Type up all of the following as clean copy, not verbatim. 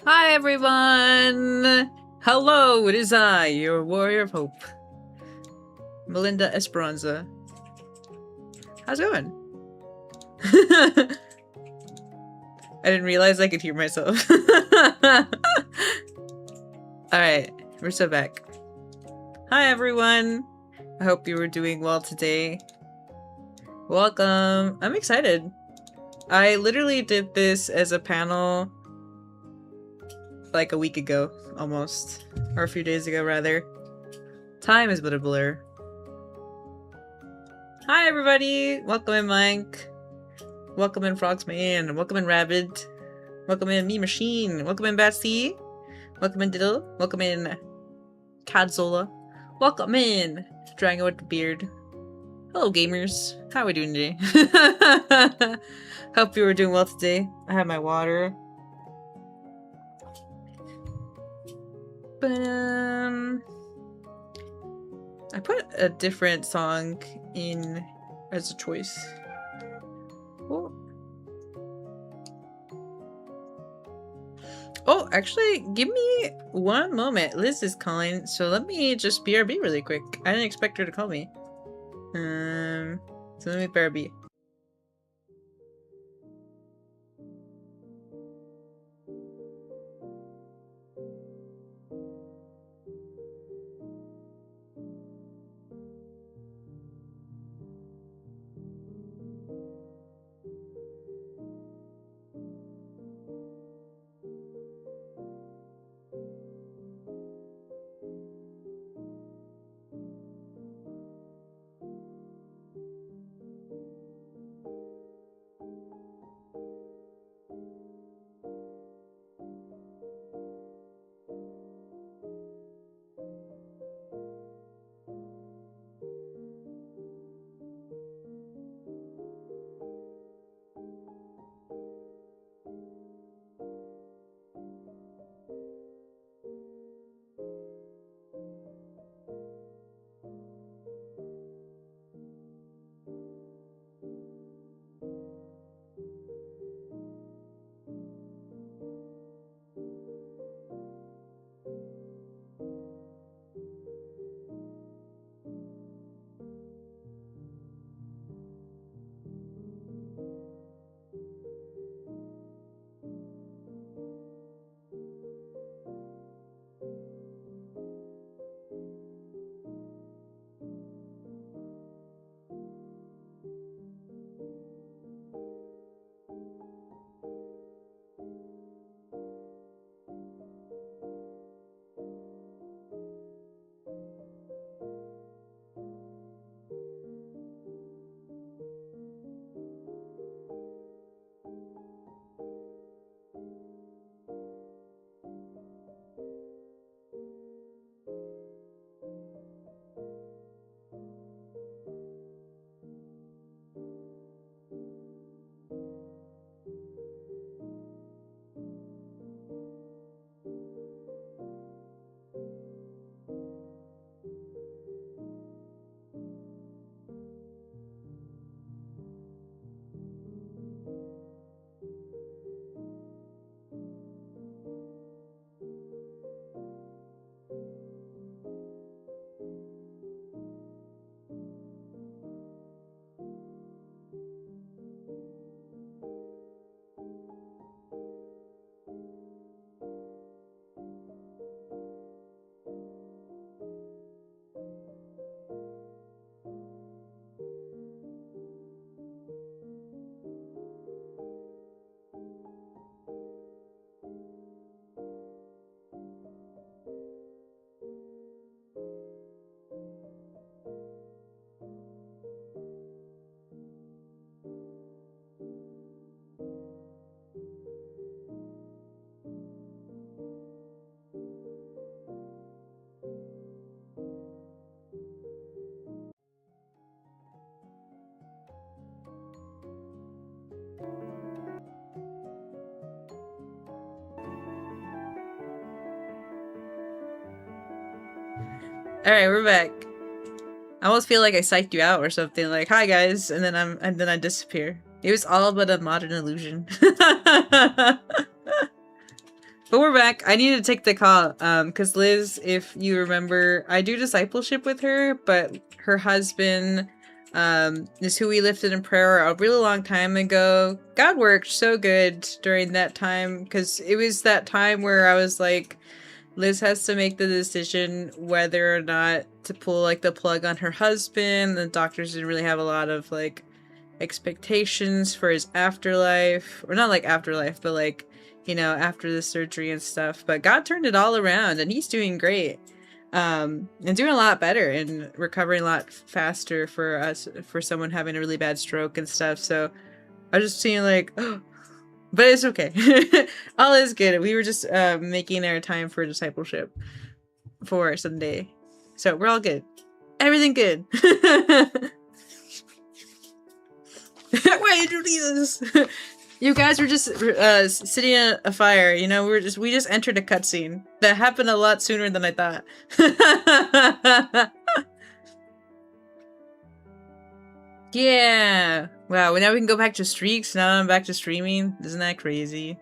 Hi everyone! Hello, it is I, your warrior of hope. Melinda Esperanza. How's it going? I didn't realize I could hear myself. Alright, we're so back. Hi everyone! I hope you were doing well today. Welcome! I'm excited. I literally did this as a panel like a week ago, almost. Or a few days ago, rather. Time is but a blur. Hi everybody! Welcome in Mike. Welcome in Frogsman. Welcome in Rabbit. Welcome in Me Machine. Welcome in Batsy. Welcome in Diddle. Welcome in Cadzola. Welcome in Dragon with the Beard. Hello gamers. How are we doing today? Hope you were doing well today. I have my water. But I put a different song in as a choice. Oh, actually, give me one moment. Liz is calling, so let me just BRB really quick. I didn't expect her to call me. So let me BRB. Alright, we're back. I almost feel like I psyched you out or something, like, hi guys, and then I disappear. It was all but a modern illusion. But we're back. I needed to take the call, because Liz, if you remember, I do discipleship with her, but her husband, is who we lifted in prayer a really long time ago. God worked so good during that time, because it was that time where I was like, Liz has to make the decision whether or not to pull, like, the plug on her husband. The doctors didn't really have a lot of, like, expectations for his afterlife. Or not, like, afterlife, but, like, you know, after the surgery and stuff. But God turned it all around, and he's doing great. And doing a lot better and recovering a lot faster for us, for someone having a really bad stroke and stuff. So I was just seeing, like, but it's okay. All is good. We were just making our time for discipleship for Sunday. So we're all good. Everything good. Why did you do this? You guys were just sitting at a fire, you know, we just entered a cutscene. That happened a lot sooner than I thought. Yeah. Wow, now we can go back to streaks. Now I'm back to streaming. Isn't that crazy?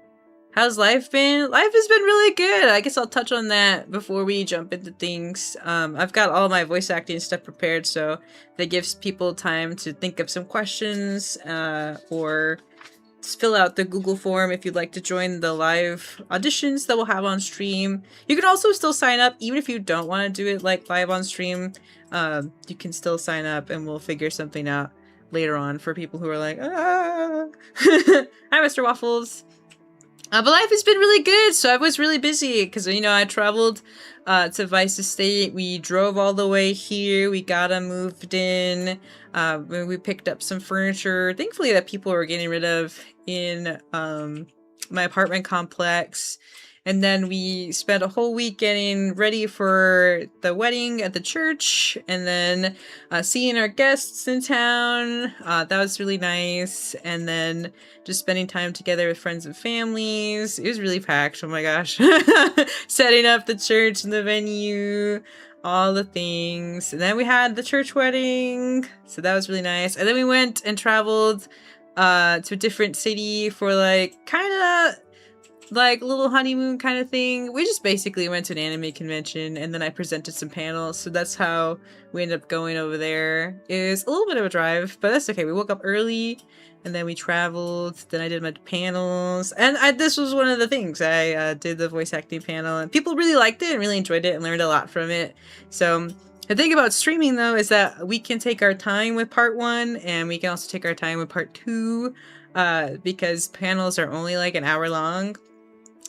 How's life been? Life has been really good. I guess I'll touch on that before we jump into things. I've got all my voice acting stuff prepared, so that gives people time to think of some questions, or just fill out the Google form if you'd like to join the live auditions that we'll have on stream. You can also still sign up, even if you don't want to do it like live on stream. You can still sign up and we'll figure something out later on for people who are like, ah. Hi, Mr. Waffles. But life has been really good, so I was really busy because, you know, I traveled to Vice Estate. We drove all the way here. We got them moved in. We picked up some furniture, thankfully, that people were getting rid of in my apartment complex. And then we spent a whole week getting ready for the wedding at the church, and then seeing our guests in town. That was really nice. And then just spending time together with friends and families. It was really packed. Oh my gosh. Setting up the church and the venue, all the things. And then we had the church wedding. So that was really nice. And then we went and traveled to a different city for, like, kind of like little honeymoon kind of thing. We just basically went to an anime convention, and then I presented some panels, so that's how we ended up going over there. It was a little bit of a drive, but that's okay. We woke up early, and then we traveled, then I did my panels, and this was one of the things. I did the voice acting panel, and people really liked it and really enjoyed it and learned a lot from it. So the thing about streaming, though, is that we can take our time with part 1, and we can also take our time with part 2, because panels are only like an hour long.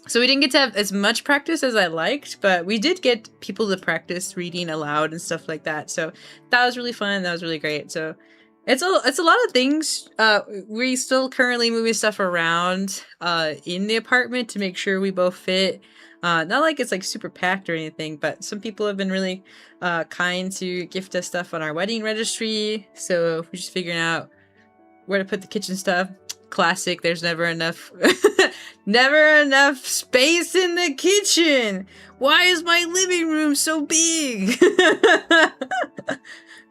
So we didn't get to have as much practice as I liked, but we did get people to practice reading aloud and stuff like that. So that was really fun. That was really great. So it's a lot of things. We still currently moving stuff around in the apartment to make sure we both fit. Not like it's like super packed or anything, but some people have been really kind to gift us stuff on our wedding registry. So we're just figuring out where to put the kitchen stuff. Classic, there's never enough never enough space in the kitchen. Why is my living room so big?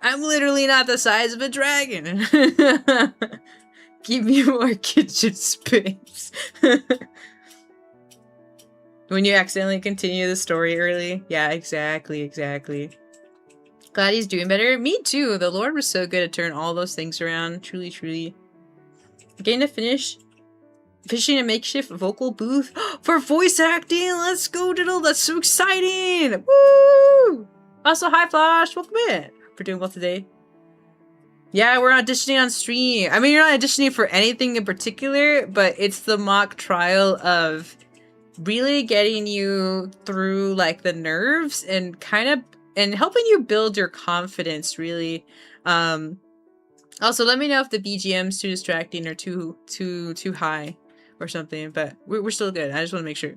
I'm literally not the size of a dragon. Give me more kitchen space. When you accidentally continue the story early. Yeah, exactly. Glad he's doing better. Me too. The Lord was so good at turning all those things around. Truly. Getting to finishing a makeshift vocal booth for voice acting. Let's go, Diddle. That's so exciting. Woo! Also, hi, Flash. Welcome in. We're doing well today. Yeah, we're auditioning on stream. I mean, you're not auditioning for anything in particular, but it's the mock trial of really getting you through, like, the nerves and and helping you build your confidence, really. Also, let me know if the BGM's too distracting or too high or something, but we're still good. I just want to make sure.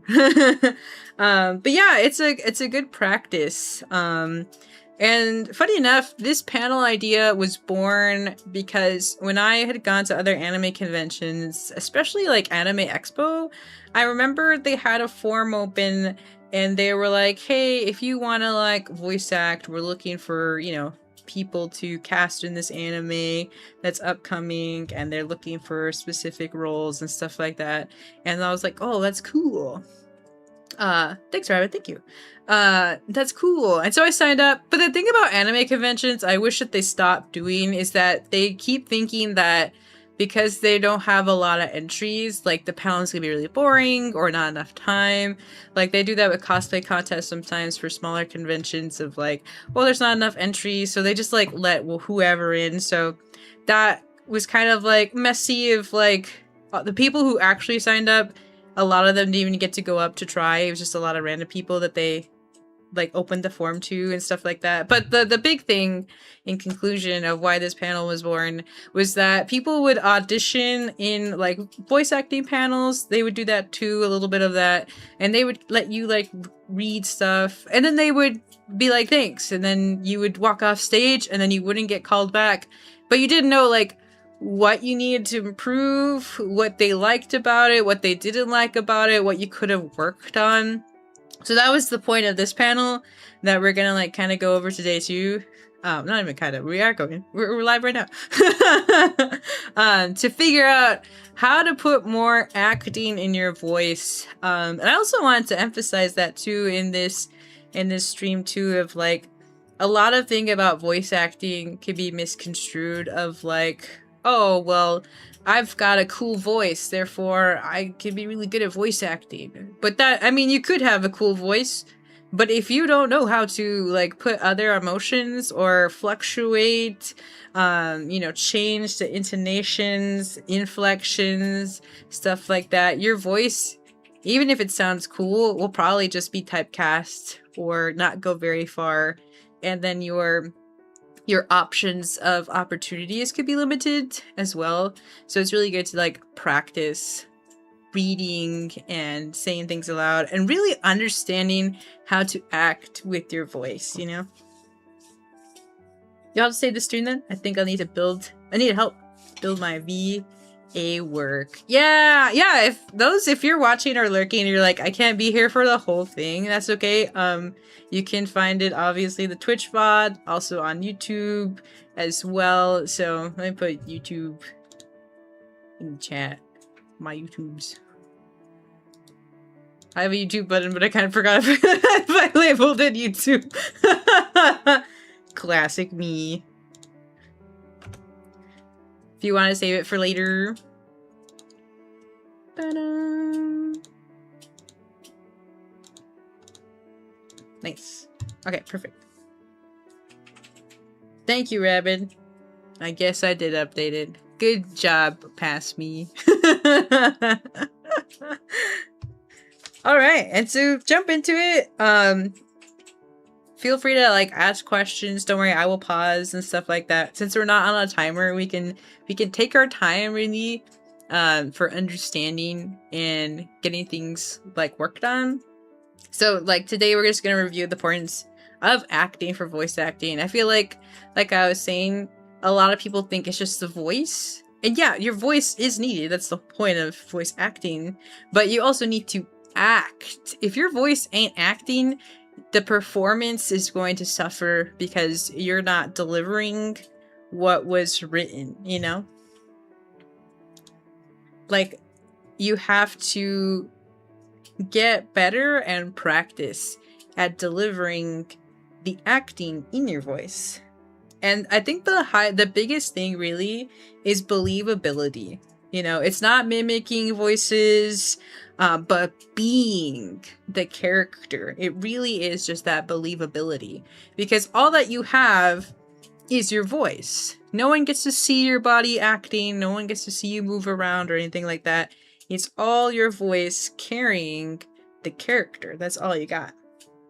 But yeah, it's a good practice. And funny enough, this panel idea was born because when I had gone to other anime conventions, especially like Anime Expo, I remember they had a form open and they were like, hey, if you want to like voice act, we're looking for, you know, people to cast in this anime that's upcoming, and they're looking for specific roles and stuff like that. And I was like, oh, that's cool. Thanks, Rabbit. Thank you. That's cool. And so I signed up. But the thing about anime conventions, I wish that they stopped doing is that they keep thinking that because they don't have a lot of entries, like the panel's gonna be really boring or not enough time. Like they do that with cosplay contests sometimes for smaller conventions of like, well, there's not enough entries, so they just like let whoever in. So that was kind of like messy of like the people who actually signed up, a lot of them didn't even get to go up to try. It was just a lot of random people that they like opened the form to and stuff like that. But the big thing in conclusion of why this panel was born was that people would audition in like voice acting panels. They would do that too, a little bit of that, and they would let you like read stuff, and then they would be like thanks, and then you would walk off stage, and then you wouldn't get called back, but you didn't know like what you needed to improve, what they liked about it, what they didn't like about it, what you could have worked on. So that was the point of this panel that we're gonna like kind of go over today too. Not even kind of, we are going. We're live right now. To figure out how to put more acting in your voice. And I also wanted to emphasize that too in this stream too of like a lot of thing about voice acting can be misconstrued of like, oh, well, I've got a cool voice, therefore I can be really good at voice acting. But that, I mean, you could have a cool voice, but if you don't know how to like put other emotions or fluctuate, you know, change the intonations, inflections, stuff like that, your voice, even if it sounds cool, will probably just be typecast or not go very far. And then your options of opportunities could be limited as well. So it's really good to like practice reading and saying things aloud and really understanding how to act with your voice, you know? Y'all just save the stream then? I think I need to help build my VA work. Yeah, if you're watching or lurking and you're like, I can't be here for the whole thing, that's okay. You can find it obviously the Twitch VOD, also on YouTube as well. So let me put YouTube in the chat. My YouTubes. I have a YouTube button, but I kind of forgot if I labeled it YouTube. Classic me. If you want to save it for later. Ta-da. Nice. Okay, perfect. Thank you, Rabbit. I guess I did update it. Good job, past me. Alright, and to jump into it, feel free to like ask questions. Don't worry, I will pause and stuff like that. Since we're not on a timer, we can take our time really for understanding and getting things like worked on. So like today we're just gonna review the importance of acting for voice acting. I feel like I was saying, a lot of people think it's just the voice. And yeah, your voice is needed. That's the point of voice acting. But you also need to act. If your voice ain't acting, the performance is going to suffer because you're not delivering what was written, you know? Like, you have to get better and practice at delivering the acting in your voice. And I think the biggest thing really is believability. You know, it's not mimicking voices, but being the character. It really is just that believability. Because all that you have is your voice. No one gets to see your body acting. No one gets to see you move around or anything like that. It's all your voice carrying the character. That's all you got.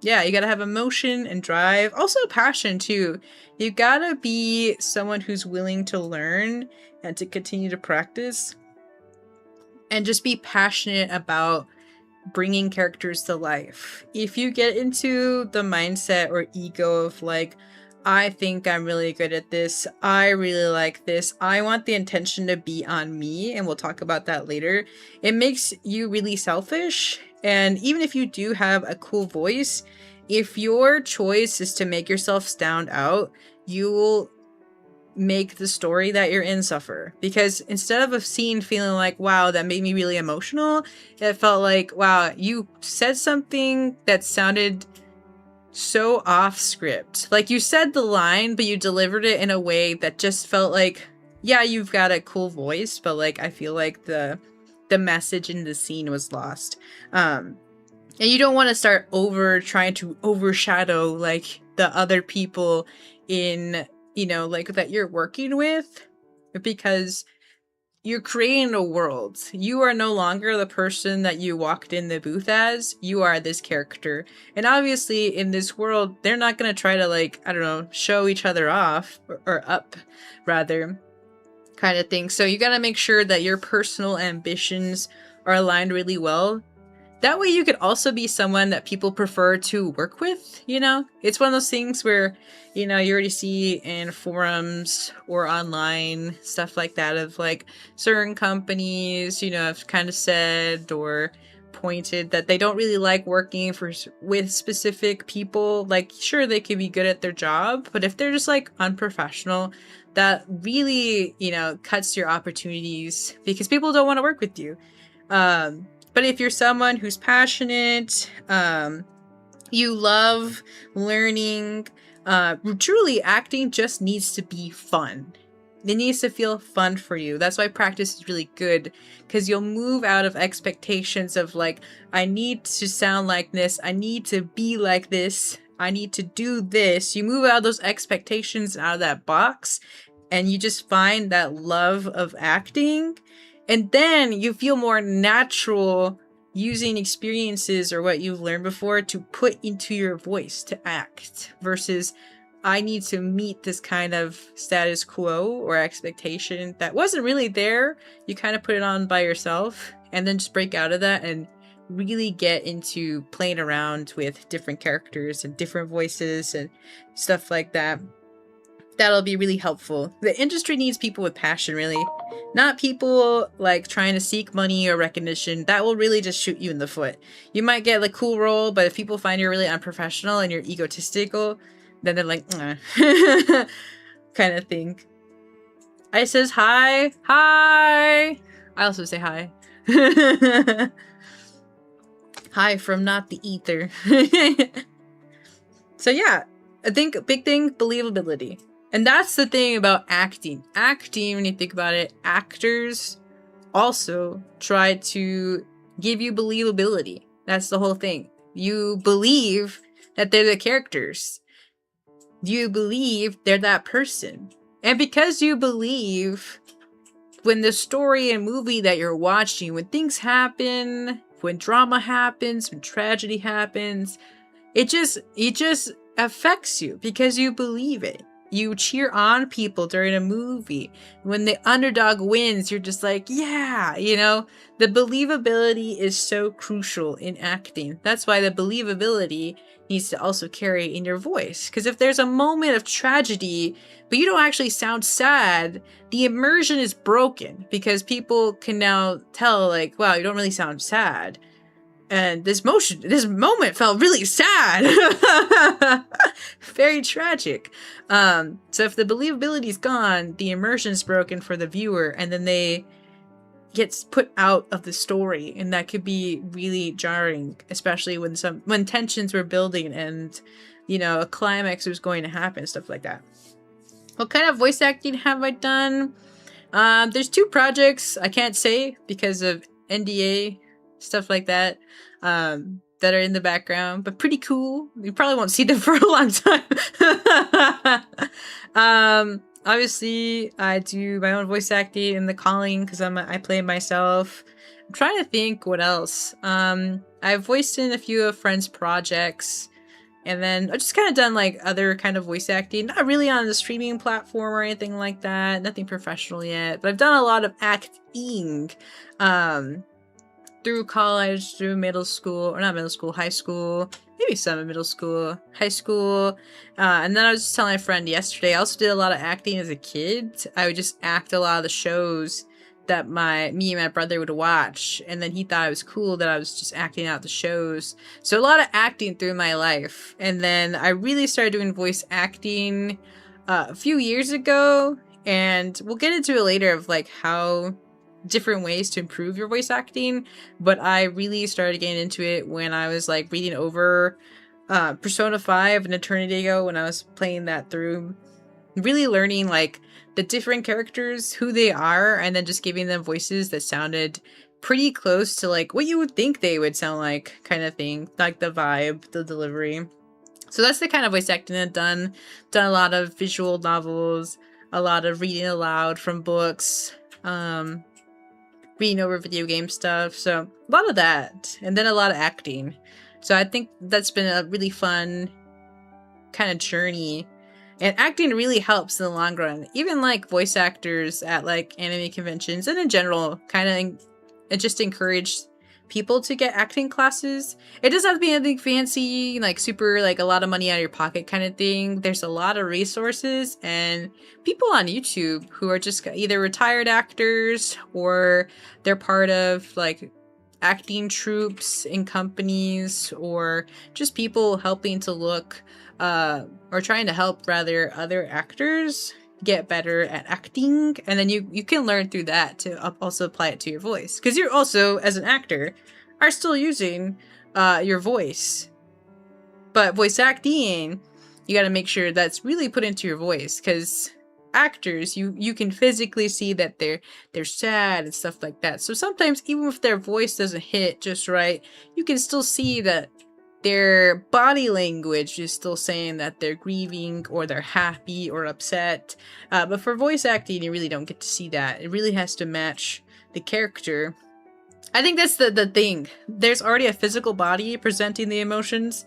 Yeah, you gotta have emotion and drive. Also passion, too. You gotta be someone who's willing to learn and to continue to practice. And just be passionate about bringing characters to life. If you get into the mindset or ego of like, I think I'm really good at this, I really like this, I want the intention to be on me, and we'll talk about that later, it makes you really selfish. And even if you do have a cool voice, if your choice is to make yourself stand out, you will make the story that you're in suffer. Because instead of a scene feeling like, wow, that made me really emotional, it felt like, wow, you said something that sounded so off script. Like, you said the line, but you delivered it in a way that just felt like, yeah, you've got a cool voice, but like, I feel like the message in the scene was lost. And you don't want to start trying to overshadow like the other people in, you know, like that you're working with, because you're creating a world. You are no longer the person that you walked in the booth as. You are this character. And obviously in this world, they're not going to try to like, I don't know, show each other off or up rather, kind of thing. So you got to make sure that your personal ambitions are aligned really well. That way you could also be someone that people prefer to work with, you know? It's one of those things where, you know, you already see in forums or online, stuff like that, of like certain companies, you know, have kind of said or pointed that they don't really like working with specific people. Like, sure, they could be good at their job, but if they're just like unprofessional, that really, you know, cuts your opportunities because people don't want to work with you. But if you're someone who's passionate, you love learning, truly acting just needs to be fun. It needs to feel fun for you. That's why practice is really good, because you'll move out of expectations of like, I need to sound like this, I need to be like this, I need to do this. You move out of those expectations and out of that box, and you just find that love of acting. And then you feel more natural using experiences or what you've learned before to put into your voice to act, versus I need to meet this kind of status quo or expectation that wasn't really there. You kind of put it on by yourself and then just break out of that and really get into playing around with different characters and different voices and stuff like that. That'll be really helpful. The industry needs people with passion, really. Not people like trying to seek money or recognition. That will really just shoot you in the foot. You might get a cool role, but if people find you're really unprofessional and you're egotistical, then they're like, kind of thing. I says hi. Hi! I also say hi. Hi from not the ether. So yeah, I think a big thing, believability. And that's the thing about acting. Acting, when you think about it, actors also try to give you believability. That's the whole thing. You believe that they're the characters. You believe they're that person. And because you believe, when the story and movie that you're watching, when things happen, when drama happens, when tragedy happens, it just affects you because you believe it. You cheer on people during a movie. When the underdog wins, you're just like, yeah, you know? The believability is so crucial in acting. That's why the believability needs to also carry in your voice. Because if there's a moment of tragedy, but you don't actually sound sad, the immersion is broken because people can now tell, like, wow, you don't really sound sad. And this moment felt really sad. Very tragic. So if the believability is gone, the immersion is broken for the viewer, and then they get put out of the story, and that could be really jarring, especially when tensions were building and, you know, a climax was going to happen, stuff like that. What kind of voice acting have I done? There's 2 projects I can't say because of NDA, stuff like that, that are in the background, but pretty cool. You probably won't see them for a long time. Obviously, I do my own voice acting in The Calling because I play myself. I'm trying to think what else. I've voiced in a few of friends' projects, and then I've just kind of done like other kind of voice acting, not really on the streaming platform or anything like that. Nothing professional yet, but I've done a lot of acting. Through college, through middle school, or not middle school, high school, maybe some in middle school, high school. And then I was just telling my friend yesterday, I also did a lot of acting as a kid. I would just act a lot of the shows that me and my brother would watch. And then he thought it was cool that I was just acting out the shows. So a lot of acting through my life. And then I really started doing voice acting a few years ago, and we'll get into it later of like how different ways to improve your voice acting, but I really started getting into it when I was like reading over Persona 5 an eternity ago, when I was playing that through, really learning like the different characters, who they are, and then just giving them voices that sounded pretty close to like what you would think they would sound like, kind of thing, like the vibe, the delivery. So that's the kind of voice acting I've done a lot of visual novels, a lot of reading aloud from books, reading over video game stuff, so a lot of that, and then a lot of acting. So I think that's been a really fun kind of journey, and acting really helps in the long run. Even like voice actors at like anime conventions and in general kind of it just encouraged people to get acting classes. It doesn't have to be anything fancy, like super like a lot of money out of your pocket kind of thing. There's a lot of resources and people on YouTube who are just either retired actors or they're part of like acting troupes in companies, or just people helping to look or trying to help rather other actors get better at acting, and then you can learn through that to also apply it to your voice, because you're also, as an actor, are still using your voice. But voice acting, you got to make sure that's really put into your voice, because actors, you can physically see that they're sad and stuff like that. So sometimes even if their voice doesn't hit just right, you can still see that their body language is still saying that they're grieving or they're happy or upset. But for voice acting, you really don't get to see that. It really has to match the character. I think that's the thing. There's already a physical body presenting the emotions,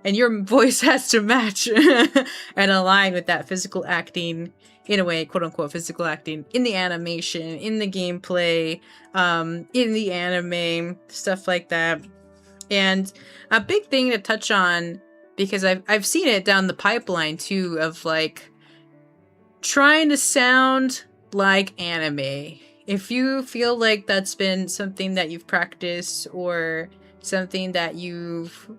and your voice has to match and align with that physical acting, in a way, quote unquote physical acting, in the animation, in the gameplay, in the anime, stuff like that. And a big thing to touch on, because I've seen it down the pipeline too, of like trying to sound like anime. If you feel like that's been something that you've practiced or something that you've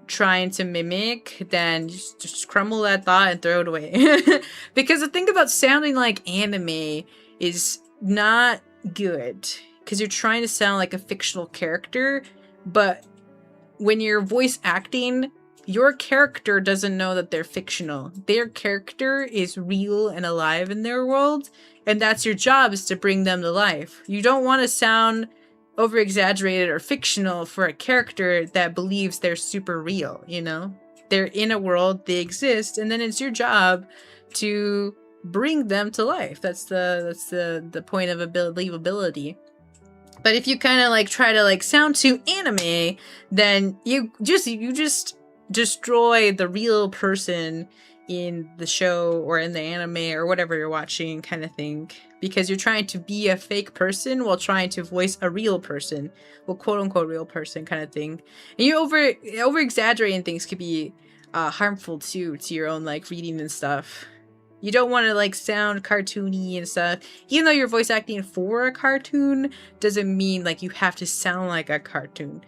trying to mimic, then just crumble that thought and throw it away. Because the thing about sounding like anime is not good, because you're trying to sound like a fictional character, but when you're voice acting, your character doesn't know that they're fictional. Their character is real and alive in their world, and that's your job, is to bring them to life. You don't want to sound over exaggerated or fictional for a character that believes they're super real, you know? They're in a world, they exist, and then it's your job to bring them to life. That's the point of believability. But if you kind of like try to like sound too anime, then you just destroy the real person in the show or in the anime or whatever you're watching, kind of thing, because you're trying to be a fake person while trying to voice a real person, well, quote unquote real person, kind of thing. And you over exaggerating things could be harmful too to your own like reading and stuff. You don't want to like sound cartoony and stuff. Even though you're voice acting for a cartoon, doesn't mean like you have to sound like a cartoon.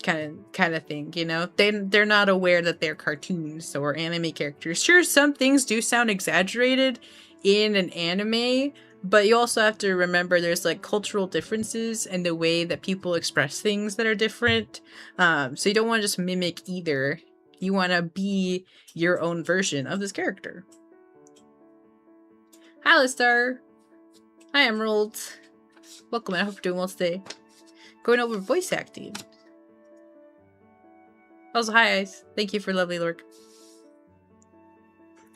Kind of thing, you know? They're not aware that they're cartoons or anime characters. Sure, some things do sound exaggerated in an anime, but you also have to remember there's like cultural differences in the way that people express things that are different. So you don't want to just mimic either. You want to be your own version of this character. Hi, Listar. Hi, Emerald. Welcome. I hope you're doing well today. Going over voice acting. Also, hi, Ice. Thank you for lovely lurk.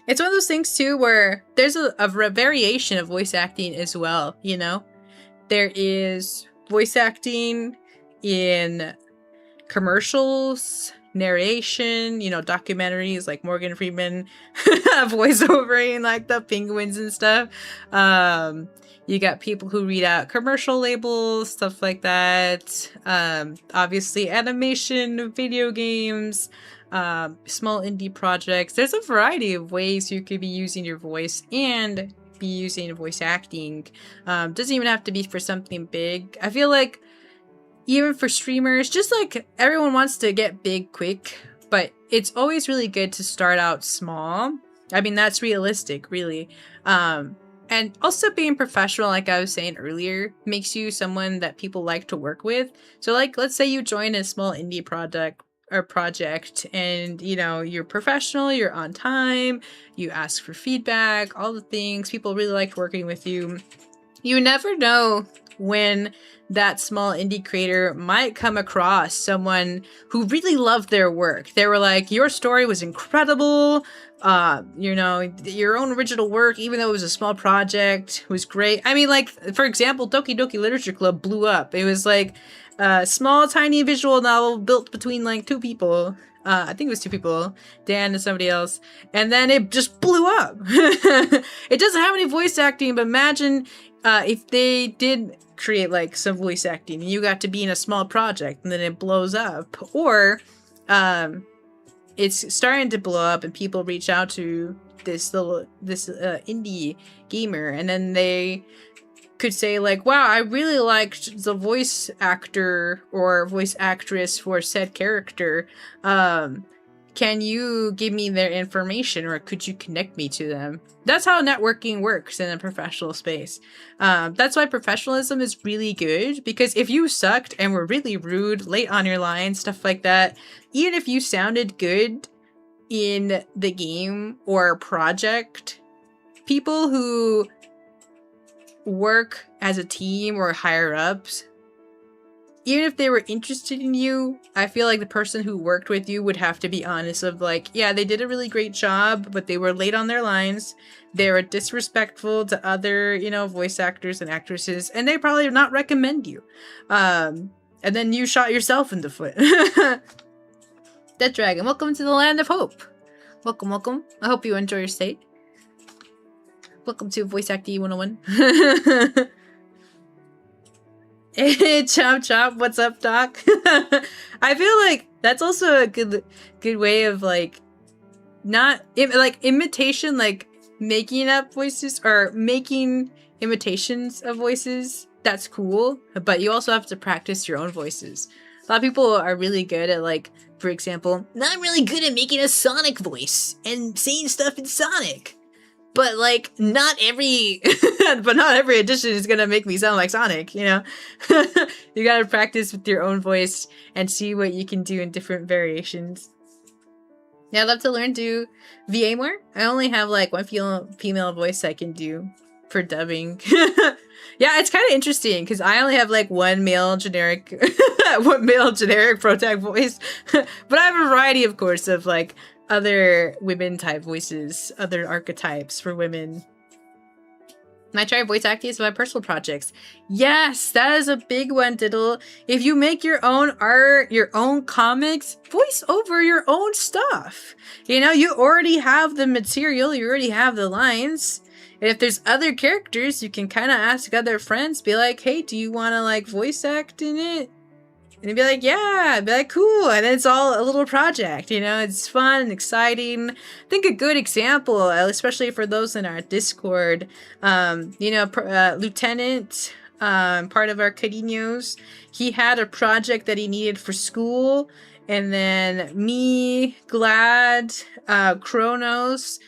It's one of those things, too, where there's a variation of voice acting as well, you know? There is voice acting in commercials, narration, you know, documentaries like Morgan Freeman voiceovering like the penguins and stuff. You got people who read out commercial labels, stuff like that. Obviously animation, video games, small indie projects. There's a variety of ways you could be using your voice and be using voice acting. Doesn't even have to be for something big. I feel like even for streamers, just like everyone wants to get big quick, but it's always really good to start out small I mean, that's realistic, really. And also being professional, like I was saying earlier, makes you someone that people like to work with. So like, let's say you join a small indie project and you're professional, you're on time, you ask for feedback, all the things. People really liked working with you. You never know when that small indie creator might come across someone who really loved their work. They were like, your story was incredible. Your own original work, even though it was a small project, was great. I mean, like, for example, Doki Doki Literature Club blew up. It was like a small, tiny visual novel built between like two people. I think it was two people, Dan and somebody else. And then it just blew up. It doesn't have any voice acting, but imagine if they did create like some voice acting and you got to be in a small project and then it blows up. Or it's starting to blow up and people reach out to this indie gamer and then they could say like, wow, I really liked the voice actor or voice actress for said character. Can you give me their information or could you connect me to them? That's how networking works in a professional space. That's why professionalism is really good, because if you sucked and were really rude, late on your line, stuff like that, even if you sounded good in the game or project, people who work as a team or higher ups, even if they were interested in you, I feel like the person who worked with you would have to be honest of like, yeah, they did a really great job, but they were late on their lines. They were disrespectful to other, voice actors and actresses, and they probably would not recommend you. And then you shot yourself in the foot. Death Dragon, welcome to the land of hope. Welcome, welcome. I hope you enjoy your stay. Welcome to Voice Acting 101. Hey, Chop Chop, what's up, Doc? I feel like that's also a good way of like not imitation, like making up voices or making imitations of voices. That's cool, but you also have to practice your own voices. A lot of people are really good at, like, for example, I'm really good at making a Sonic voice and saying stuff in Sonic. But like, not every edition is gonna make me sound like Sonic, You gotta practice with your own voice and see what you can do in different variations. Yeah, I'd love to learn to do VA more. I only have like one female voice I can do for dubbing. Yeah, it's kind of interesting because I only have like one male generic protag voice, but I have a variety, of course, of like other women type voices, other archetypes for women. And I try voice acting for my personal projects. Yes, that is a big one, Diddle. If you make your own art, your own comics, voice over your own stuff. You already have the material, you already have the lines. And if there's other characters, you can kind of ask other friends, be like, hey, do you want to like voice act in it? And they'd be like, yeah, I'd be like, cool. And then it's all a little project, it's fun and exciting. I think a good example, especially for those in our Discord, Lieutenant, part of our Cariños, he had a project that he needed for school. And then me, Glad, Kronos,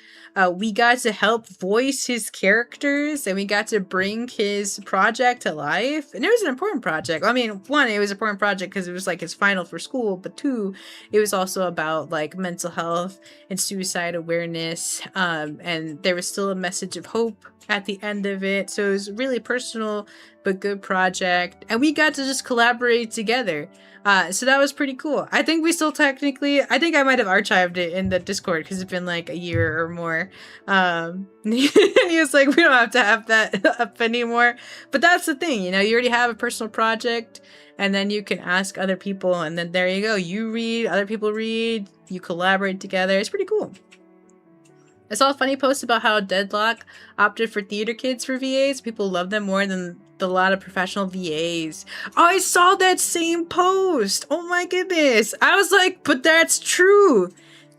we got to help voice his characters and we got to bring his project to life. And it was an important project. I mean, one, it was an important project because it was like his final for school, but two, it was also about like mental health and suicide awareness. And there was still a message of hope at the end of it. So it was really personal, but good project. And we got to just collaborate together. So that was pretty cool. I think we still I think I might have archived it in the Discord because it's been like a year or more. He was like, we don't have to have that up anymore. But that's the thing, you already have a personal project and then you can ask other people and then there you go. You read, other people read, you collaborate together. It's pretty cool. I saw a funny post about how Deadlock opted for theater kids for VAs. People love them more than a lot of professional VAs. Oh, I saw that same post. Oh my goodness. I was like, but that's true.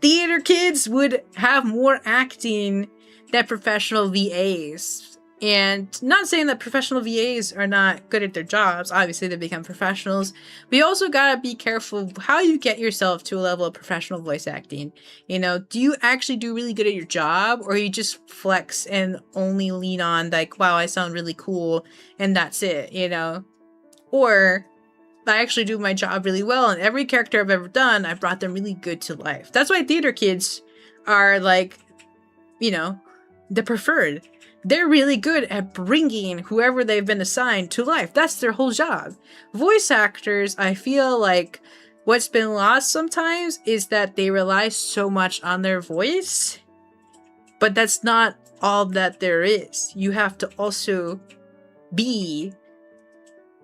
Theater kids would have more acting than professional VAs. And not saying that professional VAs are not good at their jobs. Obviously, they become professionals. But you also gotta be careful how you get yourself to a level of professional voice acting. You know, do you actually do really good at your job, or you just flex and only lean on like, wow, I sound really cool, and that's it, you know? Or I actually do my job really well, and every character I've ever done, I brought them really good to life. That's why theater kids are like, you know, the preferred. They're really good at bringing whoever they've been assigned to life. That's their whole job. Voice actors, I feel like what's been lost sometimes is that they rely so much on their voice, but that's not all that there is. You have to also be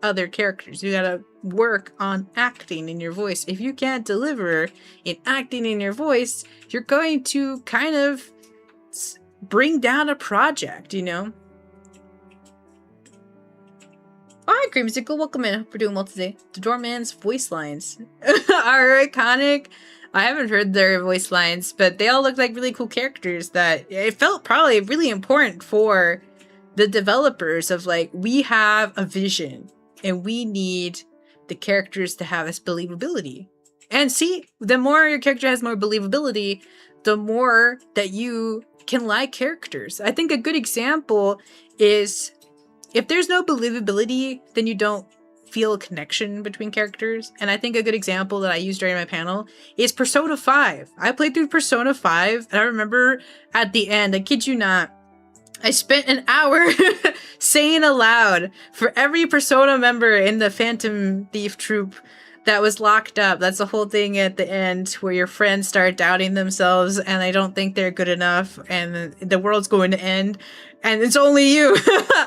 other characters. You gotta work on acting in your voice. If you can't deliver in acting in your voice, you're going to kind of bring down a project, you know? Alright, Creamsicle, welcome in. Hope we're doing well today. The Doorman's voice lines are iconic. I haven't heard their voice lines, but they all look like really cool characters that it felt probably really important for the developers of like, we have a vision and we need the characters to have this believability. And see, the more your character has more believability, the more that you can like characters. I think a good example is if there's no believability, then you don't feel a connection between characters. And I think a good example that I used during my panel is Persona 5. I played through Persona 5, and I remember at the end, I kid you not, I spent an hour saying aloud for every Persona member in the Phantom Thief troupe that was locked up. That's the whole thing at the end where your friends start doubting themselves and they don't think they're good enough and the world's going to end. And it's only you,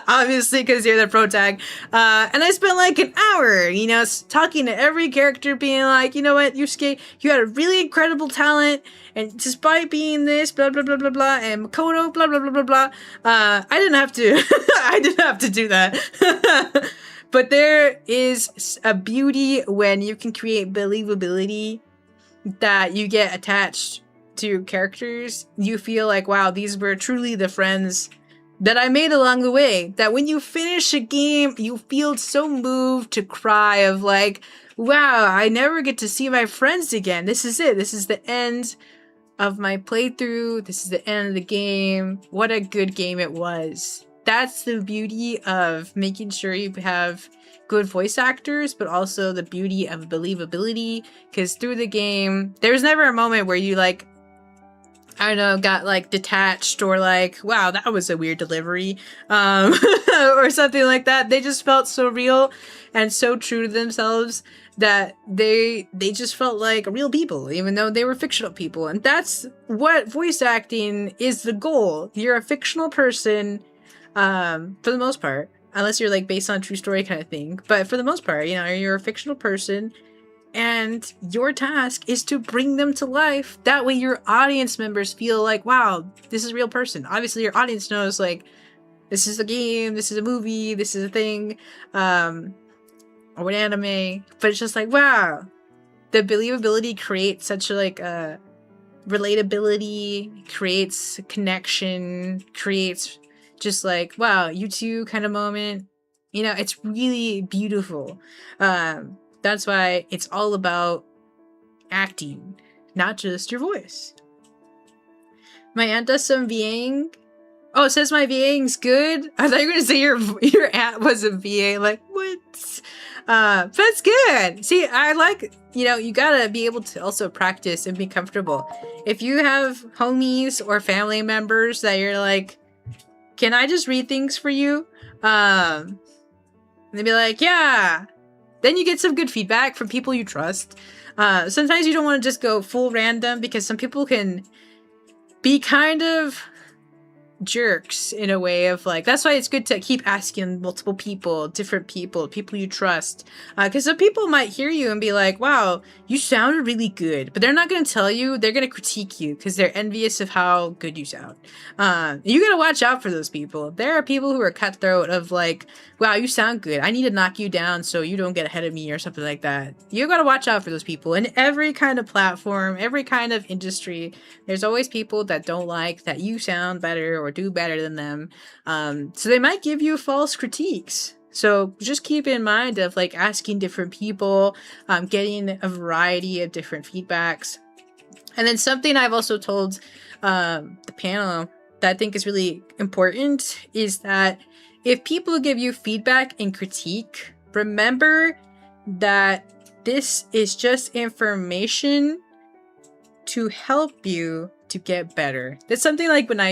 obviously, because you're the protag. And I spent like an hour, you know, talking to every character, being like, you know what, Yusuke, you had a really incredible talent. And despite being this, blah, blah, blah, blah, blah, and Makoto, blah, blah, blah, blah, blah. I didn't have to, I didn't have to do that. But there is a beauty when you can create believability that you get attached to characters. You feel like, wow, these were truly the friends that I made along the way. That when you finish a game, you feel so moved to cry of like, wow, I never get to see my friends again. This is it. This is the end of my playthrough. This is the end of the game. What a good game it was. That's the beauty of making sure you have good voice actors, but also the beauty of believability. Because through the game, there's never a moment where you like, I don't know, got like detached or like, wow, that was a weird delivery, or something like that. They just felt so real and so true to themselves that they just felt like real people, even though they were fictional people. And that's what voice acting is, the goal. You're a fictional person, for the most part, unless you're like based on a true story kind of thing. But for the most part, you know, you're a fictional person and your task is to bring them to life. That way your audience members feel like, wow, this is a real person. Obviously your audience knows like, this is a game, this is a movie, this is a thing, or an anime. But it's just like, wow, the believability creates such like a relatability, creates connection, creates just like, wow, you two kind of moment. You know, it's really beautiful. That's why it's all about acting, not just your voice. My aunt does some VAing. Oh, it says my VAing's good? I thought you were going to say your aunt was a VA. Like, what? But that's good. See, I like, you know, you gotta be able to also practice and be comfortable. If you have homies or family members that you're like, can I just read things for you? And they'd be like, yeah. Then you get some good feedback from people you trust. Sometimes you don't want to just go full random because some people can be kind of jerks in a way of like, that's why it's good to keep asking multiple people, different people you trust, because some people might hear you and be like, wow, you sounded really good, but they're not going to tell you, they're going to critique you because they're envious of how good you sound. You gotta watch out for those people. There are people who are cutthroat of like, wow, you sound good, I need to knock you down so you don't get ahead of me or something like that. You gotta watch out for those people. In every kind of platform, every kind of industry, there's always people that don't like that you sound better or do better than them. So they might give you false critiques. So just keep in mind of like asking different people, getting a variety of different feedbacks. And then something I've also told the panel that I think is really important is that if people give you feedback and critique, remember that this is just information to help you to get better. That's something like when I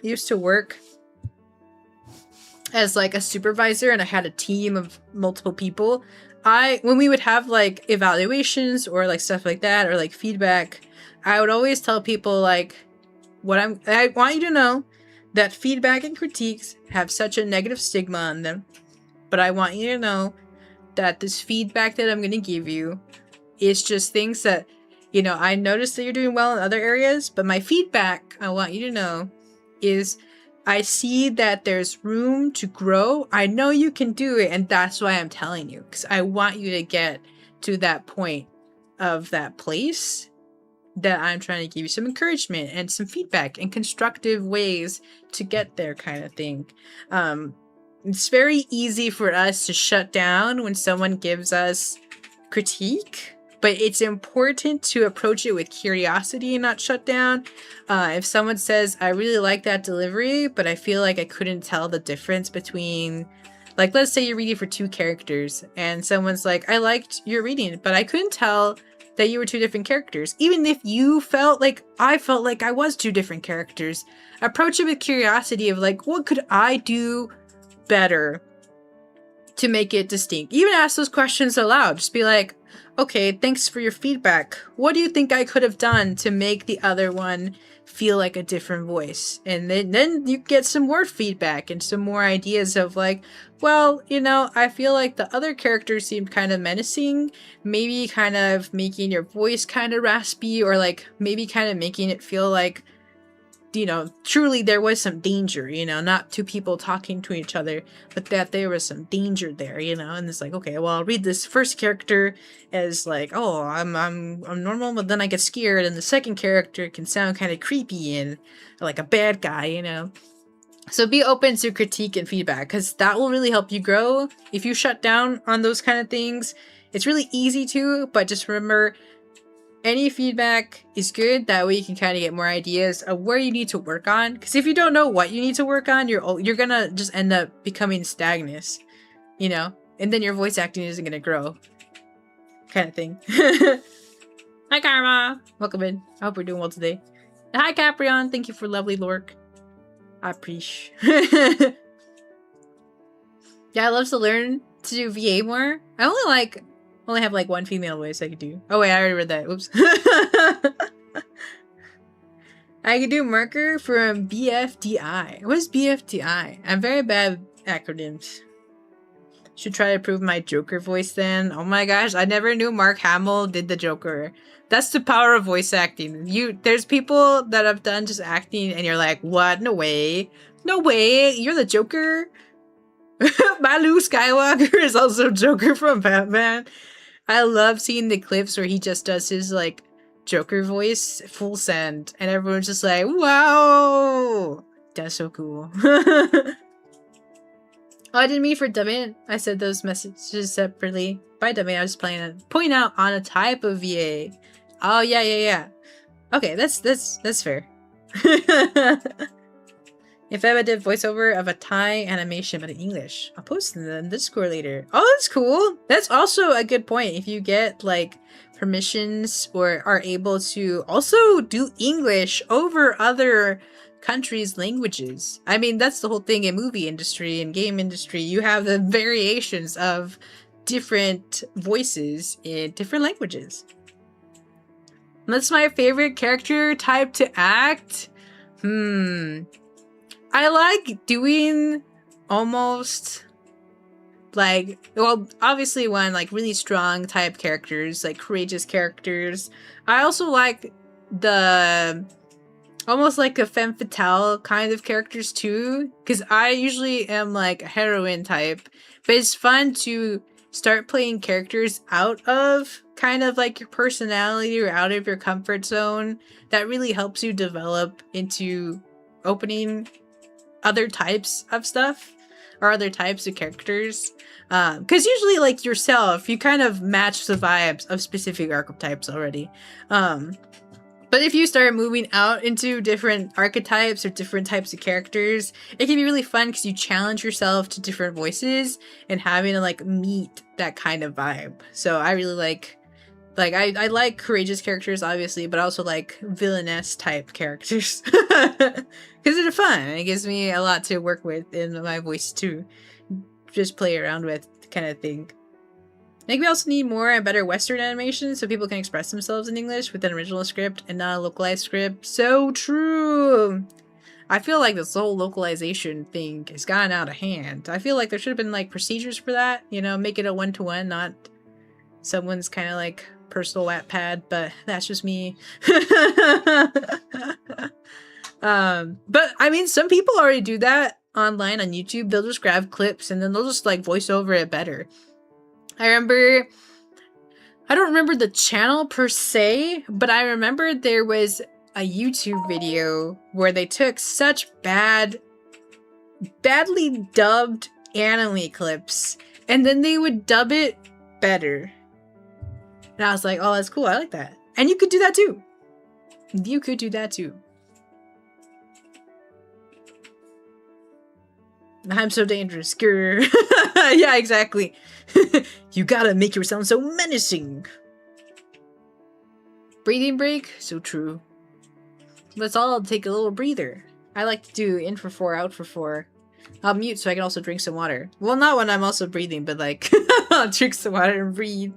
used to work as like a supervisor and I had a team of multiple people. When we would have like evaluations or like stuff like that or like feedback, I would always tell people like I want you to know that feedback and critiques have such a negative stigma on them. But I want you to know that this feedback that I'm going to give you is just things that, you know, I noticed that you're doing well in other areas, but my feedback, I want you to know, is I see that there's room to grow. I know you can do it, and that's why I'm telling you, because I want you to get to that point of that place that I'm trying to give you some encouragement and some feedback and constructive ways to get there, kind of thing. It's very easy for us to shut down when someone gives us critique, but it's important to approach it with curiosity and not shut down. If someone says, I really like that delivery, but I feel like I couldn't tell the difference between, like, let's say you're reading for 2 characters and someone's like, I liked your reading, but I couldn't tell that you were 2 different characters. Even if you felt like I was 2 different characters, approach it with curiosity of like, what could I do better to make it distinct? Even ask those questions aloud. Just be like, okay, thanks for your feedback. What do you think I could have done to make the other one feel like a different voice? And then you get some more feedback and some more ideas of like, well, you know, I feel like the other characters seemed kind of menacing, maybe kind of making your voice kind of raspy, or like maybe kind of making it feel like, you know, truly there was some danger, you know, not 2 people talking to each other, but that there was some danger there, you know. And it's like, okay, well, I'll read this first character as like, oh, I'm normal, but then I get scared, and the second character can sound kind of creepy and like a bad guy, you know. So be open to critique and feedback, because that will really help you grow. If you shut down on those kind of things, it's really easy to, but just remember, any feedback is good. That way you can kind of get more ideas of where you need to work on. Because if you don't know what you need to work on, you're gonna just end up becoming stagnant, you know? And then your voice acting isn't gonna grow. Kind of thing. Hi, Karma! Welcome in. I hope we're doing well today. And hi, Caprion! Thank you for lovely lurk. I appreciate. Yeah, I love to learn to do VA more. I only have like 1 female voice I could do. Oh wait, I already read that. Oops. I could do marker from BFDI. What is BFDI? I'm very bad at acronyms. Should try to improve my Joker voice then. Oh my gosh, I never knew Mark Hamill did the Joker. That's the power of voice acting. There's people that have done just acting and you're like, what? No way. No way. You're the Joker? My Luke Skywalker is also Joker from Batman. I love seeing the clips where he just does his like Joker voice full send and everyone's just like, wow, that's so cool. Oh, I didn't mean for Damian. I said those messages separately. By Damian, I was pointing out on a type of VA. Oh yeah. Okay, that's fair. If I ever did voiceover of a Thai animation but in English, I'll post it in the Discord later. Oh, that's cool. That's also a good point. If you get like permissions or are able to also do English over other countries' languages. I mean, that's the whole thing in movie industry and game industry. You have the variations of different voices in different languages. That's my favorite character type to act. I like doing almost like, well, obviously one like really strong type characters, like courageous characters. I also like the almost like a femme fatale kind of characters too, because I usually am like a heroine type, but it's fun to start playing characters out of kind of like your personality or out of your comfort zone. That really helps you develop into opening other types of stuff or other types of characters. Because usually, like yourself, you kind of match the vibes of specific archetypes already. But if you start moving out into different archetypes or different types of characters, it can be really fun because you challenge yourself to different voices and having to like meet that kind of vibe. So I really like I like courageous characters, obviously, but I also like villainess type characters because they're fun. It gives me a lot to work with in my voice to just play around with, kind of thing. I think we also need more and better Western animation so people can express themselves in English with an original script and not a localized script. So true! I feel like this whole localization thing has gotten out of hand. I feel like there should have been like procedures for that, you know, make it a one-to-one, not someone's kind of like personal Wattpad, but that's just me. But I mean, some people already do that online on YouTube. They'll just grab clips and then they'll just like voice over it better. I don't remember the channel per se, but I remember there was a YouTube video where they took such badly dubbed anime clips and then they would dub it better. And I was like, oh, that's cool. I like that. And you could do that too. You could do that too. I'm so dangerous. Grr. Yeah, exactly. You gotta make your sound so menacing. Breathing break? So true. Let's all take a little breather. I like to do in for 4, out for 4. I'll mute so I can also drink some water. Well, not when I'm also breathing, but like, I'll drink some water and breathe.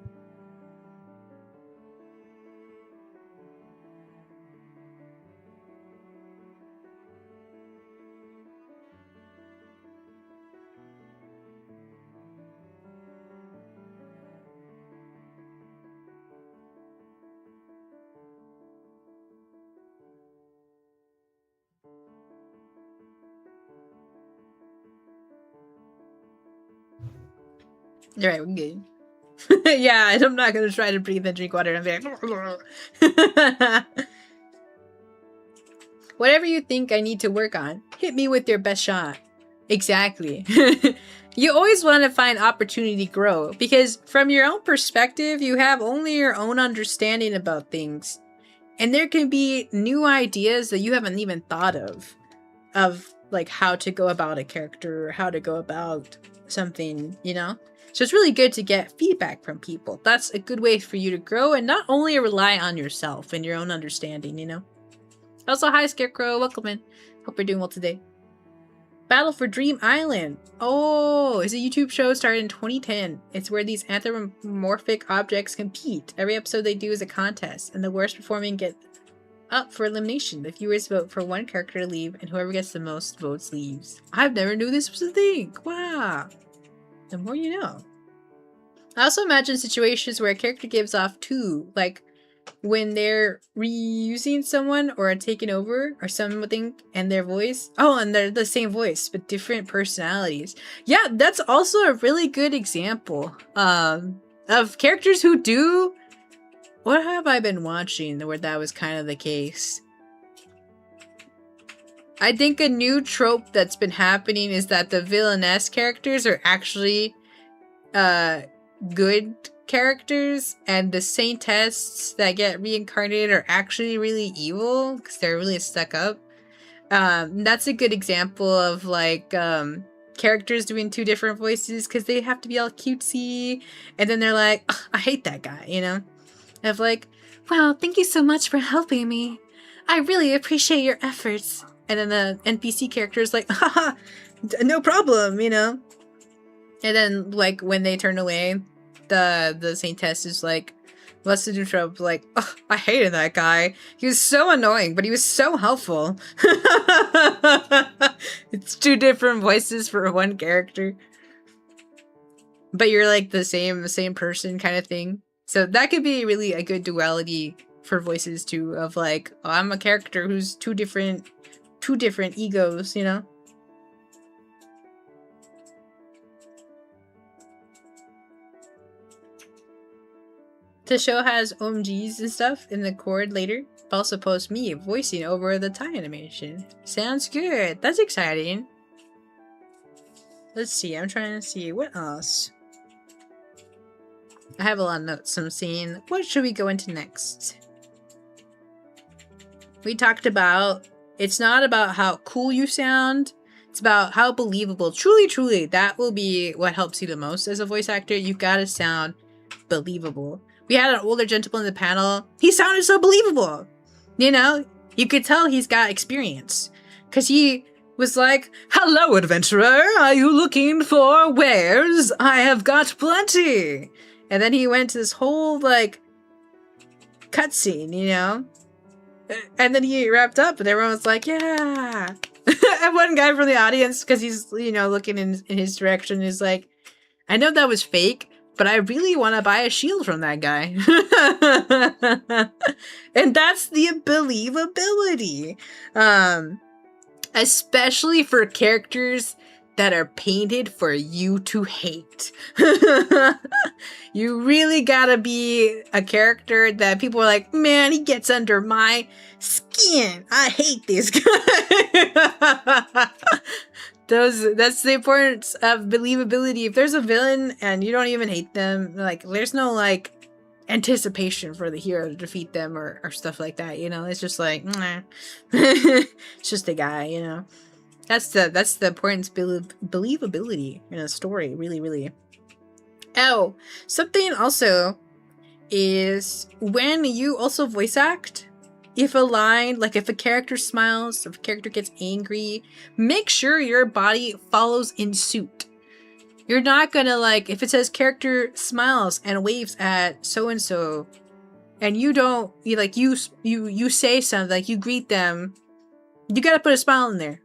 Alright, we're good. Yeah, and I'm not gonna try to breathe and drink water. I'm very whatever you think I need to work on, hit me with your best shot. Exactly. You always want to find opportunity to grow, because from your own perspective, you have only your own understanding about things. And there can be new ideas that you haven't even thought of like how to go about a character or how to go about something, you know? So it's really good to get feedback from people. That's a good way for you to grow and not only rely on yourself and your own understanding, you know? Also, hi Scarecrow, welcome in. Hope you're doing well today. Battle for Dream Island. Oh, it's a YouTube show started in 2010. It's where these anthropomorphic objects compete. Every episode they do is a contest, and the worst performing get up for elimination. The viewers vote for one character to leave, and whoever gets the most votes leaves. I've never knew this was a thing. Wow. The more you know. I also imagine situations where a character gives off two, like when they're reusing someone or taking over or something, and their voice. Oh, and they're the same voice but different personalities. Yeah, that's also a really good example of characters who do. What have I been watching where that was kind of the case? I think a new trope that's been happening is that the villainess characters are actually good characters, and the saintesses that get reincarnated are actually really evil because they're really stuck up. That's a good example of like characters doing two different voices because they have to be all cutesy, and then they're like, I hate that guy, you know? Of like, wow, thank you so much for helping me. I really appreciate your efforts. And then the NPC character is like, haha, no problem, you know? And then, like, when they turn away, the saintess is like, what's the new trope? Like, oh, I hated that guy. He was so annoying, but he was so helpful. It's two different voices for one character. But you're like the same person kind of thing. So that could be really a good duality for voices too, of like, oh, I'm a character who's two different egos, you know? The show has OMGs and stuff in the chord later. Also post me voicing over the Thai animation. Sounds good. That's exciting. Let's see. I'm trying to see what else. I have a lot of notes. I'm seeing what should we go into next. We talked about it's not about how cool you sound. It's about how believable. Truly, truly, that will be what helps you the most as a voice actor. You gotta sound believable. We had an older gentleman in the panel. He sounded so believable. You know, you could tell he's got experience. Because he was like, "Hello, adventurer. Are you looking for wares? I have got plenty." And then he went to this whole, like, cutscene, you know? And then he wrapped up and everyone was like, yeah. And one guy from the audience, because he's, you know, looking in his direction, is like, "I know that was fake, but I really want to buy a shield from that guy." And that's the believability. Especially for characters that are painted for you to hate. You really gotta be a character that people are like, "Man, he gets under my skin. I hate this guy." That's the importance of believability. If there's a villain and you don't even hate them, like, there's no, like, anticipation for the hero to defeat them or stuff like that, you know? It's just like, nah. It's just a guy, you know? That's the importance of believability in a story, really, really. Oh, something also is when you also voice act, if a line, like if a character smiles, if a character gets angry, make sure your body follows in suit. You're not gonna, like, if it says character smiles and waves at so-and-so, and you don't, you say something, like you greet them, you gotta put a smile in there.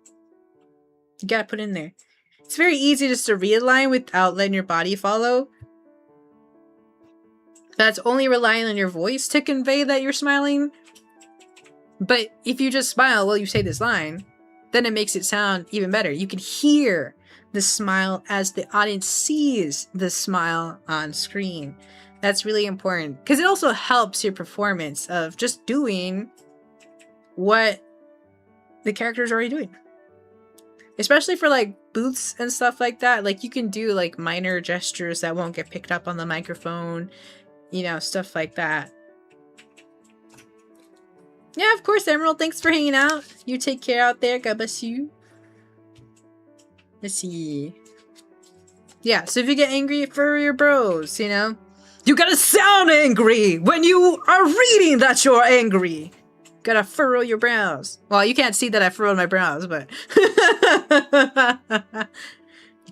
You gotta put it in there. It's very easy just to read a line without letting your body follow. That's only relying on your voice to convey that you're smiling. But if you just smile while you say this line, then it makes it sound even better. You can hear the smile as the audience sees the smile on screen. That's really important because it also helps your performance of just doing what the character's already doing. Especially for, like, booths and stuff like that. Like, you can do, like, minor gestures that won't get picked up on the microphone. You know, stuff like that. Yeah, of course, Emerald. Thanks for hanging out. You take care out there. God bless you. Let's see. Yeah, so if you get angry, for your bros, you know? You gotta sound angry when you are reading that you're angry. Gotta furrow your brows. Well, you can't see that I furrowed my brows, but... you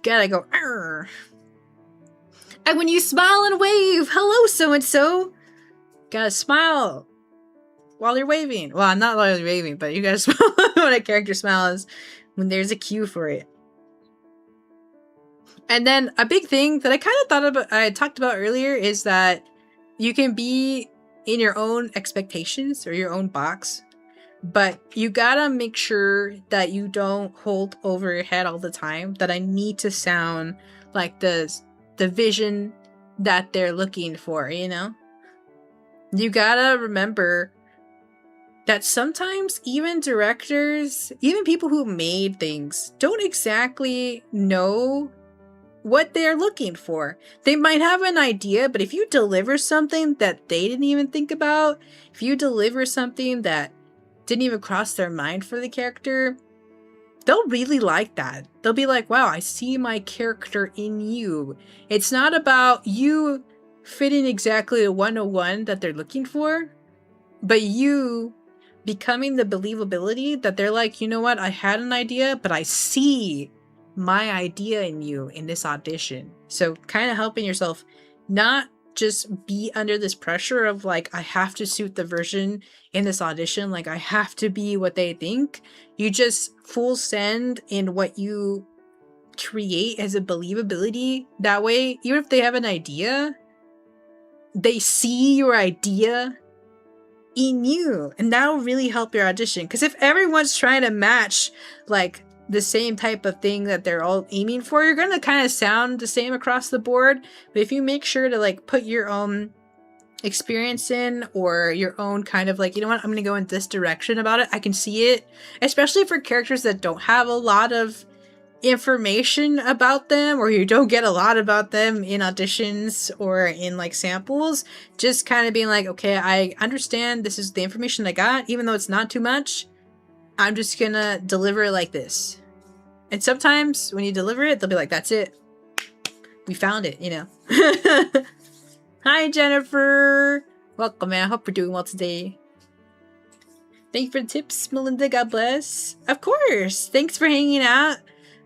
gotta go, "Arr." And when you smile and wave, "Hello, so-and-so." Gotta smile while you're waving. Well, not while you're waving, but you gotta smile when a character smiles when there's a cue for it. And then a big thing that I kind of thought about, I talked about earlier, is that you can be in your own expectations or your own box, but you gotta make sure that you don't hold over your head all the time that I need to sound like the vision that they're looking for, you know? You gotta remember that sometimes even directors, even people who made things, don't exactly know what they're looking for. They might have an idea, but if you deliver something that they didn't even think about, if you deliver something that didn't even cross their mind for the character, they'll really like that. They'll be like, "Wow, I see my character in you." It's not about you fitting exactly the 101 that they're looking for, but you becoming the believability that they're like, "You know what, I had an idea, but I see my idea in you in this audition." So kind of helping yourself not just be under this pressure of, like, I have to suit the version in this audition, like I have to be what they think. You just full send in what you create as a believability. That way, even if they have an idea, they see your idea in you, and that'll really help your audition. Because if everyone's trying to match, like, the same type of thing that they're all aiming for, you're gonna kind of sound the same across the board. But if you make sure to, like, put your own experience in, or your own kind of, like, you know what, I'm gonna go in this direction about it, I can see it, especially for characters that don't have a lot of information about them, or you don't get a lot about them in auditions or in like samples, just kind of being like, okay, I understand this is the information I got, even though it's not too much, I'm just gonna deliver it like this. And sometimes when you deliver it, they'll be like, that's it, we found it, you know. Hi Jennifer, welcome, man. I hope you're doing well today. Thank you for the tips, Melinda. God bless. Of course. Thanks for hanging out.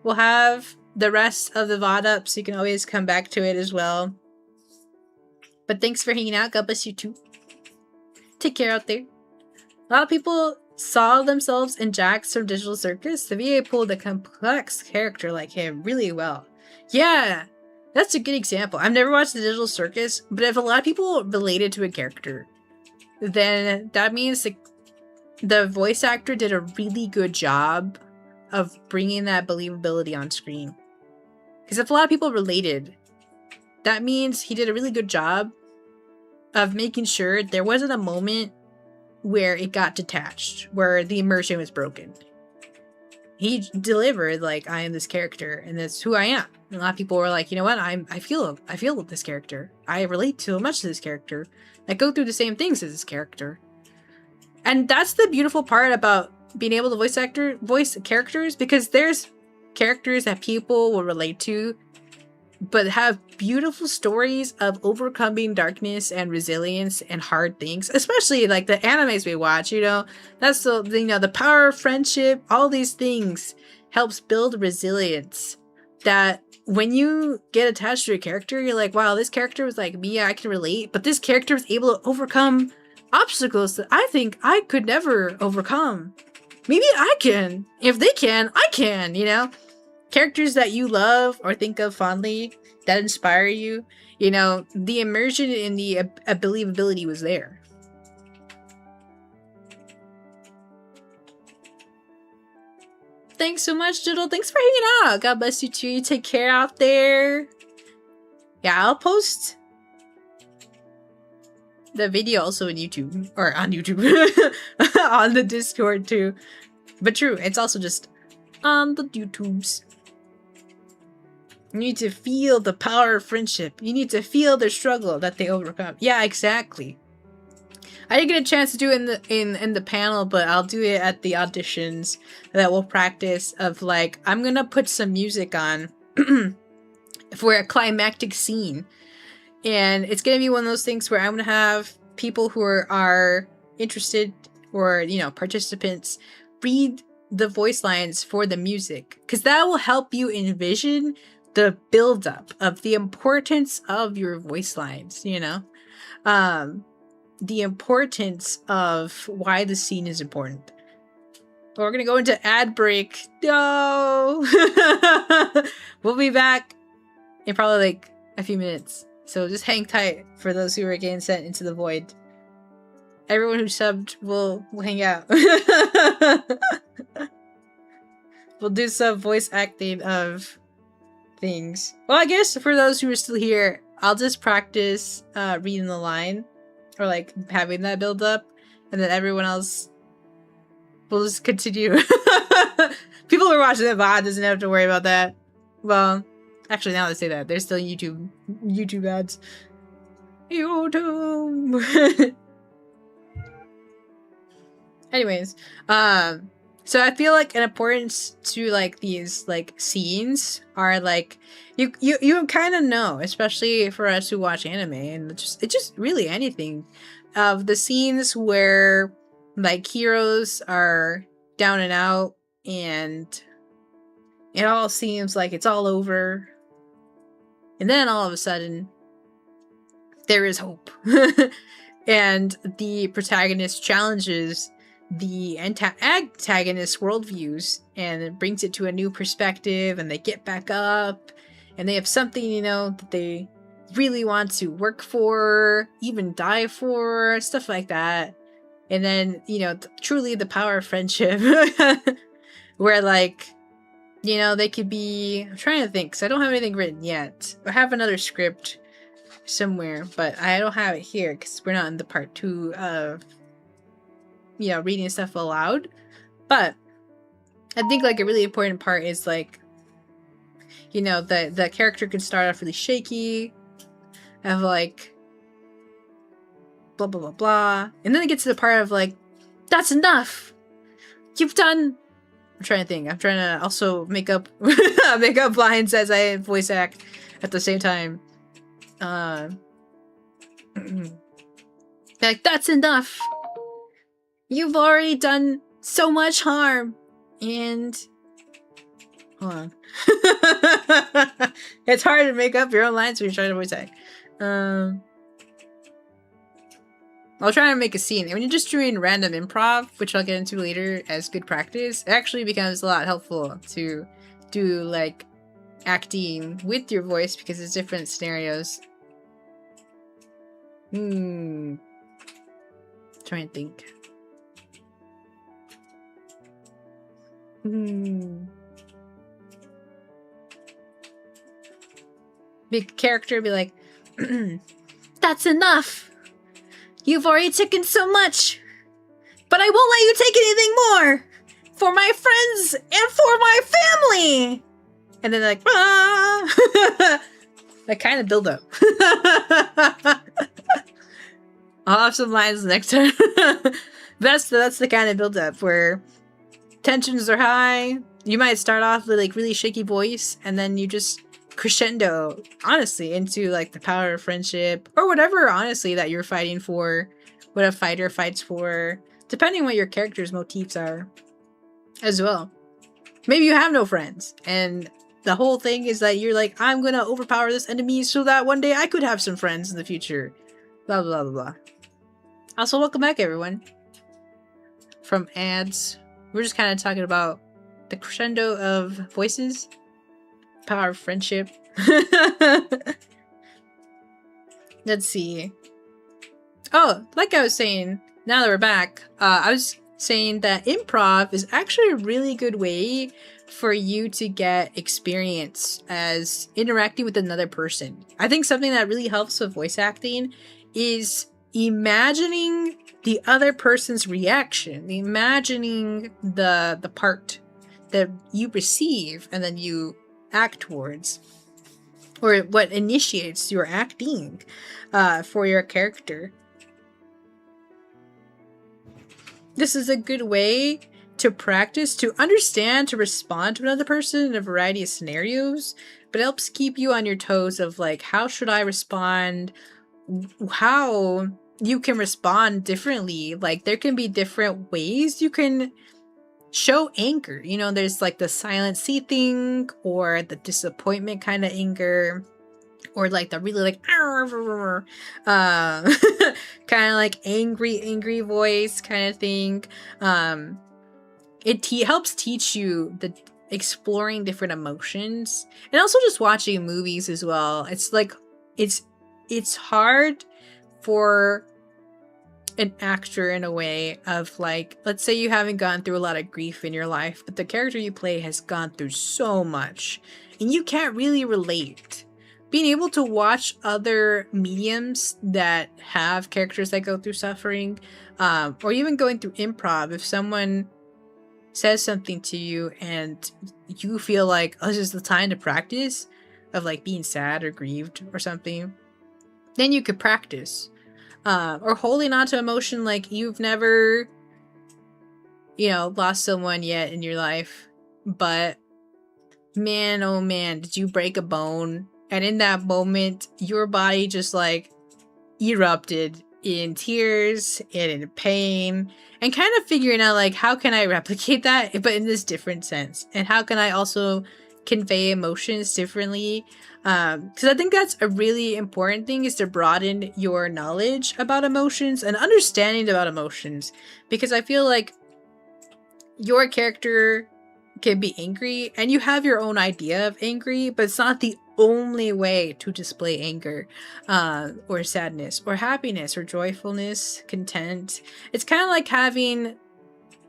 We'll have the rest of the VOD up, so you can always come back to it as well. But thanks for hanging out. God bless you too. Take care out there. A lot of people saw themselves in Jax from Digital Circus. The VA pulled a complex character like him really well. Yeah, that's a good example. I've never watched the Digital Circus, but if a lot of people related to a character, then that means the voice actor did a really good job of bringing that believability on screen. Because if a lot of people related, that means he did a really good job of making sure there wasn't a moment where it got detached, where the immersion was broken. He delivered like, I am this character and that's who I am. And a lot of people were like, you know what, I feel with this character. I relate so much to this character. I go through the same things as this character. And that's the beautiful part about being able to voice characters, because there's characters that people will relate to, but have beautiful stories of overcoming darkness and resilience and hard things, especially like the animes we watch, you know, that's the power of friendship, all these things helps build resilience that when you get attached to a character, you're like, wow, this character was like me, I can relate, but this character was able to overcome obstacles that I think I could never overcome. Maybe I can. If they can, I can, you know? Characters that you love or think of fondly, that inspire you, you know, the immersion and the believability was there. Thanks so much, Jiddle. Thanks for hanging out. God bless you too. You take care out there. Yeah, I'll post the video also on YouTube, or on YouTube, on the Discord too. But true, it's also just on the YouTubes. You need to feel the power of friendship. You need to feel their struggle that they overcome. Yeah, exactly. I didn't get a chance to do it in the panel, but I'll do it at the auditions that we'll practice. Of like, I'm gonna put some music on for a climactic scene. And it's going to be one of those things where I'm going to have people who are interested, or, you know, participants, read the voice lines for the music. Because that will help you envision the buildup of the importance of your voice lines, you know? The importance of why the scene is important. We're going to go into ad break. No! We'll be back in probably like a few minutes. So just hang tight for those who are getting sent into the void. Everyone who subbed will hang out. We'll do some voice acting of things. Well, I guess for those who are still here, I'll just practice reading the line, or like having that build up, and then everyone else will just continue. People who are watching the VOD doesn't have to worry about that. Well, actually, now that I say that, there's still YouTube ads. YouTube. Anyways, so I feel like an importance to like these like scenes are like you kind of know, especially for us who watch anime, and it's just really anything of the scenes where like heroes are down and out and it all seems like it's all over. And then all of a sudden, there is hope. And the protagonist challenges the antagonist worldviews and brings it to a new perspective, and they get back up and they have something, you know, that they really want to work for, even die for, stuff like that. And then, you know, truly the power of friendship. Where like, you know, they could be, I'm trying to think, because I don't have anything written yet. I have another script somewhere, but I don't have it here because we're not in the part 2 of, you know, reading stuff aloud. But I think like a really important part is like you know, the character can start off really shaky, of like blah blah blah blah, and then it gets to the part of like, that's enough. You've done. I'm trying to think. I'm trying to also make up make up lines as I voice act at the same time. Like, that's enough. You've already done so much harm, and hold on. It's hard to make up your own lines when you're trying to voice act. I'll try to make a scene. When you're just doing random improv, which I'll get into later as good practice, it actually becomes a lot helpful to do like acting with your voice because it's different scenarios. Trying to think. Big character be like, that's enough. You've already taken so much, but I won't let you take anything more for my friends and for my family. And then like, ah! That kind of build up. I'll have some lines next time. That's the kind of build up where tensions are high. You might start off with like really shaky voice, and then you just crescendo, honestly, into like the power of friendship or whatever, honestly, that you're fighting for, what a fighter fights for, depending what your character's motifs are as well. Maybe you have no friends, and the whole thing is that you're like, I'm gonna overpower this enemy so that one day I could have some friends in the future. Blah, blah, blah, blah. Also, welcome back, everyone. From ads. We're just kind of talking about the crescendo of voices. Power of friendship. Let's see. Oh, like I was saying, now that we're back, I was saying that improv is actually a really good way for you to get experience as interacting with another person. I think something that really helps with voice acting is imagining the other person's reaction, imagining the part that you receive and then you act towards, or what initiates your acting for your character. This is a good way to practice, to understand, to respond to another person in a variety of scenarios, but it helps keep you on your toes of like, how should I respond? How you can respond differently. Like, there can be different ways you can show anger. You know, there's like the silent C thing, or the disappointment kind of anger, or like the really like kind of like angry voice kind of thing. It helps teach you the exploring different emotions, and also just watching movies as well. It's like it's hard for an actor in a way of like, let's say you haven't gone through a lot of grief in your life, but the character you play has gone through so much and you can't really relate. Being able to watch other mediums that have characters that go through suffering, or even going through improv, if someone says something to you and you feel like, oh, this is the time to practice, of like being sad or grieved or something, then you could practice. Or holding on to emotion like you've never, you know, lost someone yet in your life, but man, oh man, did you break a bone? And in that moment, your body just like erupted in tears and in pain, and kind of figuring out like, how can I replicate that, but in this different sense? And how can I also convey emotions differently? Because I think that's a really important thing, is to broaden your knowledge about emotions and understanding about emotions. Because I feel like your character can be angry and you have your own idea of angry, but it's not the only way to display anger, or sadness, or happiness, or joyfulness, content. It's kind of like having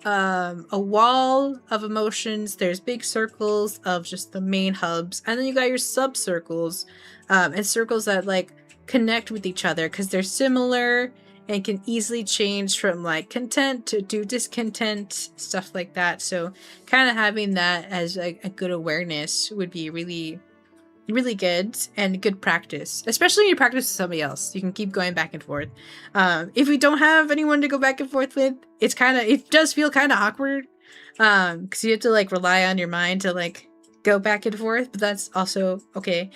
a wall of emotions. There's big circles of just the main hubs, and then you got your sub circles, and circles that like connect with each other because they're similar and can easily change from like content to discontent, stuff like that. So kind of having that as a good awareness would be really really good and good practice, especially when you practice with somebody else. You can keep going back and forth. If we don't have anyone to go back and forth with, it does feel kind of awkward, because you have to like rely on your mind to like go back and forth, but that's also okay.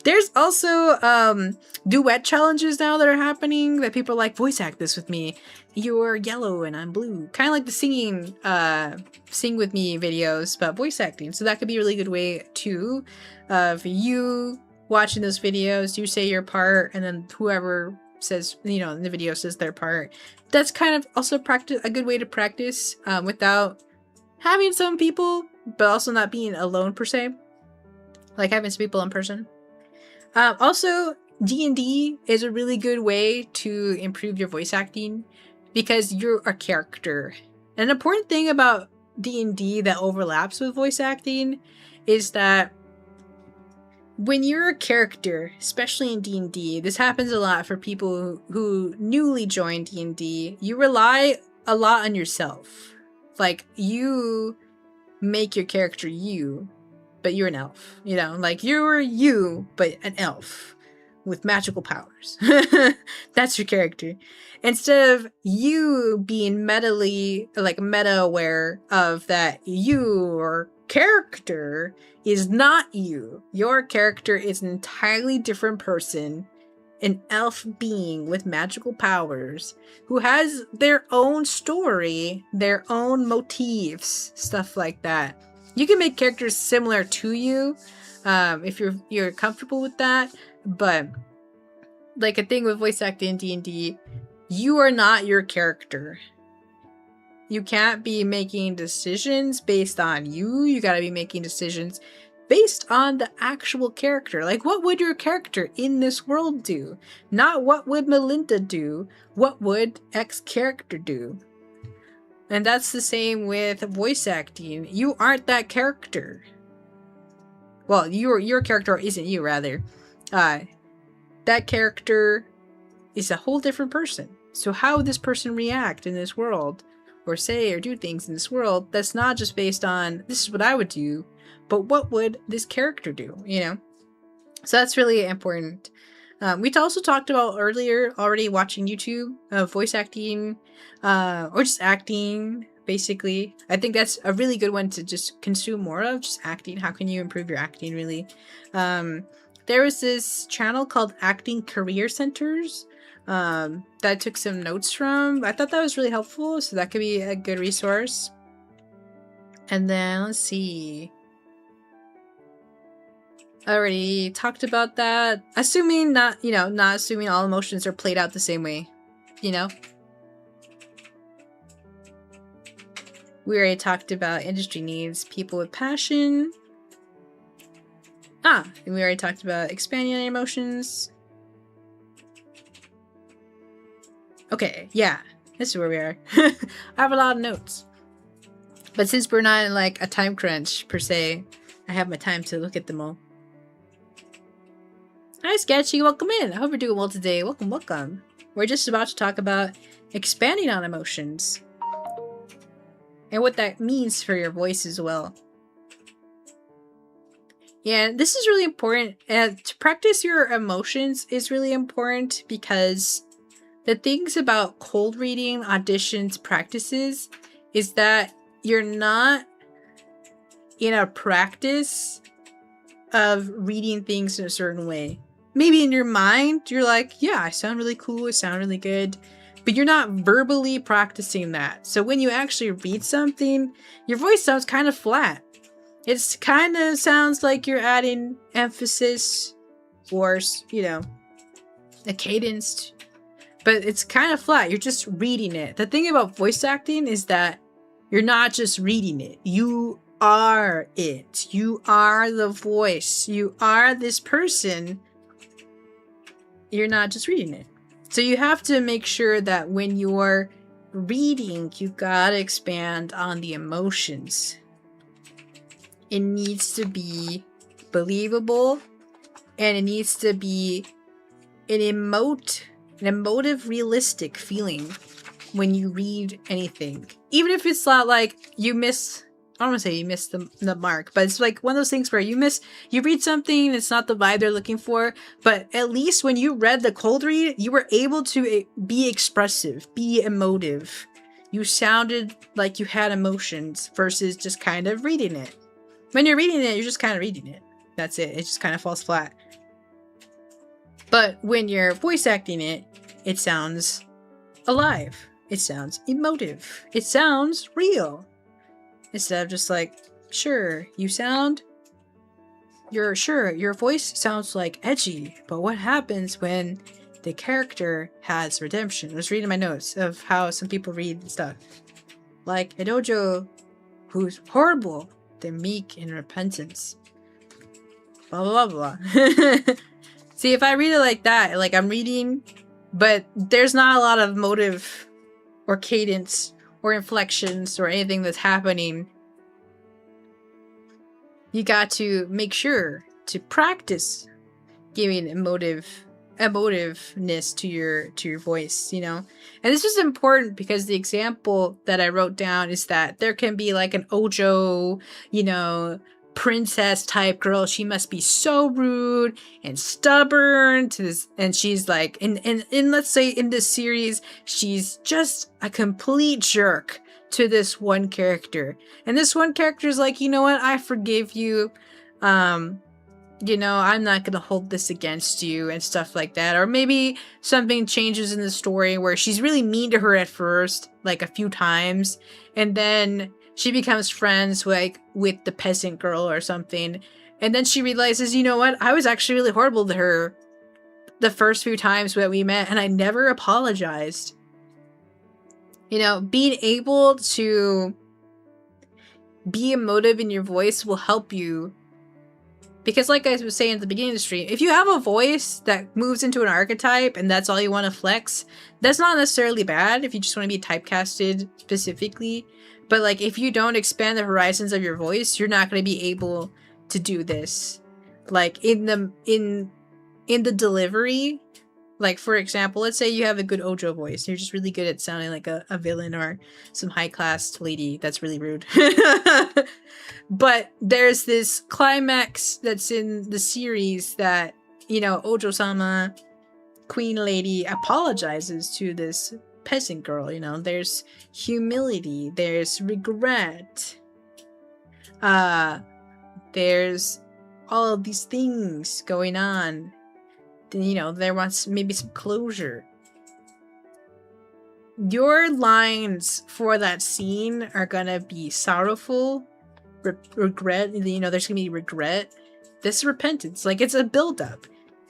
There's also duet challenges now that are happening that people are like, voice act this with me. You're yellow and I'm blue. Kind of like the singing sing with me videos, but voice acting. So that could be a really good way too of you watching those videos, you say your part, and then whoever says, you know, in the video says their part. That's kind of also a good way to practice without having some people, but also not being alone per se. Like having some people in person. Also, D&D is a really good way to improve your voice acting because you're a character. An important thing about D&D that overlaps with voice acting is that when you're a character, especially in D&D, this happens a lot for people who newly join D&D, you rely a lot on yourself. Like, you make your character you, but you're an elf. You know, like, you're you, but an elf with magical powers. That's your character. Instead of you being meta-aware of that your character is not you. Your character is an entirely different person, an elf being with magical powers who has their own story, their own motifs, stuff like that. You can make characters similar to you if you're comfortable with that, but like a thing with voice acting in D&D, you are not your character. You can't be making decisions based on you. You gotta be making decisions based on the actual character. Like, what would your character in this world do? Not what would Melinda do. What would X character do? And that's the same with voice acting. You aren't that character. Well, your character isn't you, rather. That character is a whole different person. So how would this person react in this world? Or say or do things in this world that's not just based on, this is what I would do, but what would this character do, you know? So that's really important. We also talked about earlier already watching YouTube, voice acting, or just acting, basically. I think that's a really good one to just consume more of, just acting. How can you improve your acting, really? There was this channel called Acting Career Centers that I took some notes from. I thought that was really helpful, so that could be a good resource. And then, let's see. I already talked about that. Assuming not assuming all emotions are played out the same way, you know? We already talked about industry needs people with passion. And we already talked about expanding on emotions. Okay, yeah, this is where we are. I have a lot of notes. But since we're not in like a time crunch per se, I have my time to look at them all. Hi Sketchy, welcome in. I hope you're doing well today. Welcome, welcome. We're just about to talk about expanding on emotions. And what that means for your voice as well. Yeah, this is really important. And to practice your emotions is really important because the things about cold reading, auditions, practices is that you're not in a practice of reading things in a certain way. Maybe in your mind, you're like, yeah, I sound really cool, I sound really good. But you're not verbally practicing that. So when you actually read something, your voice sounds kind of flat. It kind of sounds like you're adding emphasis or, you know, a cadence. But it's kind of flat. You're just reading it. The thing about voice acting is that you're not just reading it. You are it. You are the voice. You are this person. You're not just reading it. So you have to make sure that when you're reading, you gotta expand on the emotions. It needs to be believable, and it needs to be an emotive, realistic feeling when you read anything. Even if it's not like you miss don't want to say you missed the mark, but it's like one of those things where you read something and it's not the vibe they're looking for, but at least when you read the cold read, you were able to be expressive, be emotive. You sounded like you had emotions versus just kind of reading it. When you're reading it, you're just kind of reading it. That's it. It just kind of falls flat. But when you're voice acting it, it sounds alive. It sounds emotive. It sounds real. Instead of just like, sure, your voice sounds like edgy, but what happens when the character has redemption? I was reading my notes of how some people read stuff. Like a dojo who's horrible, they're meek in repentance. Blah, blah, blah, blah. See, if I read it like that, like I'm reading, but there's not a lot of motive or cadence or inflections or anything that's happening, you got to make sure to practice giving emotiveness to your voice, you know. And this is important because the example that I wrote down is that there can be like an Ojo, you know, princess type girl. She must be so rude and stubborn to this, and she's like in let's say in this series she's just a complete jerk to this one character, and this one character is like, you know what, I forgive you, you know, I'm not gonna hold this against you and stuff like that. Or maybe something changes in the story where she's really mean to her at first, like a few times, and then she becomes friends with the peasant girl or something, and then she realizes, you know what, I was actually really horrible to her the first few times that we met, and I never apologized. You know, being able to be emotive in your voice will help you. Because like I was saying at the beginning of the stream, if you have a voice that moves into an archetype and that's all you want to flex, that's not necessarily bad if you just want to be typecasted specifically. But like if you don't expand the horizons of your voice, you're not going to be able to do this. Like in the delivery, like for example, let's say you have a good Ojo voice. You're just really good at sounding like a villain or some high-class lady that's really rude. But there's this climax that's in the series that, you know, Ojo-sama, Queen Lady, apologizes to this peasant girl, you know. There's humility, there's regret, there's all of these things going on. You know, there wants maybe some closure. Your lines for that scene are gonna be sorrowful, regret, you know, there's gonna be regret. This is repentance, like it's a build-up.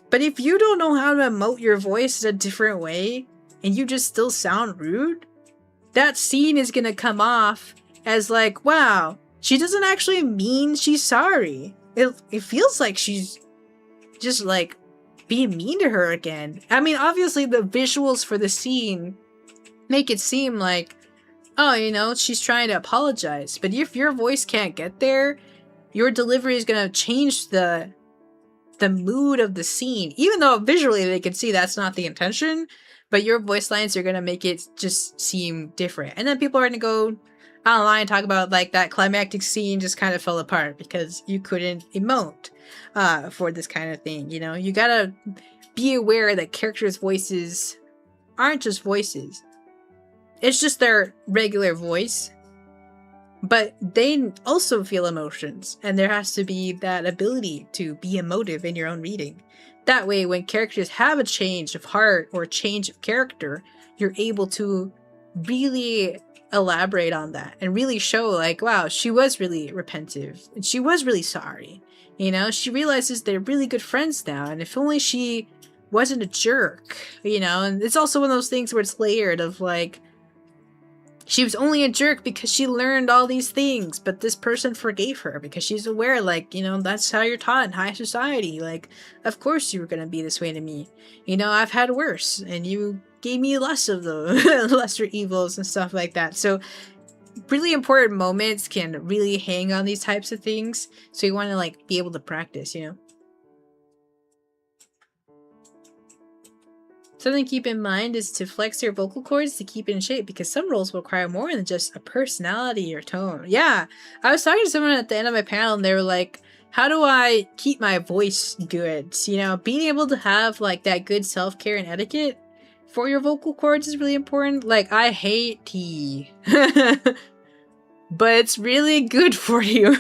But if you don't know how to emote your voice in a different way, and you just still sound rude, that scene is gonna come off as like, wow, she doesn't actually mean she's sorry. It feels like she's just like being mean to her again. I mean, obviously the visuals for the scene make it seem like, oh, you know, she's trying to apologize. But if your voice can't get there, your delivery is gonna change the mood of the scene. Even though visually they can see that's not the intention, but your voice lines are gonna make it just seem different. And then people are gonna go online and talk about like that climactic scene just kind of fell apart because you couldn't emote for this kind of thing. You know, you gotta be aware that characters' voices aren't just voices. It's just their regular voice, but they also feel emotions, and there has to be that ability to be emotive in your own reading. That way, when characters have a change of heart or a change of character, you're able to really elaborate on that and really show like, wow, she was really repentive and she was really sorry. You know, she realizes they're really good friends now, and if only she wasn't a jerk, you know. And it's also one of those things where it's layered of like, she was only a jerk because she learned all these things, but this person forgave her because she's aware, like, you know, that's how you're taught in high society. Like, of course you were gonna be this way to me. You know, I've had worse, and you gave me less of the lesser evils and stuff like that. So really important moments can really hang on these types of things. So you want to like be able to practice, you know. Something to keep in mind is to flex your vocal cords to keep it in shape, because some roles will require more than just a personality or tone. Yeah, I was talking to someone at the end of my panel and they were like, how do I keep my voice good? You know, being able to have like that good self-care and etiquette for your vocal cords is really important. Like, I hate tea. But it's really good for you.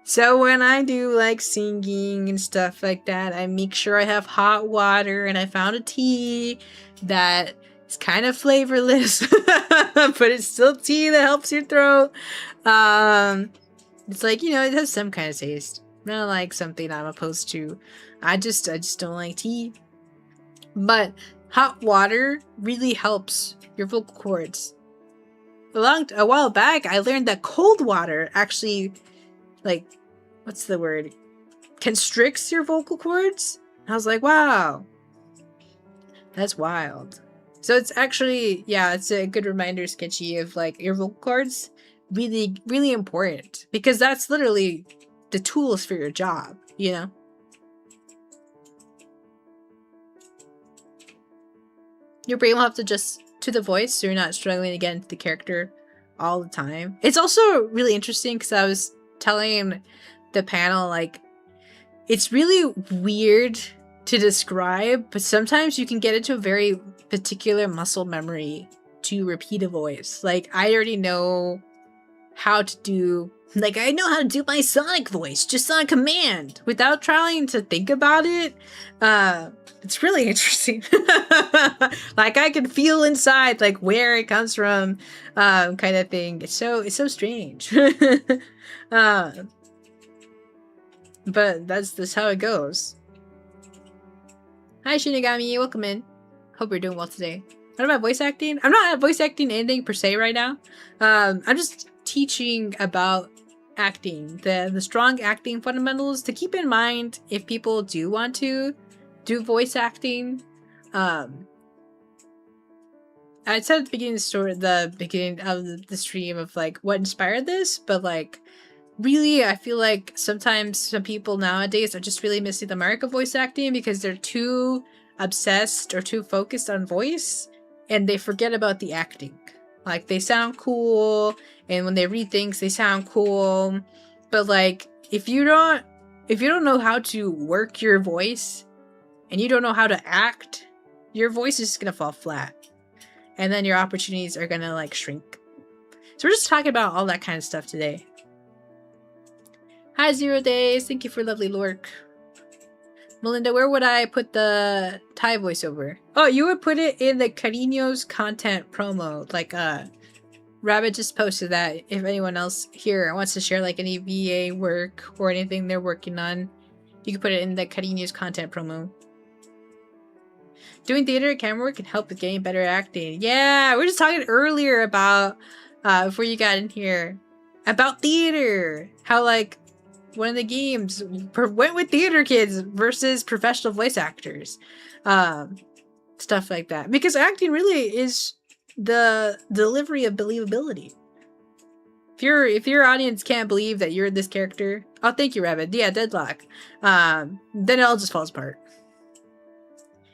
So when I do like singing and stuff like that, I make sure I have hot water, and I found a tea that is kind of flavorless, but it's still tea that helps your throat. It's like, you know, it has some kind of taste. Not like something I'm opposed to. I just don't like tea. But hot water really helps your vocal cords. A while back, I learned that cold water actually, like, what's the word? Constricts your vocal cords. I was like, wow, that's wild. So it's actually, yeah, it's a good reminder, Sketchy, of like your vocal cords really, really important, because that's literally the tools for your job, you know? Your brain will have to adjust to the voice so you're not struggling to get into the character all the time. It's also really interesting because I was telling the panel, like, it's really weird to describe, but sometimes you can get into a very particular muscle memory to repeat a voice. Like, I already know how to do, like, I know how to do my Sonic voice just on command without trying to think about it. It's really interesting. Like, I can feel inside, like, where it comes from, kind of thing. It's so strange. But that's how it goes. Hi, Shinigami. Welcome in. Hope you're doing well today. What about voice acting? I'm not voice acting anything per se right now. I'm just teaching about acting, the strong acting fundamentals to keep in mind if people do want to do voice acting. I said at the beginning of the beginning of the stream of like what inspired this, but like really I feel like sometimes some people nowadays are just really missing the mark of voice acting because they're too obsessed or too focused on voice and they forget about the acting. Like, they sound cool, and when they read things, they sound cool. But like, if you don't know how to work your voice, and you don't know how to act, your voice is just gonna fall flat, and then your opportunities are gonna like shrink. So we're just talking about all that kind of stuff today. Hi, 0 Days. Thank you for lovely lurk. Melinda, where would I put the Thai voiceover? Oh, you would put it in the Cariños content promo. Like, Rabbit just posted that. If anyone else here wants to share like any VA work or anything they're working on, you can put it in the Cariños content promo. Doing theater camera work can help with getting better acting. Yeah, we were just talking earlier about, before you got in here, about theater. How like, one of the games went with theater kids versus professional voice actors. Stuff like that. Because acting really is the delivery of believability. If your audience can't believe that you're this character, oh, thank you, Rabbit. Yeah, Deadlock. Then it all just falls apart.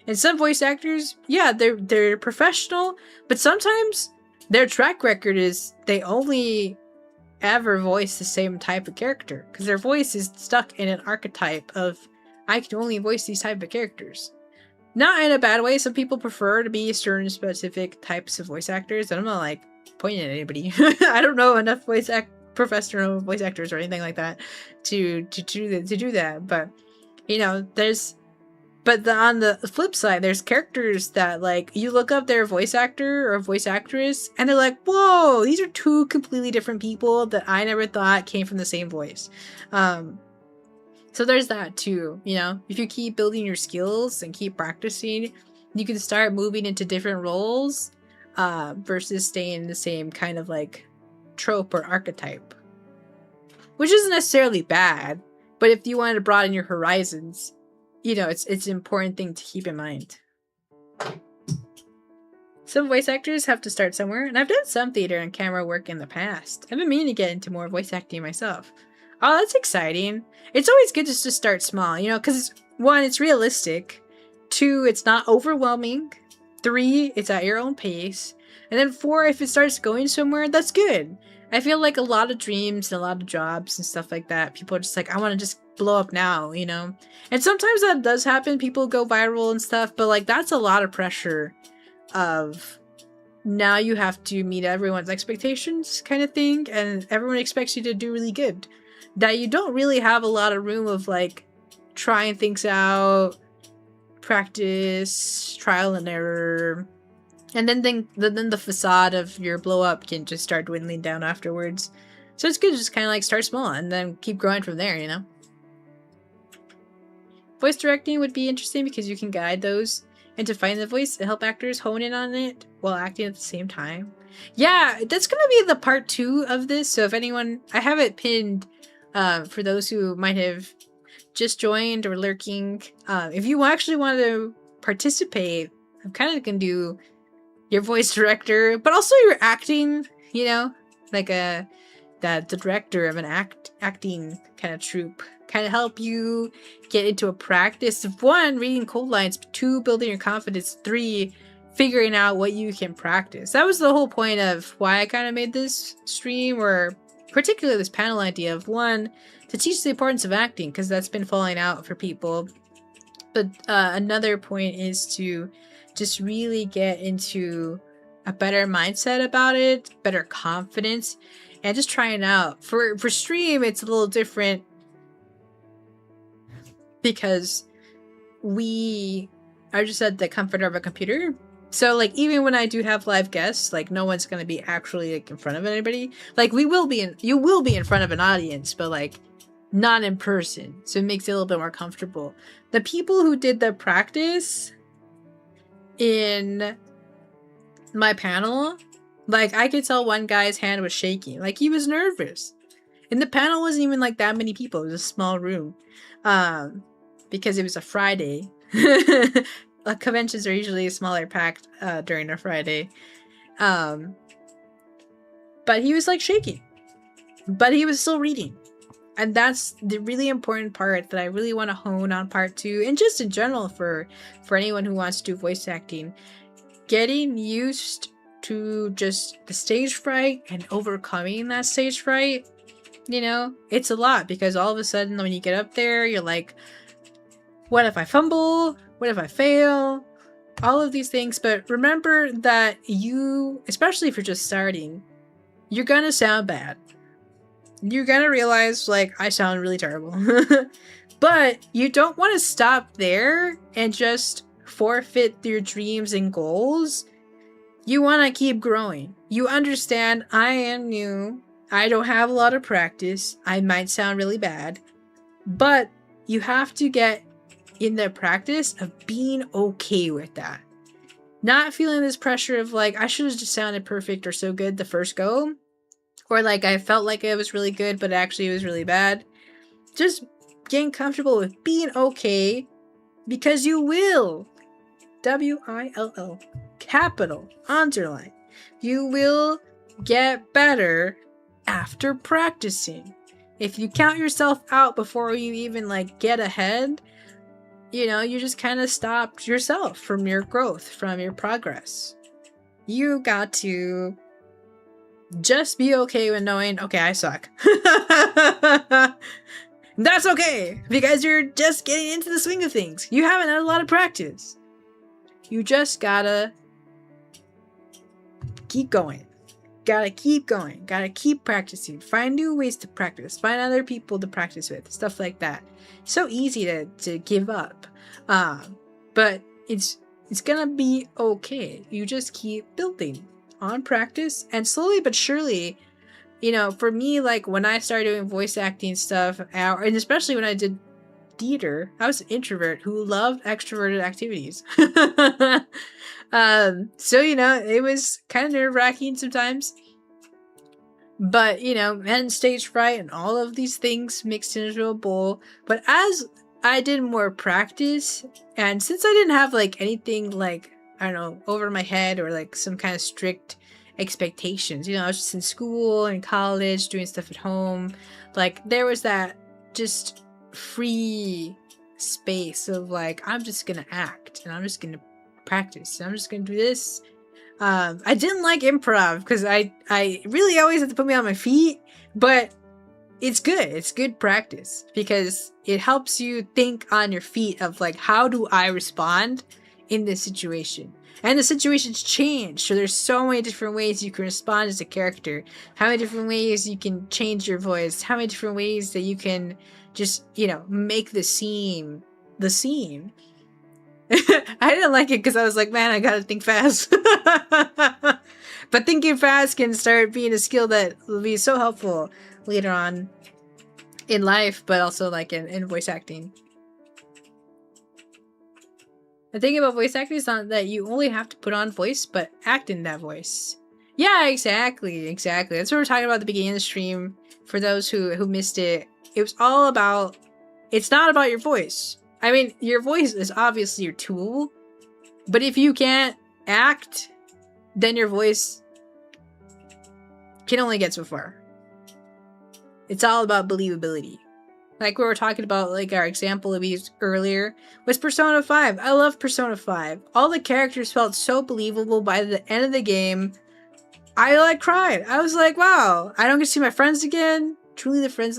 And some voice actors, yeah, they're professional, but sometimes their track record is they only ever voice the same type of character because their voice is stuck in an archetype of I can only voice these type of characters. Not in a bad way. Some people prefer to be certain specific types of voice actors, and I'm not like pointing at anybody. I don't know enough professional voice actors or anything like that to do that. But you know, on the flip side, there's characters that, like, you look up their voice actor or voice actress, and they're like, whoa, these are two completely different people that I never thought came from the same voice. So there's that, too, you know? If you keep building your skills and keep practicing, you can start moving into different roles versus staying in the same kind of, like, trope or archetype. Which isn't necessarily bad, but if you wanted to broaden your horizons, you know, it's an important thing to keep in mind. Some voice actors have to start somewhere, and I've done some theater and camera work in the past. I've been meaning to get into more voice acting myself. Oh, that's exciting. It's always good just to start small, you know, because one, it's realistic, 2, it's not overwhelming. 3, it's at your own pace. And then 4, if it starts going somewhere, that's good. I feel like a lot of dreams and a lot of jobs and stuff like that, people are just like, I want to just blow up now, you know? And sometimes that does happen. People go viral and stuff, but like that's a lot of pressure of now you have to meet everyone's expectations kind of thing, and everyone expects you to do really good. That you don't really have a lot of room of like trying things out, practice, trial and error. And then the facade of your blow up can just start dwindling down afterwards. So it's good to just kind of like start small and then keep growing from there, you know? Voice directing would be interesting because you can guide those into finding the voice and help actors hone in on it while acting at the same time. Yeah, that's going to be the part 2 of this. So if anyone, I have it pinned for those who might have just joined or lurking. If you actually want to participate, I'm kind of going to do your voice director, but also your acting, you know, like the director of an acting kind of troupe, kind of help you get into a practice of 1, reading cold lines, 2, building your confidence, 3, figuring out what you can practice. That was the whole point of why I kind of made this stream, or particularly this panel idea of 1, to teach the importance of acting, because that's been falling out for people. But another point is to just really get into a better mindset about it, better confidence, and just trying out. For stream, it's a little different because we are just at the comfort of a computer. So like even when I do have live guests, like no one's gonna be actually like in front of anybody. Like you will be in front of an audience, but like not in person. So it makes it a little bit more comfortable. The people who did the practice in my panel, like I could tell one guy's hand was shaking, like he was nervous. And the panel wasn't even like that many people. It was a small room, because it was a Friday. Like conventions are usually smaller, packed during a Friday. But he was like shaking, but he was still reading. And that's the really important part that I really want to hone on part 2, and just in general for anyone who wants to do voice acting. Getting used to just the stage fright and overcoming that stage fright, you know, it's a lot, because all of a sudden when you get up there, you're like, what if I fumble? What if I fail? All of these things. But remember that you, especially if you're just starting, you're gonna sound bad. You're gonna realize, like, I sound really terrible. But you don't want to stop there and just forfeit your dreams and goals. You want to keep growing. You understand, I am new. I don't have a lot of practice. I might sound really bad. But you have to get in the practice of being okay with that. Not feeling this pressure of like, I should have just sounded perfect or so good the first go. Or like, I felt like it was really good, but actually it was really bad. Just getting comfortable with being okay, because you will. W-I-L-L. Capital. Underline. You will get better after practicing. If you count yourself out before you even like get ahead, you know, you just kind of stopped yourself from your growth, from your progress. You got to just be okay with knowing, okay, I suck. That's okay, because you're just getting into the swing of things. You haven't had a lot of practice. You just gotta keep going. Gotta keep going. Gotta keep practicing. Find new ways to practice. Find other people to practice with. Stuff like that. So easy to give up. But it's gonna be okay. You just keep building on practice, and slowly but surely, you know, for me, like when I started doing voice acting stuff, and especially when I did theater, I was an introvert who loved extroverted activities. So, you know, it was kind of nerve-wracking sometimes. But, you know, and stage fright and all of these things mixed into a bowl. But as I did more practice, and since I didn't have like anything like, I don't know, over my head or like some kind of strict expectations, you know, I was just in school and college doing stuff at home. Like there was that just free space of like, I'm just gonna act and I'm just gonna practice and I'm just gonna do this. I didn't like improv because I really always have to put me on my feet, but it's good. It's good practice because it helps you think on your feet of like, how do I respond in this situation? And the situations change, so there's so many different ways you can respond as a character. How many different ways you can change your voice? How many different ways that you can just, you know, make the scene the scene. I didn't like it because I was like, man, I gotta think fast. But thinking fast can start being a skill that will be so helpful later on in life, but also like in voice acting. The thing about voice acting is not that you only have to put on voice, but act in that voice. Yeah, exactly. That's what we're talking about at the beginning of the stream. For those who missed it, it was all about, it's not about your voice. I mean, your voice is obviously your tool, but if you can't act, then your voice can only get so far. It's all about believability. Like we were talking about, like our example that we used earlier was Persona 5. I love Persona 5. All the characters felt so believable by the end of the game. I like cried. I was like, wow, I don't get to see my friends again. Truly the friends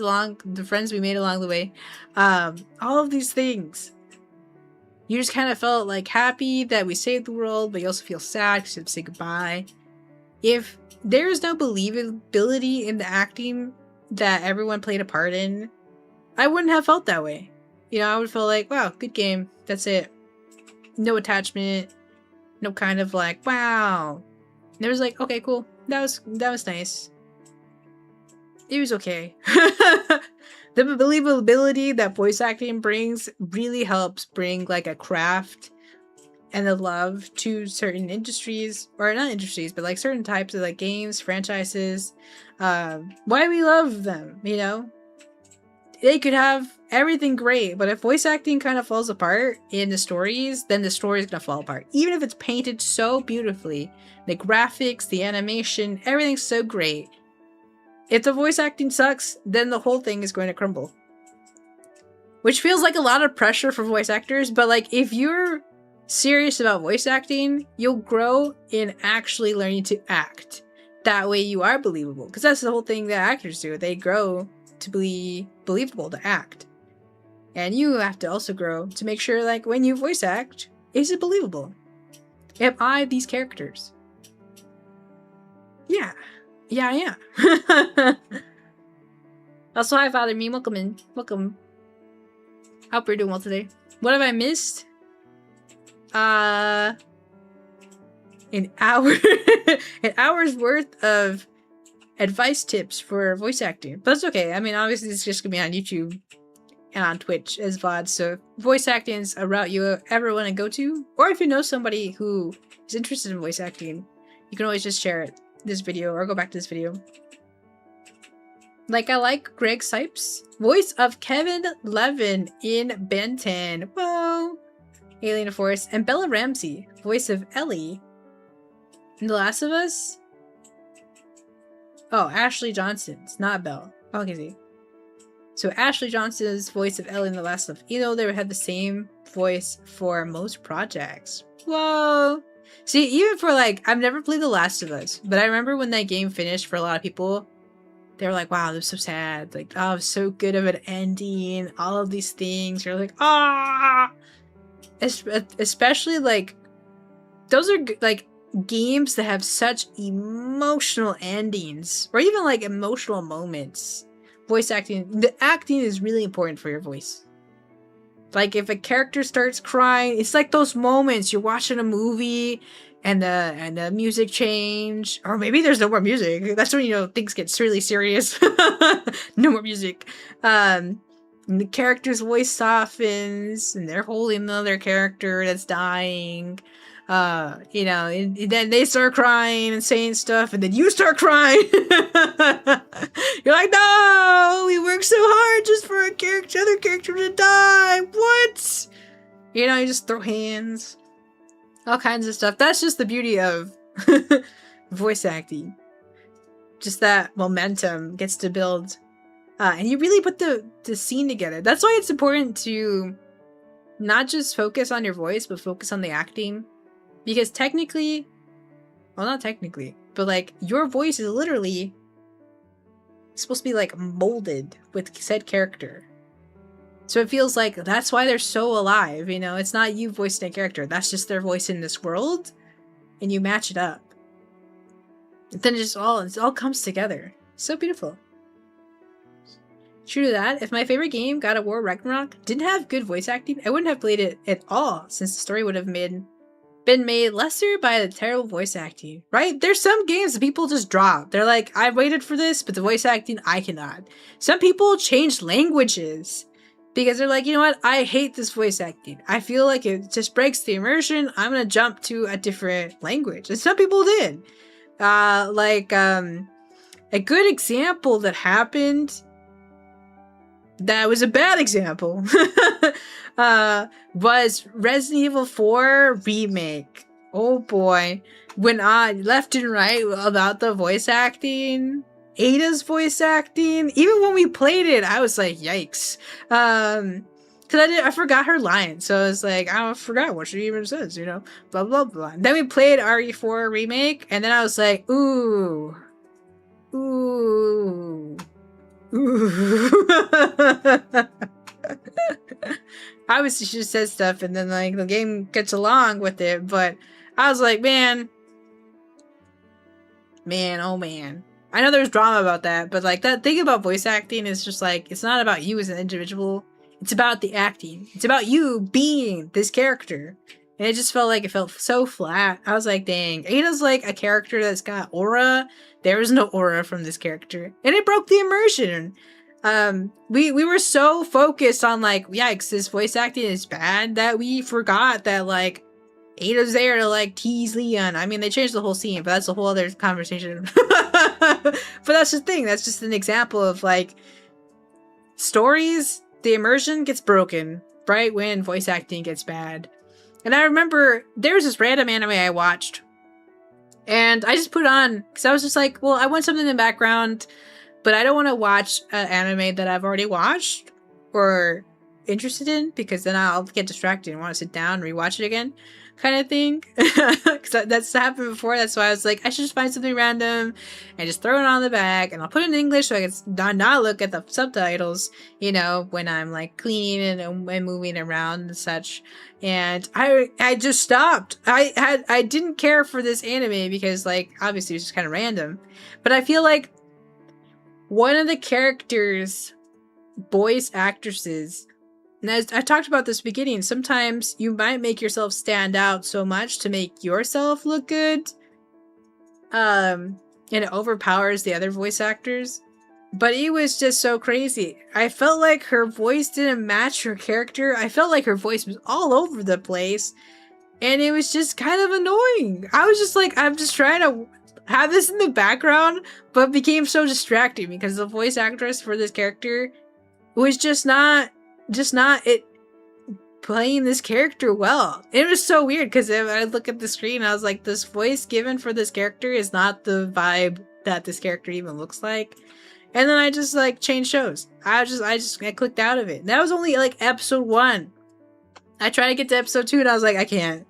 we made along the way. All of these things. You just kind of felt like happy that we saved the world, but you also feel sad because you have to say goodbye. If there is no believability in the acting that everyone played a part in, I wouldn't have felt that way. You know, I would feel like, wow, good game. That's it. No attachment. No kind of like, wow. And it was like, okay, cool. That was nice. It was okay. The believability that voice acting brings really helps bring like a craft and a love to certain industries, or not industries, but like certain types of like games, franchises. Why we love them, you know? They could have everything great, but if voice acting kind of falls apart in the stories, then the story is gonna fall apart. Even if it's painted so beautifully, the graphics, the animation, everything's so great. If the voice acting sucks, then the whole thing is going to crumble. Which feels like a lot of pressure for voice actors, but like if you're serious about voice acting, you'll grow in actually learning to act. That way you are believable, because that's the whole thing that actors do. They grow to be believable, to act. And you have to also grow to make sure, like, when you voice act, is it believable? Am I these characters? Yeah, I am. Also, hi, Father Me. Welcome in. Welcome. Hope you're doing well today. What have I missed? An hour. An hour's worth of advice tips for voice acting. But that's okay. I mean, obviously, it's just gonna be on YouTube and on Twitch as VOD. So if voice acting is a route you ever want to go to, or if you know somebody who is interested in voice acting, you can always just share this video or go back to this video. Like, I like Greg Sipes, voice of Kevin Levin in Ben 10. Whoa! Alien Force. And Bella Ramsey, voice of Ellie in The Last of Us. Oh, Ashley Johnson's, not Belle. Okay. So Ashley Johnson's voice of Ellie in The Last of Us. You know, they had the same voice for most projects. Whoa! See, even for like, I've never played The Last of Us, but I remember when that game finished, for a lot of people, they were like, wow, that was so sad. Like, oh, it was so good of an ending. All of these things. You're like, ah! Especially like, those are like games that have such emotional endings, or even like emotional moments. Voice acting, the acting is really important for your voice. Like if a character starts crying, it's like those moments you're watching a movie and the music change, or maybe there's no more music. That's when, you know, things get really serious. No more music. And the character's voice softens and they're holding another character that's dying. You know, and then they start crying and saying stuff, and then you start crying. You're like, no, we worked so hard just for a character, other character to die. What? You know, you just throw hands, all kinds of stuff. That's just the beauty of voice acting. Just that momentum gets to build, and you really put the scene together. That's why it's important to not just focus on your voice, but focus on the acting. Because technically, well, not technically, but like your voice is literally supposed to be like molded with said character. So it feels like that's why they're so alive, you know? It's not you voicing a character, that's just their voice in this world, and you match it up. And then it all comes together. So beautiful. True to that, if my favorite game, God of War Ragnarok, didn't have good voice acting, I wouldn't have played it at all, since the story would have been made lesser by the terrible voice acting, right? There's some games that people just drop. They're like, I waited for this, but the voice acting, I cannot. Some people change languages because they're like, you know what? I hate this voice acting. I feel like it just breaks the immersion. I'm gonna jump to a different language. And some people did. A good example that happened that was a bad example was Resident Evil 4 Remake. Oh boy. When I left and right about the voice acting, Ada's voice acting, even when we played it, I was like, yikes. Because I forgot her line. So I was like, I forgot what she even says, you know, blah, blah, blah. And then we played RE4 Remake, and then I was like, ooh. Obviously she just says stuff and then like the game gets along with it, but I was like, man, oh man. I know there's drama about that, but like that thing about voice acting is just like, it's not about you as an individual, it's about the acting. It's about you being this character. And it just felt like it felt so flat. I was like, dang, Ada's like a character that's got aura. There was no aura from this character. And it broke the immersion. We were so focused on like, yikes, this voice acting is bad, that we forgot that like Ada's there to like tease Leon. I mean, they changed the whole scene, but that's a whole other conversation. But that's the thing. That's just an example of like stories, the immersion gets broken right when voice acting gets bad. And I remember there was this random anime I watched, and I just put it on because I was just like, well, I want something in the background, but I don't want to watch an anime that I've already watched or interested in, because then I'll get distracted and want to sit down and rewatch it again, kind of thing. Because that's happened before. That's why I was like, I should just find something random and just throw it on the back, and I'll put it in English so I can not look at the subtitles, you know, when I'm like cleaning and moving around and such. And I just stopped. I didn't care for this anime because like obviously it's just kind of random, but I feel like one of the characters' voice actresses, and as I talked about this beginning, sometimes you might make yourself stand out so much to make yourself look good, and it overpowers the other voice actors. But it was just so crazy. I felt like her voice didn't match her character. I felt like her voice was all over the place, and it was just kind of annoying. I was just like, I'm just trying to have this in the background, but became so distracting because the voice actress for this character was just not it playing this character well. It was so weird because I look at the screen, I was like, this voice given for this character is not the vibe that this character even looks like. And then I just like changed shows. I clicked out of it. That was only like episode 1. I tried to get to episode 2 and I was like, I can't.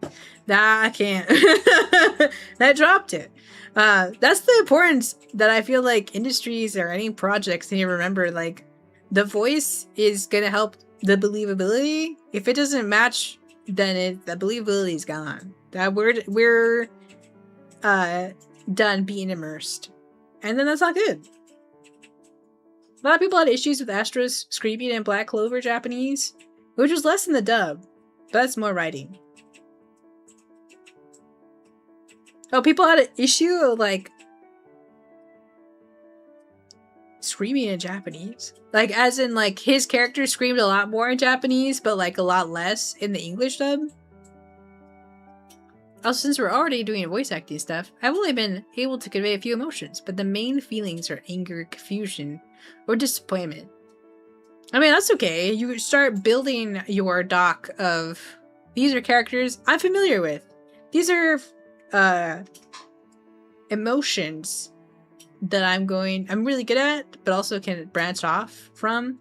Nah, I can't. I dropped it. That's the importance that I feel like industries or any projects need to remember. Like, the voice is gonna help the believability. If it doesn't match, then the believability is gone. That we're done being immersed, and then that's not good. A lot of people had issues with Astra's screaming in Black Clover Japanese, which was less in the dub, but that's more writing. Oh, people had an issue of, like, screaming in Japanese. Like, as in, like, his character screamed a lot more in Japanese, but, like, a lot less in the English dub. Also, since we're already doing voice acting stuff, I've only been able to convey a few emotions, but the main feelings are anger, confusion, or disappointment. I mean, that's okay. You start building your doc of, these are characters I'm familiar with. These are emotions that I'm really good at, but also can branch off from.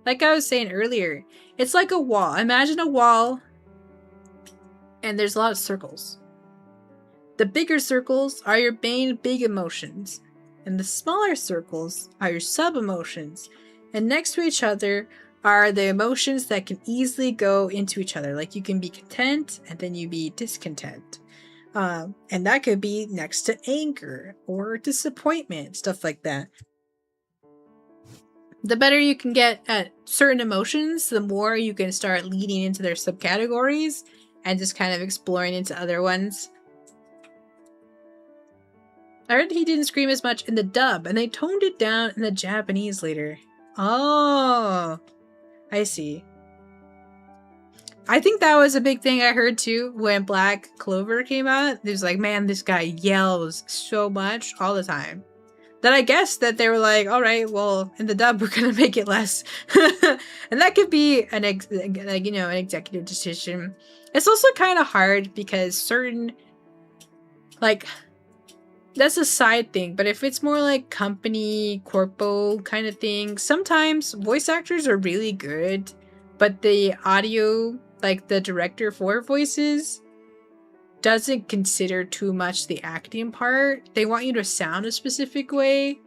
like I was saying earlier, it's like a wall. Imagine a wall and there's a lot of circles. The bigger circles are your main big emotions, and the smaller circles are your sub-emotions. And next to each other are the emotions that can easily go into each other. Like you can be content and then you be discontent. And that could be next to anger or disappointment, stuff like that. The better you can get at certain emotions, the more you can start leading into their subcategories and just kind of exploring into other ones. I heard he didn't scream as much in the dub, and they toned it down in the Japanese later. Oh, I see. I think that was a big thing I heard too when Black Clover came out. It was like, man, this guy yells so much all the time. That I guess that they were like, all right, well, in the dub, we're going to make it less. And that could be an executive decision. It's also kind of hard because certain, like, that's a side thing, but if it's more like company, corpo kind of thing, sometimes voice actors are really good, but the audio, like the director for voices, doesn't consider too much the acting part. They want you to sound a specific way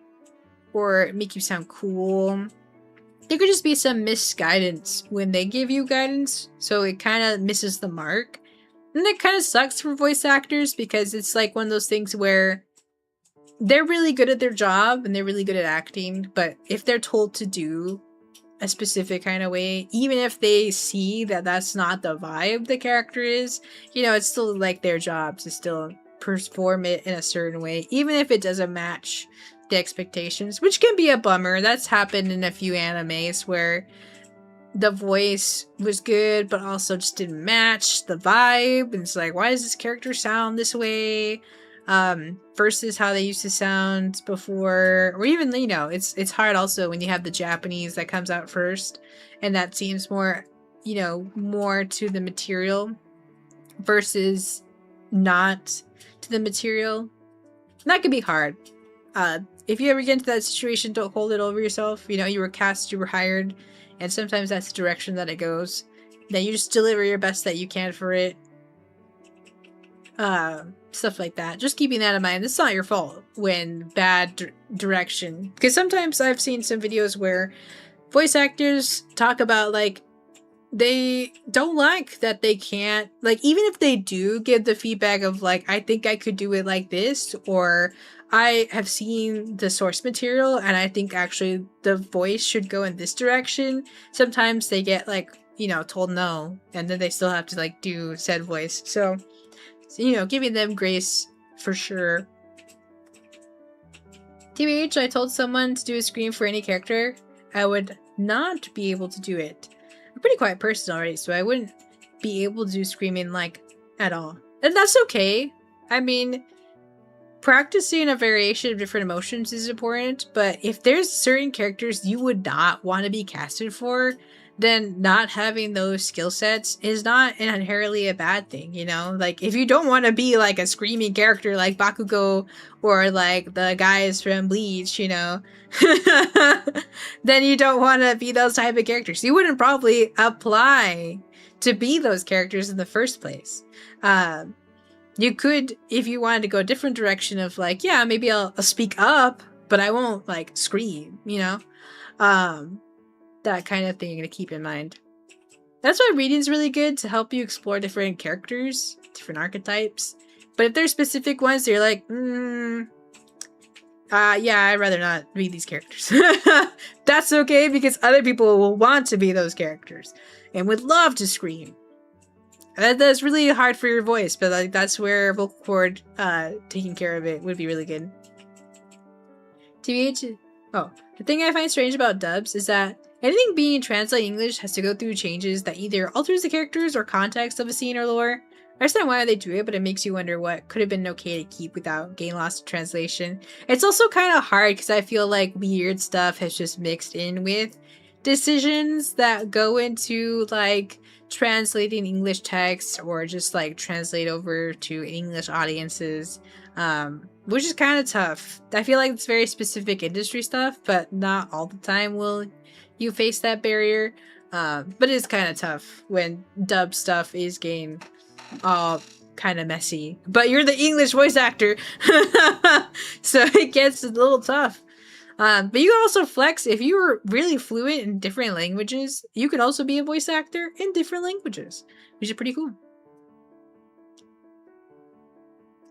or make you sound cool. There could just be some misguidance when they give you guidance, so it kind of misses the mark. And it kind of sucks for voice actors because it's like one of those things where they're really good at their job and they're really good at acting, but if they're told to do a specific kind of way, even if they see that that's not the vibe the character is, you know, it's still like their job to still perform it in a certain way, even if it doesn't match the expectations, which can be a bummer. That's happened in a few animes where the voice was good, but also just didn't match the vibe. And it's like, why does this character sound this way? Versus how they used to sound before, or even, you know, it's hard also when you have the Japanese that comes out first, and that seems more, you know, more to the material versus not to the material. And that can be hard. If you ever get into that situation, don't hold it over yourself. You know, you were cast, you were hired, and sometimes that's the direction that it goes. Then you just deliver your best that you can for it. Stuff like that. Just keeping that in mind. It's not your fault when bad direction. Because sometimes I've seen some videos where voice actors talk about, like, they don't like that they can't, like, even if they do give the feedback of, like, I think I could do it like this, or I have seen the source material and I think actually the voice should go in this direction. Sometimes they get, like, you know, told no, and then they still have to, like, do said voice. So, you know, giving them grace for sure. TBH, I told someone to do a scream for any character. I would not be able to do it. I'm a pretty quiet person already, so I wouldn't be able to do screaming, like, at all. And that's okay. I mean, practicing a variation of different emotions is important, but if there's certain characters you would not want to be casted for, then not having those skill sets is not inherently a bad thing, you know? Like, if you don't want to be, like, a screaming character like Bakugo or, like, the guys from Bleach, you know? Then you don't want to be those type of characters. You wouldn't probably apply to be those characters in the first place. You could, if you wanted to go a different direction of, like, yeah, maybe I'll speak up, but I won't, like, scream, you know? That kind of thing to keep in mind. That's why reading's really good, to help you explore different characters, different archetypes. But if there's specific ones that you're like, yeah, I'd rather not read these characters. That's okay, because other people will want to be those characters and would love to scream. That's really hard for your voice, but, like, that's where vocal cord taking care of it would be really good. TBH. Oh, the thing I find strange about dubs is that anything being translated English has to go through changes that either alters the characters or context of a scene or lore. I understand why they do it, but it makes you wonder what could have been okay to keep without getting lost in translation. It's also kind of hard because I feel like weird stuff has just mixed in with decisions that go into, like, translating English text or just, like, translate over to English audiences. which is kind of tough. I feel like it's very specific industry stuff, but not all the time will you face that barrier. But it's kind of tough when dub stuff is getting all kind of messy. But you're the English voice actor, so it gets a little tough. But you can also flex if you were really fluent in different languages. You can also be a voice actor in different languages, which is pretty cool.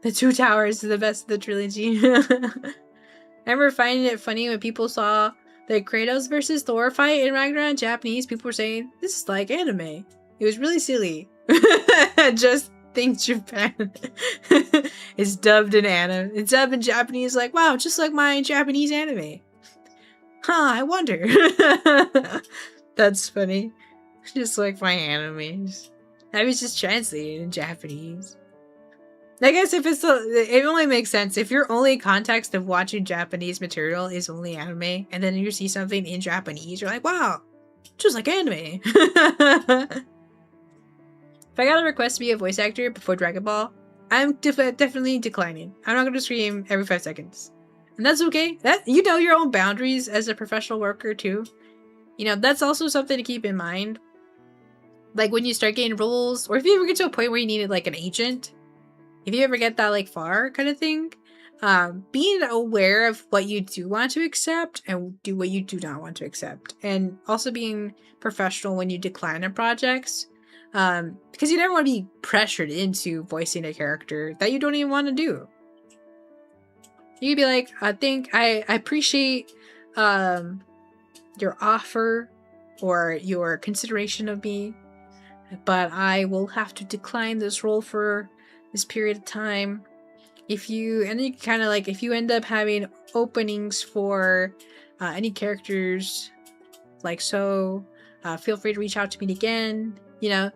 The Two Towers is the best of the trilogy. I remember finding it funny when people saw the Kratos versus Thor fight in Ragnarok in Japanese. People were saying, this is like anime. It was really silly. Just think Japan. It's dubbed in anime. It's dubbed in Japanese like, wow, just like my Japanese anime. Huh, I wonder. That's funny. Just like my animes. I was just translated in Japanese. I guess if it's it only makes sense if your only context of watching Japanese material is only anime, and then you see something in Japanese, you're like, wow, just like anime. If I got a request to be a voice actor before Dragon Ball, I'm definitely declining. I'm not going to scream every 5 seconds. And that's okay. That you know your own boundaries as a professional worker too. You know, that's also something to keep in mind. Like when you start getting roles, or if you ever get to a point where you needed like an agent, if you ever get that like far kind of thing, being aware of what you do want to accept and do what you do not want to accept. And also being professional when you decline on projects. Because you never want to be pressured into voicing a character that you don't even want to do. You could be like, I appreciate your offer or your consideration of me, but I will have to decline this role for this period of time. And then you kind of like, if you end up having openings for any characters like so, feel free to reach out to me again. You know,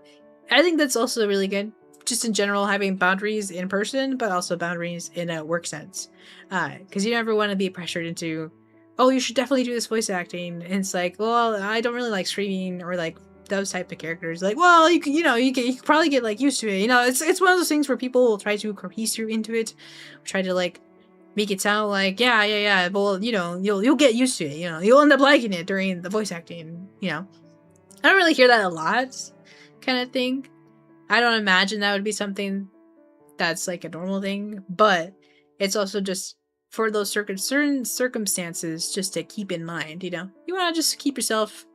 I think that's also really good. Just in general, having boundaries in person, but also boundaries in a work sense. Because you never want to be pressured into, oh, you should definitely do this voice acting. And it's like, well, I don't really like screaming or like those type of characters. Like, well, you can probably get like used to it. You know, it's one of those things where people will try to coerce you into it, try to like make it sound like, yeah. Well, you know, you'll get used to it. You know, you'll end up liking it during the voice acting. You know, I don't really hear that a lot, kind of thing. I don't imagine that would be something that's like a normal thing, but it's also just for those certain circumstances, just to keep in mind. You know, you want to just keep yourself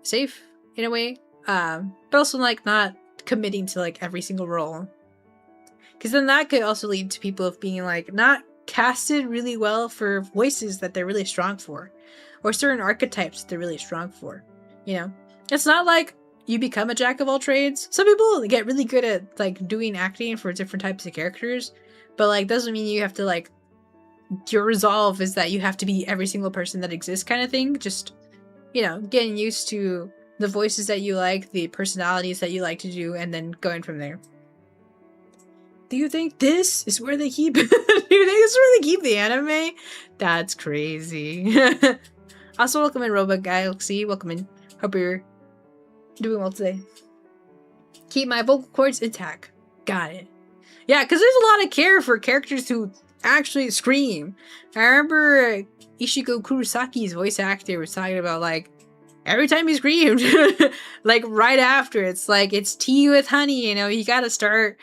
safe in a way, but also like not committing to like every single role, because then that could also lead to people of being like not casted really well for voices that they're really strong for, or certain archetypes they're really strong for. You know, it's not like you become a jack of all trades. Some people get really good at like doing acting for different types of characters, but like doesn't mean you have to like, your resolve is that you have to be every single person that exists kind of thing. Just, you know, getting used to the voices that you like, the personalities that you like to do, and then going from there. Do you think this is where they keep do you think this is where they keep the anime? That's crazy. Also, welcome in Robot Galaxy. Welcome in. Hope you're doing well today. Keep my vocal cords intact. Got it. Yeah, because there's a lot of care for characters who actually scream. I remember Ishiko Kurosaki's voice actor was talking about like every time he screamed, like right after, it's like it's tea with honey, you know, you gotta start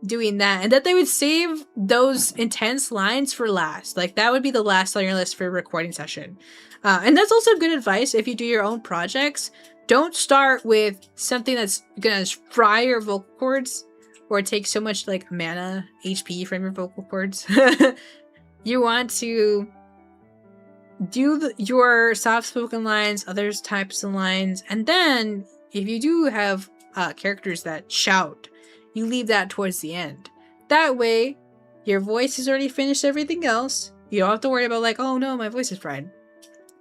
doing that, and that they would save those intense lines for last. Like that would be the last on your list for a recording session. And that's also good advice if you do your own projects. Don't start with something that's gonna fry your vocal cords or take so much like mana HP from your vocal cords. You want to do your soft-spoken lines, other types of lines, and then if you do have characters that shout, you leave that towards the end. That way, your voice has already finished everything else. You don't have to worry about like, oh no, my voice is fried.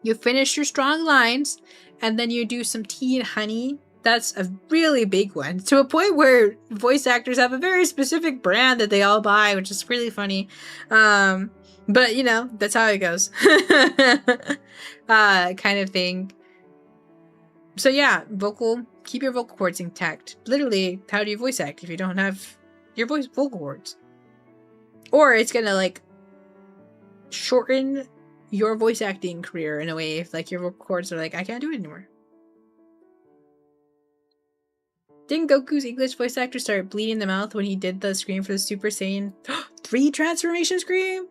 You finish your strong lines, and then you do some tea and honey. That's a really big one, to a point where voice actors have a very specific brand that they all buy, which is really funny. But you know, that's how it goes. Kind of thing. So yeah, keep your vocal cords intact. Literally, how do you voice act if you don't have your vocal cords? or it's gonna like shorten your voice acting career in a way if like your chords are like, I can't do it anymore. Didn't Goku's English voice actor start bleeding in the mouth when he did the scream for the Super Saiyan 3 transformation scream?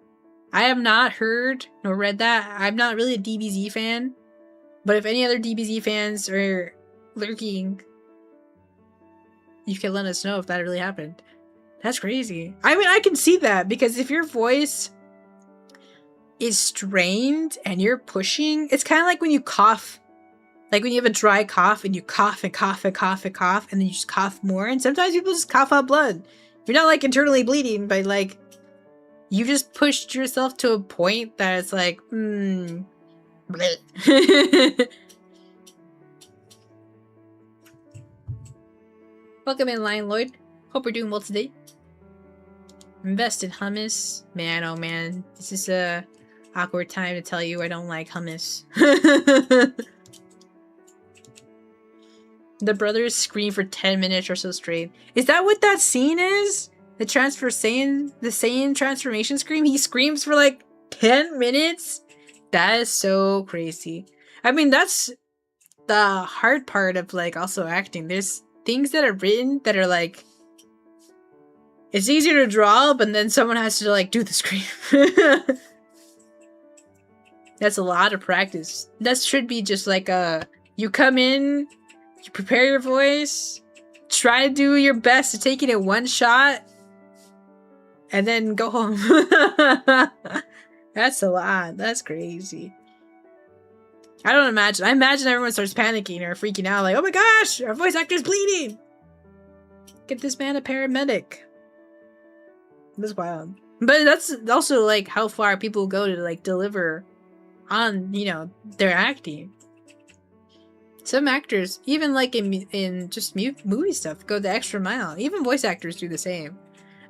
I have not heard nor read that. I'm not really a DBZ fan. But if any other DBZ fans are lurking, you can let us know if that really happened. That's crazy. I mean, I can see that because if your voice is strained and you're pushing, it's kind of like when you cough. Like when you have a dry cough and you cough and cough and cough and cough and then you just cough more. And sometimes people just cough out blood. You're not like internally bleeding, but like you just pushed yourself to a point that it's like, Welcome in, Lion Lloyd. Hope we're doing well today. Invest in hummus. Man, oh man. This is a awkward time to tell you I don't like hummus. The brothers scream for 10 minutes or so straight. Is that what that scene is? The Saiyan transformation scream? He screams for like 10 minutes? That is so crazy. I mean, that's the hard part of like also acting. There's things that are written that are like, it's easier to draw, but then someone has to like do the scream. That's a lot of practice. That should be just like you come in, you prepare your voice, try to do your best to take it in one shot, and then go home. That's a lot. That's crazy. I imagine everyone starts panicking or freaking out like, oh my gosh, our voice actor's bleeding. Get this man a paramedic. That's wild. But that's also like how far people go to like deliver on, you know, their acting. Some actors, even like in just movie stuff, go the extra mile. Even voice actors do the same.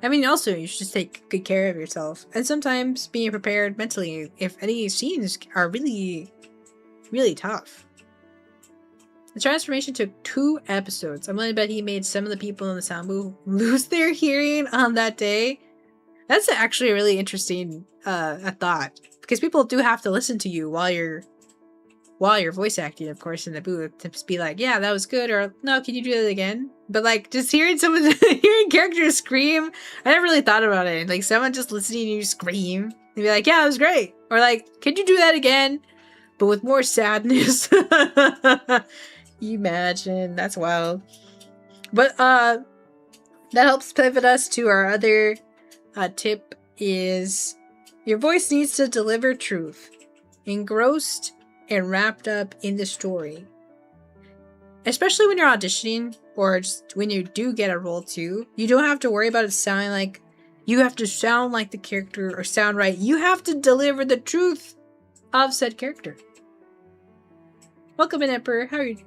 I mean, also, you should just take good care of yourself. And sometimes being prepared mentally if any scenes are really, really tough. The transformation took 2 episodes. I'm willing to bet he made some of the people in the sound booth lose their hearing on that day. That's actually a really interesting thought. Because people do have to listen to you while you're voice acting, of course, in the booth, to just be like, yeah, that was good, or no, can you do that again? But like just hearing hearing characters scream, I never really thought about it. Like someone just listening to you scream and be like, yeah, it was great. Or like, can you do that again? But with more sadness. Imagine, that's wild. But that helps pivot us to our other tip is your voice needs to deliver truth. Engrossed and wrapped up in the story. Especially when you're auditioning or just when you do get a role too, you don't have to worry about it sounding like you have to sound like the character or sound right. You have to deliver the truth of said character. Welcome in, Emperor. How are you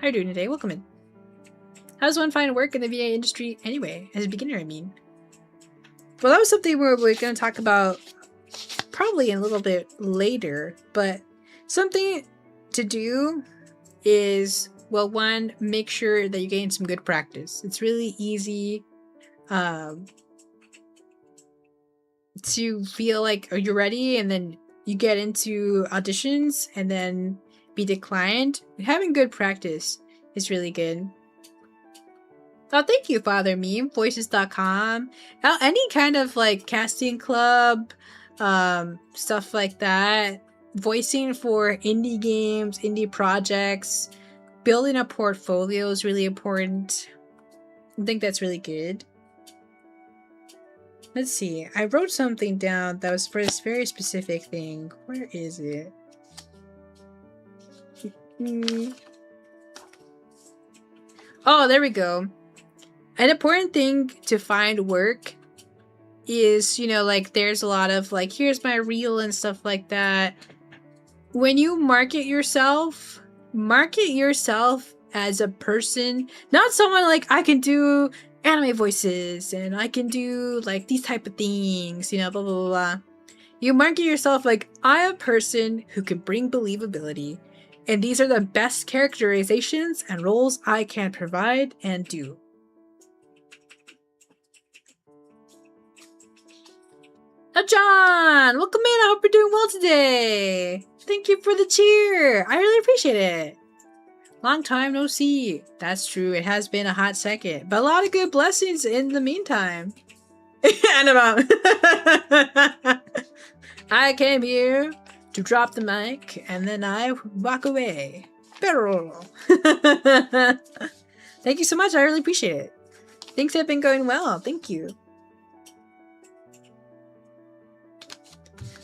doing today? Welcome in. How does one find work in the VA industry anyway? As a beginner, I mean. Well, that was something we're going to talk about probably a little bit later, but something to do is, well, one, make sure that you gain some good practice. It's really easy to feel like you're ready and then you get into auditions and then be declined. Having good practice is really good. Oh, thank you, Father Meme, voices.com. Any kind of like casting club, stuff like that. Voicing for indie games, indie projects, building a portfolio is really important. I think that's really good. Let's see. I wrote something down that was for this very specific thing. Where is it? Oh, there we go. An important thing to find work is, you know, like there's a lot of like, here's my reel and stuff like that. When you market yourself as a person, not someone like, I can do anime voices and I can do like these type of things, you know, blah, blah, blah, blah. You market yourself like, I'm a person who can bring believability, and these are the best characterizations and roles I can provide and do. John! Welcome in! I hope you're doing well today! Thank you for the cheer! I really appreciate it! Long time no see. That's true, it has been a hot second. But a lot of good blessings in the meantime. And about I came here to drop the mic, and then I walk away. Barrel. Thank you so much, I really appreciate it. Things have been going well, thank you.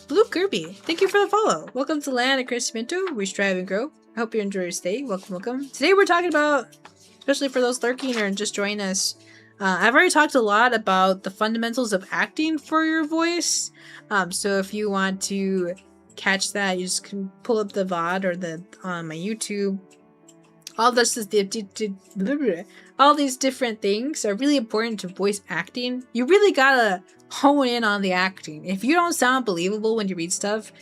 Blue Kirby, thank you for the follow. Welcome to Land of Chris Minto. We strive and grow. I hope you enjoy your stay. Welcome, welcome. Today we're talking about, especially for those lurking or just joining us, I've already talked a lot about the fundamentals of acting for your voice. So if you want to catch that, you just can pull up the VOD or the on my YouTube. All this is all these different things are really important to voice acting. You really gotta hone in on the acting. If you don't sound believable when you read stuff,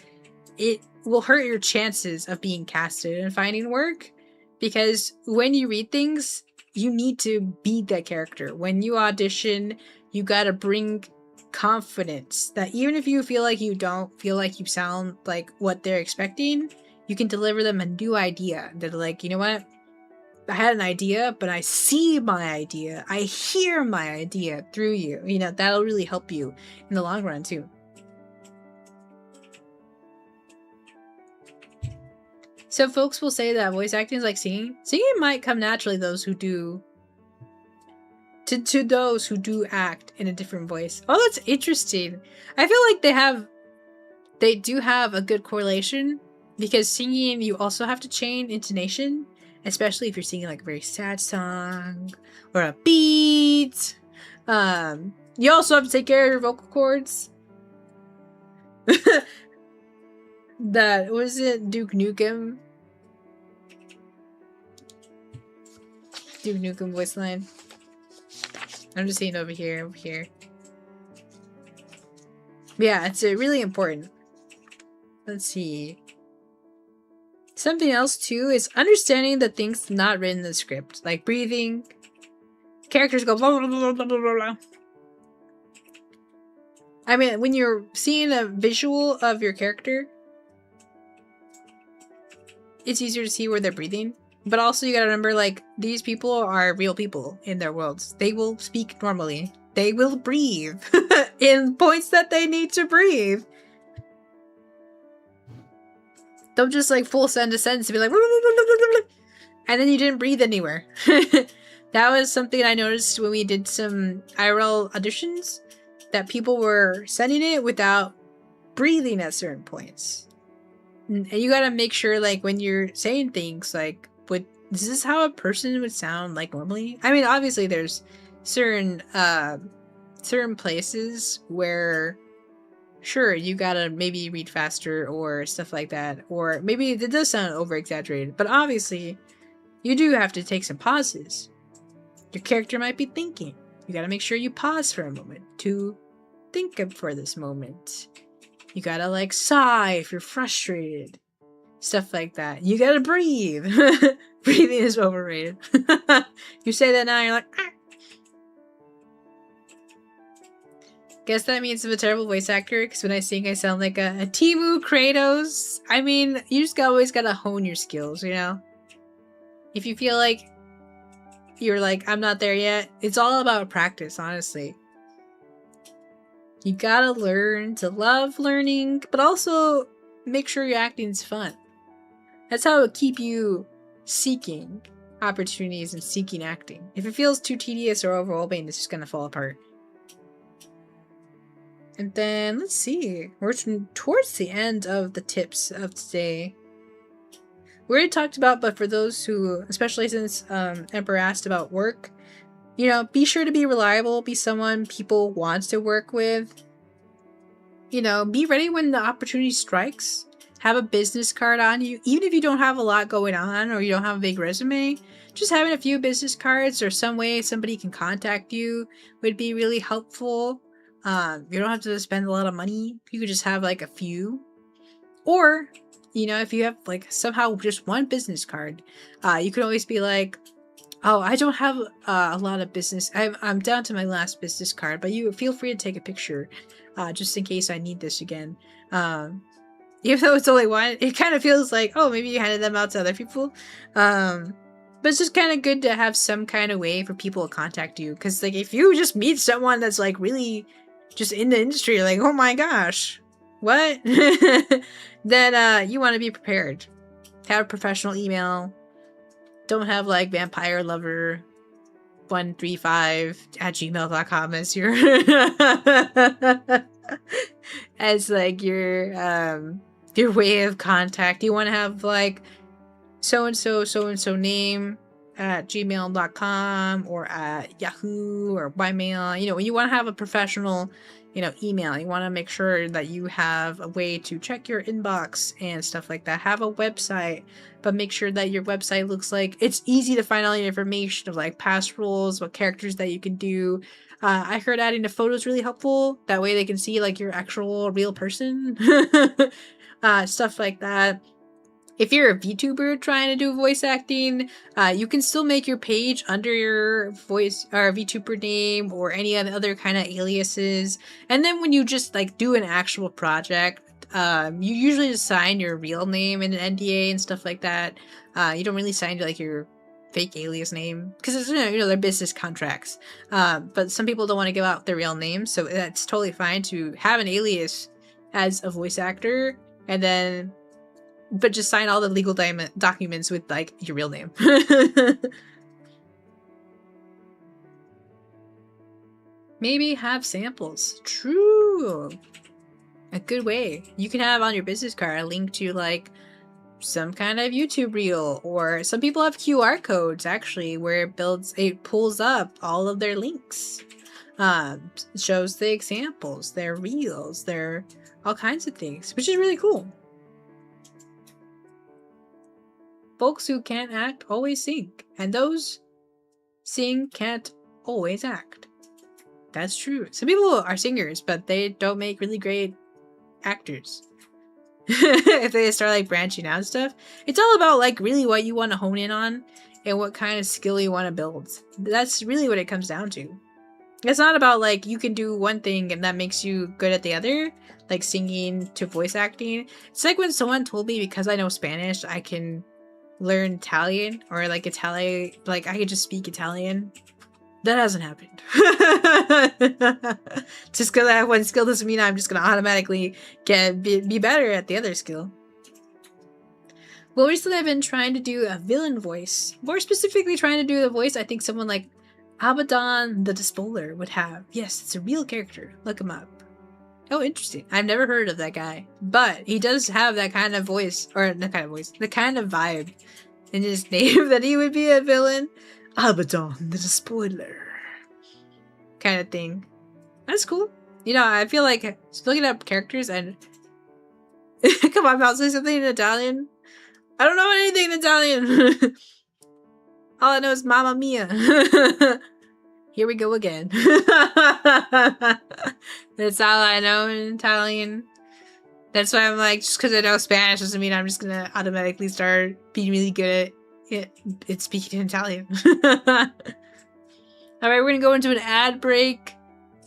it will hurt your chances of being casted and finding work. Because when you read things, you need to be that character. When you audition, you gotta bring confidence that even if you feel like you don't feel like you sound like what they're expecting, you can deliver them a new idea. They're like, you know what? I had an idea, but I see my idea. I hear my idea through you. You know, that'll really help you in the long run too. So folks will say that voice acting is like singing. Singing might come naturally those who do to those who do act in a different voice. Oh, that's interesting. I feel like they do have a good correlation, because singing you also have to change intonation, especially if you're singing like a very sad song or a beat. You also have to take care of your vocal cords. That was it, Duke Nukem voice line. I'm just seeing over here. Yeah, it's really important. Let's see. Something else too is understanding the things not written in the script, like breathing. Characters go blah blah blah blah blah blah. I mean, when you're seeing a visual of your character, it's easier to see where they're breathing. But also you gotta remember, like, these people are real people in their worlds. They will speak normally. They will breathe in points that they need to breathe. Don't just like full send a sentence and be like, and then you didn't breathe anywhere. That was something I noticed when we did some IRL auditions, that people were sending it without breathing at certain points. And you gotta make sure, like, when you're saying things, like, is this how a person would sound like normally? I mean, obviously there's certain places where, sure, you gotta maybe read faster or stuff like that, or maybe it does sound over exaggerated, but obviously you do have to take some pauses. Your character might be thinking. You gotta make sure you pause for a moment to think of for this moment. You gotta like sigh if you're frustrated. Stuff like that. You gotta breathe. Breathing is overrated. You say that now, you're like, ah. Guess that means I'm a terrible voice actor, because when I sing I sound like a Timu Kratos. I mean, you just always gotta hone your skills, you know? If you feel like you're like, I'm not there yet, it's all about practice, honestly. You gotta learn to love learning, but also make sure your acting's fun. That's how it'll keep you seeking opportunities and seeking acting. If it feels too tedious or overwhelming, it's just gonna fall apart. And then, let's see, we're towards the end of the tips of today. We already talked about, but for those who, especially since Emperor asked about work, you know, be sure to be reliable, be someone people want to work with. You know, be ready when the opportunity strikes. Have a business card on you. Even if you don't have a lot going on or you don't have a big resume, just having a few business cards or some way somebody can contact you would be really helpful. You don't have to spend a lot of money. You could just have like a few. Or, you know, if you have like somehow just one business card, you can always be like, Oh, I don't have a lot of business. I'm down to my last business card, but you feel free to take a picture, just in case I need this again. Even though it's only one, it kind of feels like, oh, maybe you handed them out to other people. But it's just kind of good to have some kind of way for people to contact you. Because, like, if you just meet someone that's, like, really just in the industry, like, oh my gosh, what? Then you want to be prepared. Have a professional email. Don't have, like, vampire lover 135 at gmail.com as your as like your way of contact. You want to have like so and so name at gmail.com or at Yahoo or by mail. You know, you want to have a professional, you know, email. You want to make sure that you have a way to check your inbox and stuff like that. Have a website, but make sure that your website looks like it's easy to find all your information of like past roles, what characters that you can do. I heard adding the photos really helpful. That way they can see like your actual real person. Stuff like that. If you're a VTuber trying to do voice acting, you can still make your page under your voice or VTuber name or any other kind of aliases. And then when you just like do an actual project, you usually just sign your real name in an NDA and stuff like that. You don't really sign like your fake alias name because it's, you know, they're business contracts. But some people don't want to give out their real name, so that's totally fine to have an alias as a voice actor and then but just sign all the legal documents with like your real name. Maybe have samples. True. A good way. You can have on your business card a link to like some kind of YouTube reel, or some people have QR codes actually where it pulls up all of their links. Shows the examples, their reels, their all kinds of things, which is really cool. Folks who can't act always sing, and those sing can't always act. That's true. Some people are singers, but they don't make really great actors. If they start like branching out and stuff, it's all about like really what you want to hone in on and what kind of skill you want to build. That's really what it comes down to. It's not about like you can do one thing and that makes you good at the other, like singing to voice acting. It's like when someone told me because I know Spanish, I can learn Italian, or like Italian, like I could just speak Italian. That hasn't happened. Just because I have one skill doesn't mean I'm just gonna automatically be better at the other skill. Well, recently I've been trying to do a villain voice. More specifically trying to do the voice I think someone like Abaddon the Despoiler would have. Yes, it's a real character. Look him up. Oh, interesting. I've never heard of that guy. But he does have that kind of voice, or the kind of vibe in his name that he would be a villain. Abaddon the Despoiler. Kind of thing. That's cool. You know, I feel like looking up characters and... Come on, I'll say something in Italian. I don't know anything in Italian. All I know is Mamma Mia. Here we go again. That's all I know in Italian. That's why I'm like, just because I know Spanish doesn't mean I'm just gonna automatically start being really good at speaking in Italian. Alright, we're gonna go into an ad break.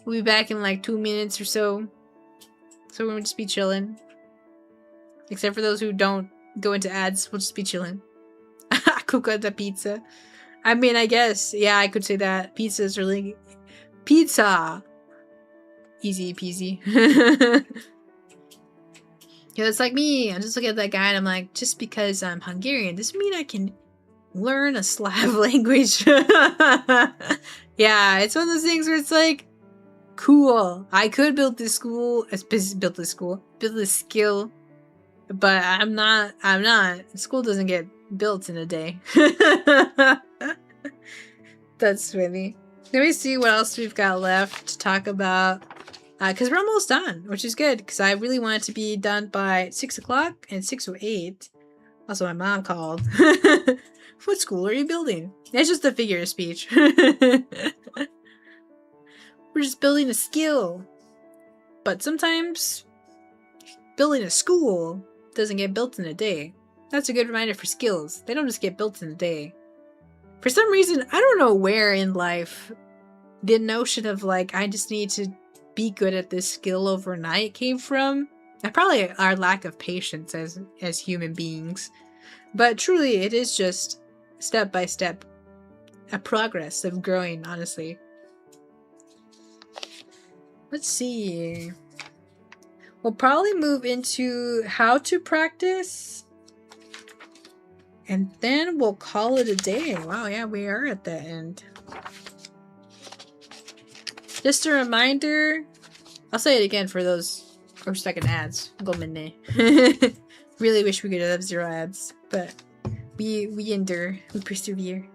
We'll be back in like 2 minutes or so. So we're gonna just be chilling. Except for those who don't go into ads, we'll just be chilling. Cucca da pizza. I mean, I guess, yeah, I could say that. Pizza is really... Pizza! Easy peasy. Yeah, it's like me. I'm just looking at that guy and I'm like, just because I'm Hungarian doesn't mean I can learn a Slav language. Yeah, it's one of those things where it's like, cool. I could build this skill, but I'm not. School doesn't get built in a day. That's funny. Let me see what else we've got left to talk about. Because we're almost done, which is good. Because I really want it to be done by 6 o'clock and 6:08. Also, my mom called. What school are you building? It's just a figure of speech. We're just building a skill. But sometimes building a school doesn't get built in a day. That's a good reminder for skills. They don't just get built in a day. For some reason, I don't know where in life the notion of like, I just need to be good at this skill overnight came from. And probably our lack of patience as human beings. But truly, it is just step by step a progress of growing, honestly. Let's see. We'll probably move into how to practice. And then we'll call it a day. Wow, yeah, we are at the end. Just a reminder, I'll say it again for those or second ads. Really wish we could have 0 ads, but we endure, we persevere.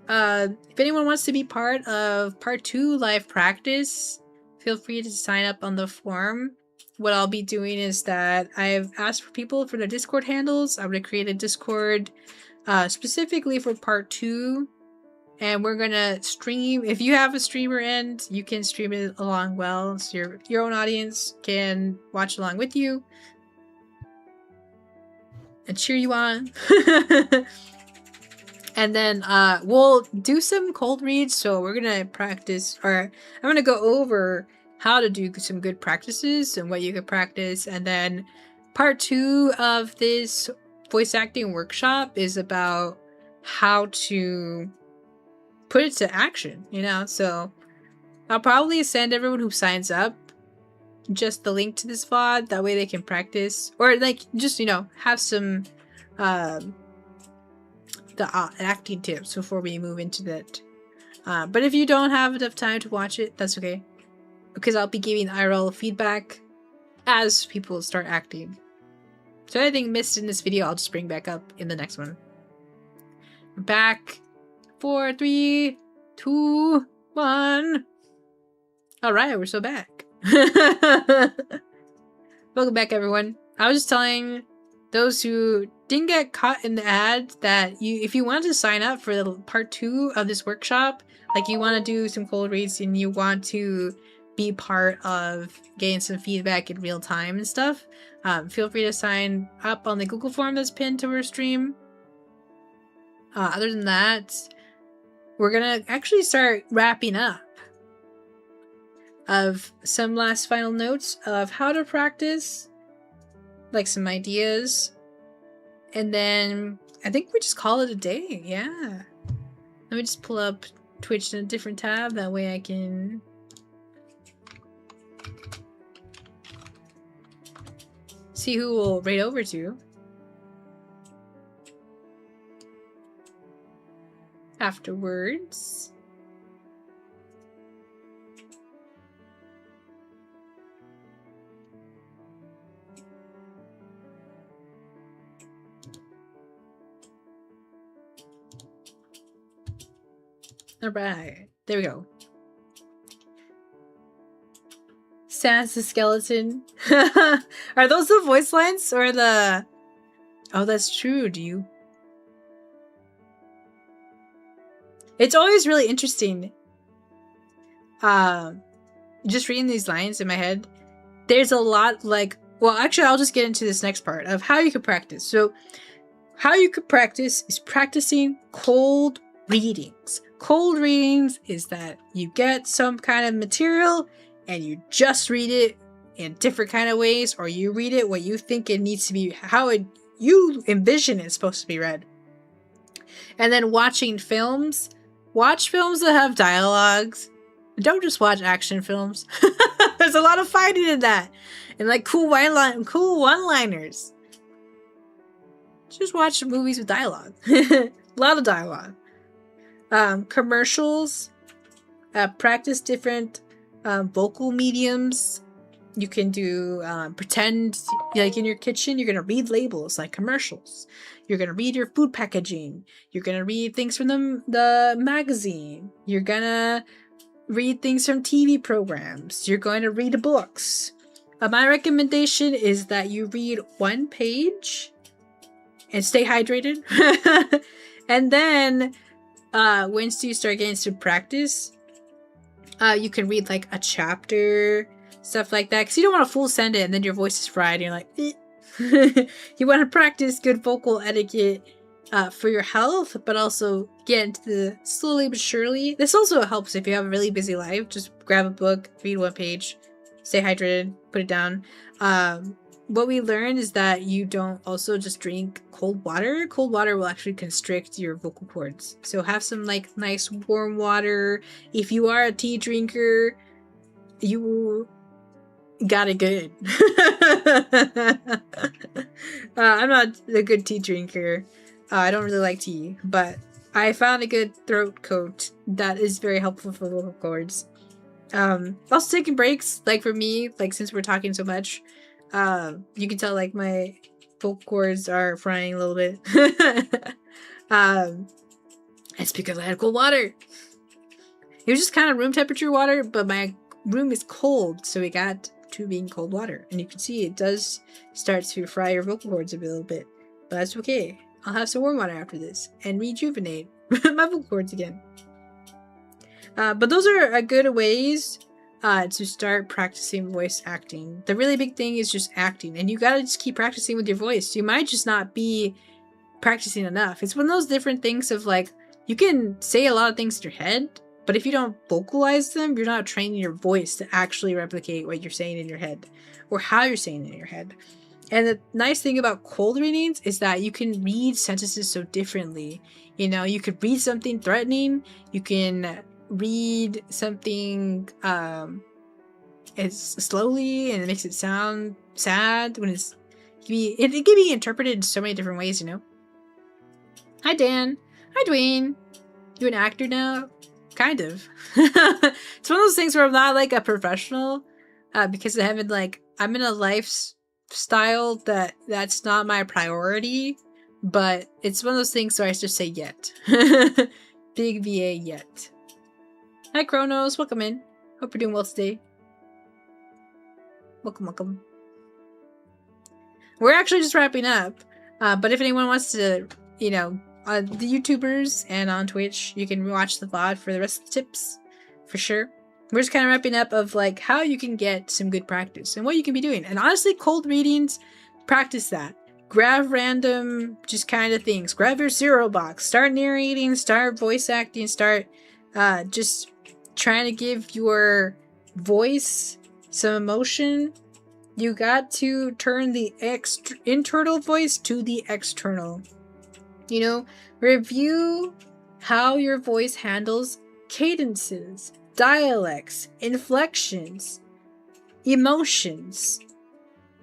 If anyone wants to be part of part 2 live practice, feel free to sign up on the form. What I'll be doing is that I've asked for people for their Discord handles. I'm going to create a Discord specifically for part 2. And we're going to stream. If you have a streamer end, you can stream it along well. So your own audience can watch along with you. And cheer you on. And then we'll do some cold reads. So we're going to practice, or I'm going to go over how to do some good practices and what you can practice. And then part 2 of this voice acting workshop is about how to put it to action, you know? So I'll probably send everyone who signs up just the link to this VOD. That way they can practice, or like just, you know, have some acting tips before we move into that. But if you don't have enough time to watch it, that's okay. Because I'll be giving IRL feedback as people start acting. So anything missed in this video, I'll just bring back up in the next one. We're back. 4, 3, 2, 1. Alright, we're so back. Welcome back, everyone. I was just telling those who didn't get caught in the ad that if you wanted to sign up for the part 2 of this workshop, like you want to do some cold reads and you want to be part of getting some feedback in real time and stuff, feel free to sign up on the Google form that's pinned to our stream. Other than that, we're gonna actually start wrapping up of some last final notes of how to practice, like some ideas, and then I think we just call it a day. Yeah, let me just pull up Twitch in a different tab, that way I can see who we'll raid over to afterwards. Alright, there we go. Sans the skeleton. Are those the voice lines or the... Oh, that's true. Do you... It's always really interesting. Just reading these lines in my head. There's a lot like... Well, actually, I'll just get into this next part of how you can practice. So, how you could practice is practicing cold readings. Cold readings is that you get some kind of material and you just read it in different kind of ways, or you read it what you think it needs to be, how you envision it's supposed to be read. And then watching films. Watch films that have dialogues. Don't just watch action films. There's a lot of fighting in that. And like cool one-liners. Just watch movies with dialogue. A lot of dialogue. Commercials. Practice different vocal mediums. You can do pretend like in your kitchen you're gonna read labels like commercials. You're gonna read your food packaging. You're gonna read things from the magazine. You're gonna read things from TV programs. You're going to read books. My recommendation is that you read 1 page and stay hydrated. And then once you start getting some practice, you can read like a chapter, stuff like that, because you don't want to full send it and then your voice is fried and you're like, eh. You want to practice good vocal etiquette for your health, but also get into the slowly but surely. This also helps if you have a really busy life. Just grab a book, read one page, stay hydrated, put it down. What we learned is that you don't also just drink cold water. Cold water will actually constrict your vocal cords. So have some like nice warm water. If you are a tea drinker, you got it good. I'm not a good tea drinker. I don't really like tea, but I found a good throat coat that is very helpful for vocal cords. Also taking breaks, like for me, like since we're talking so much, you can tell like my vocal cords are frying a little bit. It's because I had cold water. It was just kind of room temperature water, but my room is cold, so we got to being cold water. And you can see it does start to fry your vocal cords a little bit, but that's okay. I'll have some warm water after this and rejuvenate my vocal cords again. But those are good ways to start practicing voice acting. The really big thing is just acting, and you gotta just keep practicing with your voice. You might just not be practicing enough. It's one of those different things of like, you can say a lot of things in your head, but if you don't vocalize them, you're not training your voice to actually replicate what you're saying in your head or how you're saying it in your head. And the nice thing about cold readings is that you can read sentences so differently. You know, you could read something threatening, you can read something as slowly, and it makes it sound sad when it can be interpreted in so many different ways, you know. Hi Dan. Hi Dwayne. You an actor now? Kind of. It's one of those things where I'm not like a professional because I haven't like, I'm in a lifestyle that's not my priority, but it's one of those things where I just say yet. Big VA yet. Hi Kronos, welcome in. Hope you're doing well today. Welcome. We're actually just wrapping up, but if anyone wants to, you know, the YouTubers and on Twitch, you can watch the VOD for the rest of the tips, for sure. We're just kind of wrapping up of like how you can get some good practice and what you can be doing. And honestly, cold readings, practice that. Grab random, just kind of things. Grab your cereal box. Start narrating, start voice acting, start just trying to give your voice some emotion. You got to turn the internal voice to the external. You know, review how your voice handles cadences, dialects, inflections, emotions.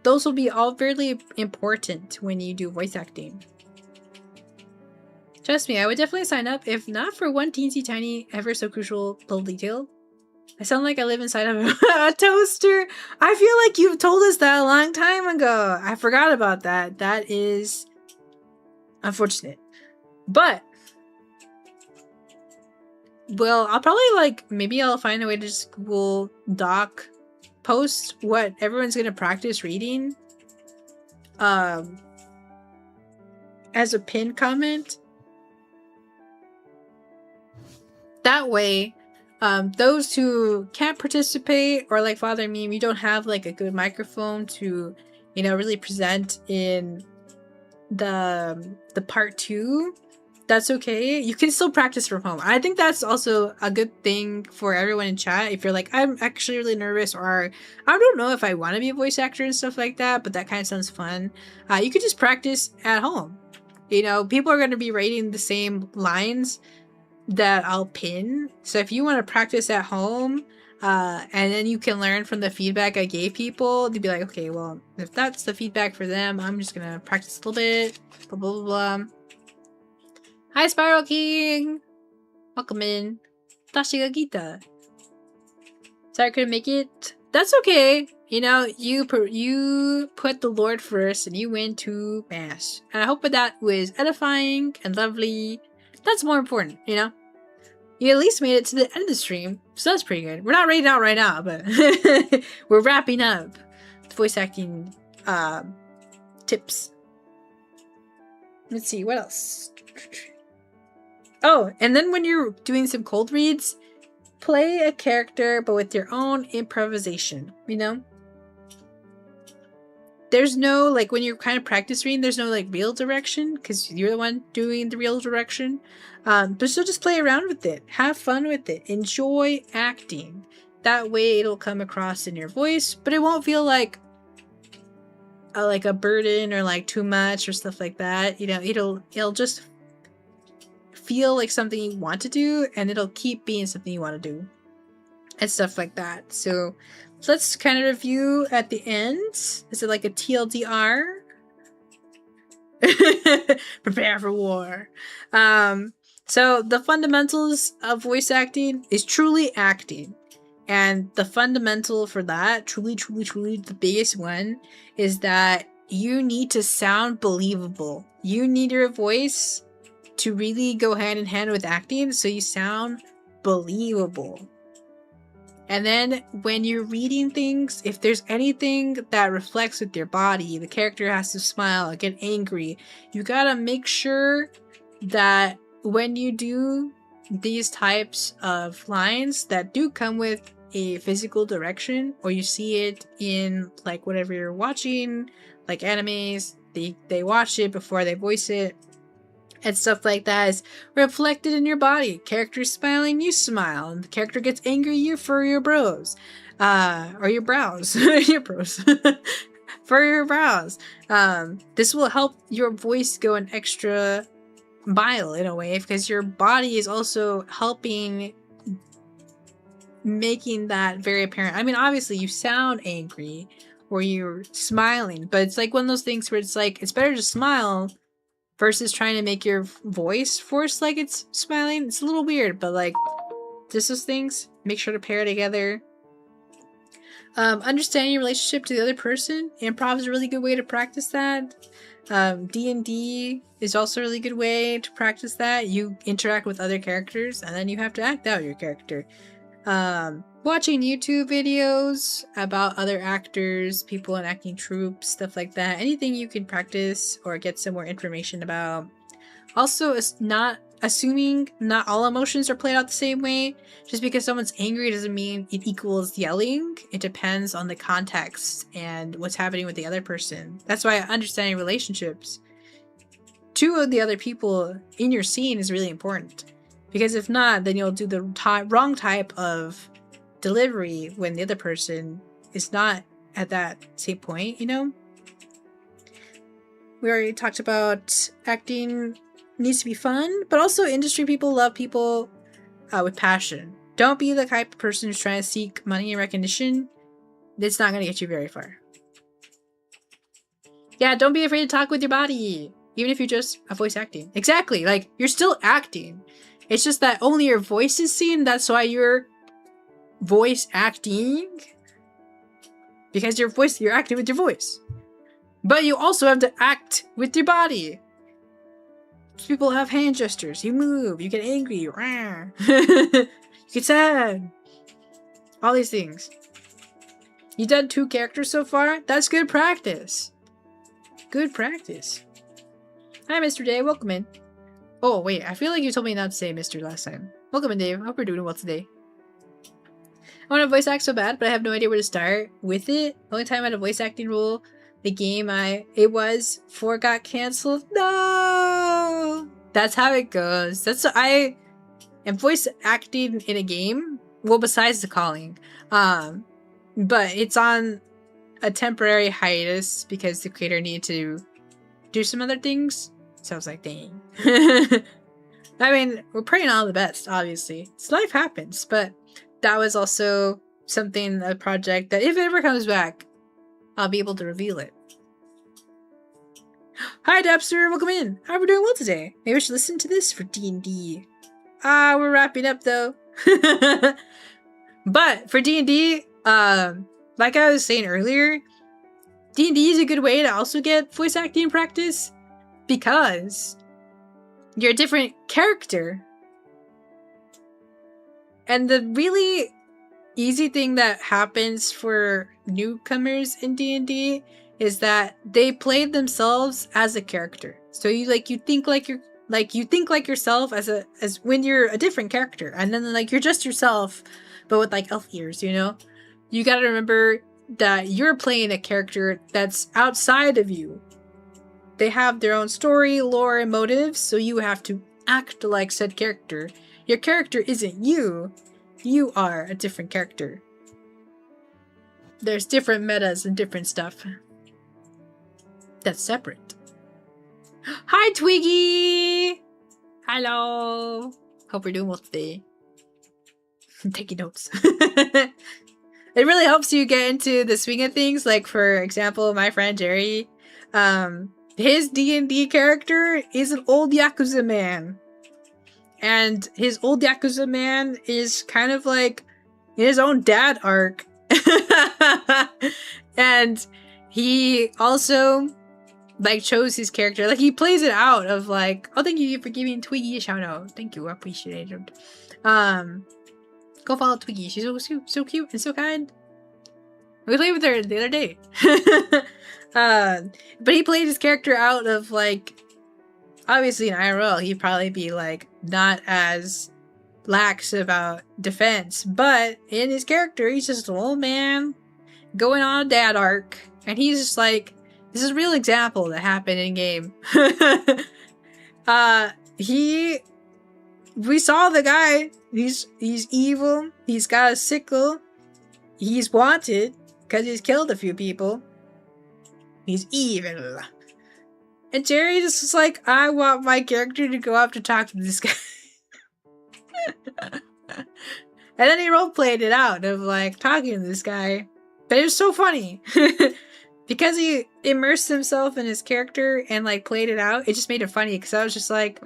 Those will be all very important when you do voice acting. Trust me, I would definitely sign up if not for one teensy tiny, ever so crucial little detail. I sound like I live inside of a toaster. I feel like you've told us that a long time ago. I forgot about that. That is unfortunate. But, well, I'll probably like, maybe I'll find a way to just Google Doc post what everyone's gonna practice reading as a pinned comment. That way, those who can't participate or like Father Meme, you don't have like a good microphone to, you know, really present in the part 2, that's okay. You can still practice from home. I think that's also a good thing for everyone in chat. If you're like, I'm actually really nervous, or I don't know if I want to be a voice actor and stuff like that, but that kind of sounds fun. You could just practice at home. You know, people are going to be rating the same lines that I'll pin. So if you want to practice at home, and then you can learn from the feedback I gave people, they'd be like, okay, well, if that's the feedback for them, I'm just gonna practice a little bit, blah, blah, blah, blah. Hi, Spiral King! Welcome in. Tashiga Gita. Sorry I couldn't make it. That's okay. You know, you put the Lord first and you went to Mass. And I hope that was edifying and lovely. That's more important, you know? You at least made it to the end of the stream, so that's pretty good. We're not rating out right now, but we're wrapping up the voice acting tips. Let's see, what else? Oh, and then when you're doing some cold reads, play a character, but with your own improvisation, you know? there's no, like, when you're kind of practicing, there's no, like, real direction, because you're the one doing the real direction. But still just play around with it. Have fun with it. Enjoy acting. That way it'll come across in your voice, but it won't feel like a burden or like too much or stuff like that. You know, it'll just feel like something you want to do, and it'll keep being something you want to do and stuff like that. So let's kind of review at the end. Is it like a TLDR? Prepare for war. So the fundamentals of voice acting is truly acting. And the fundamental for that, truly the biggest one, is that you need to sound believable. You need your voice to really go hand in hand with acting, so you sound believable. And then when you're reading things, if there's anything that reflects with your body, the character has to smile, get angry, you gotta make sure that when you do these types of lines that do come with a physical direction, or you see it in like whatever you're watching, like animes, they watch it before they voice it, and stuff like that is reflected in your body. Character smiling, you smile, and the character gets angry, you furrow your brows, or your brows, your brows, furrow your brows. This will help your voice go an extra mile in a way, because your body is also helping making that very apparent. I mean, obviously you sound angry or you're smiling, but it's like one of those things where it's like, it's better to smile versus trying to make your voice force like it's smiling. It's a little weird, but like, just those things, make sure to pair together. Understanding your relationship to the other person. Improv is a really good way to practice that. D&D is also a really good way to practice that. You interact with other characters, and then you have to act out your character. Watching YouTube videos about other actors, people in acting troupes, stuff like that. Anything you can practice or get some more information about. Also, it's not assuming not all emotions are played out the same way. Just because someone's angry doesn't mean it equals yelling. It depends on the context and what's happening with the other person. That's why understanding relationships to the other people in your scene is really important. Because if not, then you'll do the wrong type of delivery when the other person is not at that same point, you know? We already talked about acting needs to be fun, but also industry people love people with passion. Don't be the type of person who's trying to seek money and recognition. It's not going to get you very far. Yeah, don't be afraid to talk with your body, even if you're just a voice acting. Exactly, like, you're still acting. It's just that only your voice is seen. That's why you're voice acting. Because you're acting with your voice. But you also have to act with your body. People have hand gestures. You move. You get angry. You get sad. All these things. You done 2 characters so far? That's good practice. Good practice. Hi, Mr. Day. Welcome in. Oh, wait. I feel like you told me not to say Mr. last time. Welcome in, Dave. I hope you're doing well today. I want to voice act so bad, but I have no idea where to start with it. The only time I had a voice acting role, the game it was for got canceled. No! That's how it goes. I am voice acting in a game. Well, besides the calling. But it's on a temporary hiatus because the creator needed to do some other things. So I was like, dang. I mean, we're praying all the best, obviously. Life happens, but that was also a project that if it ever comes back, I'll be able to reveal it. Hi, Dapster. Welcome in. How are we doing well today? Maybe we should listen to this for D&D. We're wrapping up, though. But for D&D, like I was saying earlier, D&D is a good way to also get voice acting practice because you're a different character. And the really easy thing that happens for newcomers in D&D is that they play themselves as a character. So you think like yourself as when you're a different character, and then like you're just yourself, but with like elf ears, you know? You gotta remember that you're playing a character that's outside of you. They have their own story, lore, and motives, so you have to act like said character. Your character isn't you. You are a different character. There's different metas and different stuff that's separate. Hi, Twiggy! Hello! Hope you're doing well today. I'm taking notes. It really helps you get into the swing of things. Like, for example, my friend Jerry, his D&D character is an old Yakuza man. And his old Yakuza man is kind of like his own dad arc. And he also like chose his character. Like, he plays it out of like, oh, thank you for giving Twiggy a shout out. Thank you, I appreciate it. Go follow Twiggy. She's so cute and so kind. We played with her the other day. But he played his character out of like, obviously in IRL he'd probably be like not as lax about defense, but in his character he's just an old man going on a dad arc, and he's just like, this is a real example that happened in game. We saw the guy. He's evil. He's got a sickle. He's wanted because he's killed a few people. He's evil. And Jerry just was like, I want my character to go up to talk to this guy. And then he roleplayed it out of like talking to this guy. But it was so funny. Because he immersed himself in his character and like played it out, it just made it funny, because I was just like,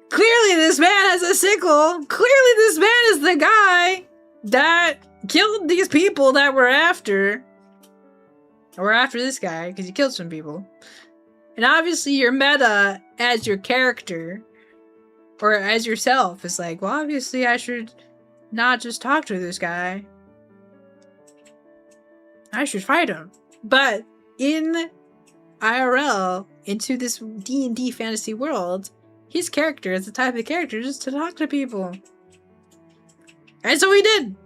clearly this man has a sickle. Clearly this man is the guy that killed these people that we're after. We're after this guy because he killed some people. And obviously your meta as your character or as yourself is like, well, obviously I should not just talk to this guy. I should fight him. But in IRL, into this D&D fantasy world, his character is the type of character just to talk to people. And so he did.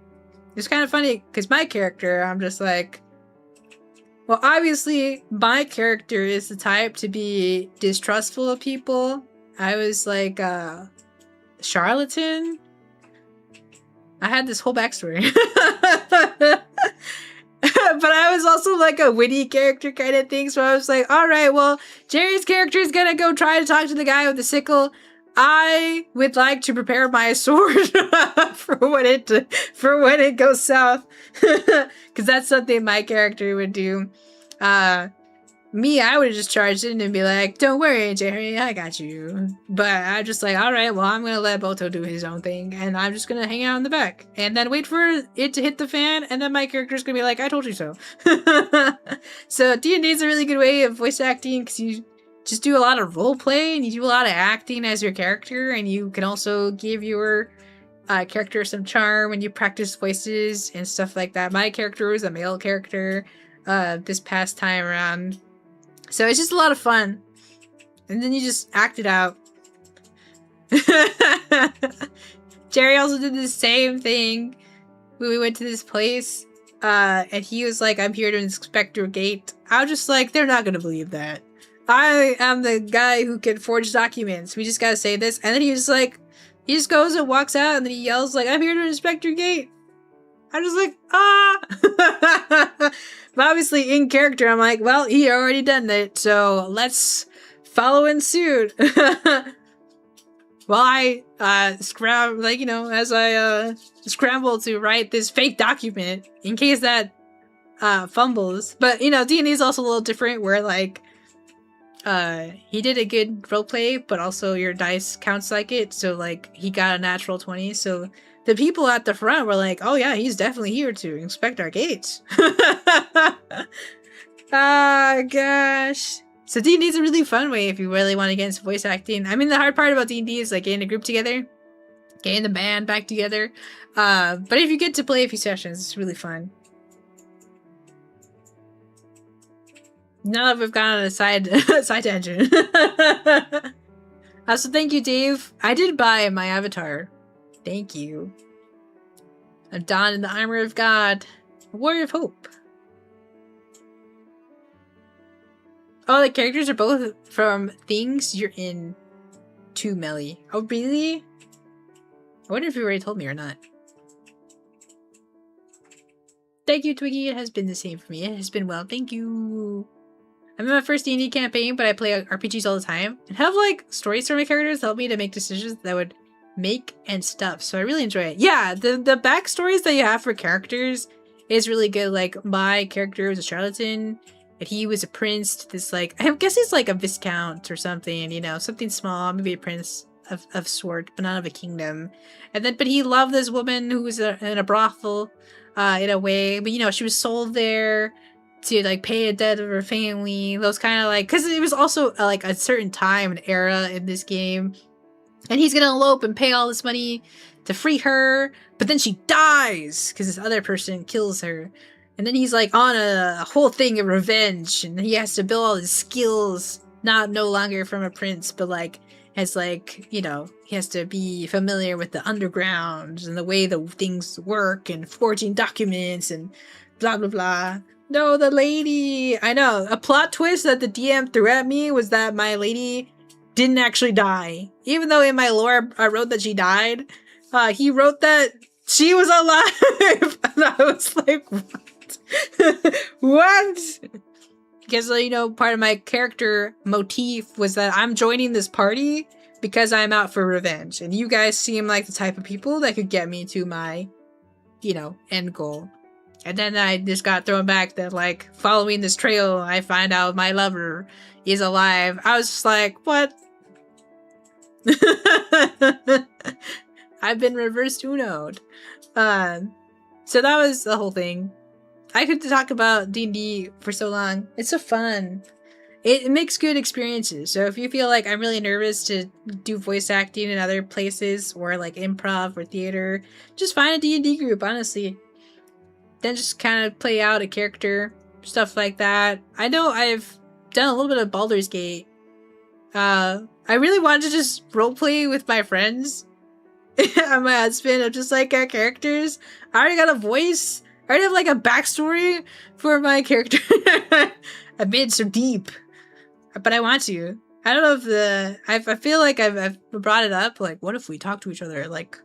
It's kind of funny because my character, I'm just like, well, obviously my character is the type to be distrustful of people. I was like a charlatan. I had this whole backstory. But I was also like a witty character kind of thing, so I was like, alright, well, Jerry's character is gonna go try to talk to the guy with the sickle. I would like to prepare my sword for when it goes south. Because that's something my character would do. Me, I would have just charged in and be like, don't worry, Jerry, I got you. But I'm just like, alright, well, I'm gonna let Boto do his own thing, and I'm just gonna hang out in the back. And then wait for it to hit the fan, and then my character's gonna be like, I told you so. So D&D is a really good way of voice acting, because you just do a lot of role play, and you do a lot of acting as your character, and you can also give your character some charm when you practice voices and stuff like that. My character was a male character this past time around. So it's just a lot of fun. And then you just act it out. Jerry also did the same thing when we went to this place. And he was like, I'm here to inspect your gate. I was just like, they're not going to believe that. I am the guy who can forge documents. We just got to say this. And then he was like, he just goes and walks out, and then he yells like, I'm here to inspect your gate. I'm just like, ah! But obviously in character, I'm like, well, he already done it, so let's follow in suit. While I scramble, like, you know, as I scramble to write this fake document in case that fumbles. But, you know, D&D is also a little different, where like he did a good roleplay, but also your dice counts like it. So like he got a natural 20, so the people at the front were like, oh yeah, he's definitely here to inspect our gates. Ah, gosh. So D&D is a really fun way if you really want to get into voice acting. I mean, the hard part about D&D is like getting a group together, getting the band back together. But if you get to play a few sessions, it's really fun. Now that we've gone on a side tangent. So thank you, Dave. I did buy my avatar. Thank you. I'm donned in the armor of God, a warrior of hope. Oh, the characters are both from things you're in to Melly. Oh, really? I wonder if you already told me or not. Thank you, Twiggy. It has been the same for me. It has been well. Thank you. I'm in my first D&D campaign, but I play RPGs all the time. And have, like, stories for my characters help me to make decisions that would make and stuff. So I really enjoy it. Yeah, the backstories that you have for characters is really good. Like, my character was a charlatan, and he was a prince to this, like, I guess he's like a viscount or something, you know, something small, maybe a prince of sort, but not of a kingdom. And then, but he loved this woman who was in a brothel, in a way, but you know, she was sold there to like pay a debt of her family. Those kind of like, because it was also like a certain time and era in this game, and he's gonna elope and pay all this money to free her, but then she dies because this other person kills her, and then he's like on a whole thing of revenge, and he has to build all his skills, no longer from a prince, but like as like, you know, he has to be familiar with the underground and the way the things work and forging documents and blah blah blah. No, the lady! I know, a plot twist that the DM threw at me was that my lady didn't actually die. Even though in my lore I wrote that she died, he wrote that she was alive! And I was like, what? What? Because, you know, part of my character motif was that I'm joining this party because I'm out for revenge. And you guys seem like the type of people that could get me to my, you know, end goal. And then I just got thrown back that, like, following this trail, I find out my lover is alive. I was just like, what? I've been reversed Uno'd. So that was the whole thing. I could talk about D&D for so long. It's so fun. It makes good experiences. So if you feel like I'm really nervous to do voice acting in other places or like improv or theater, just find a D&D group, honestly. Then just kind of play out a character, stuff like that. I know I've done a little bit of Baldur's Gate. I really wanted to just roleplay with my friends and my husband of just like our characters. I already got a voice. I already have like a backstory for my character. I made it so deep, but I want to. I don't know if I feel like I've brought it up. Like, what if we talk to each other like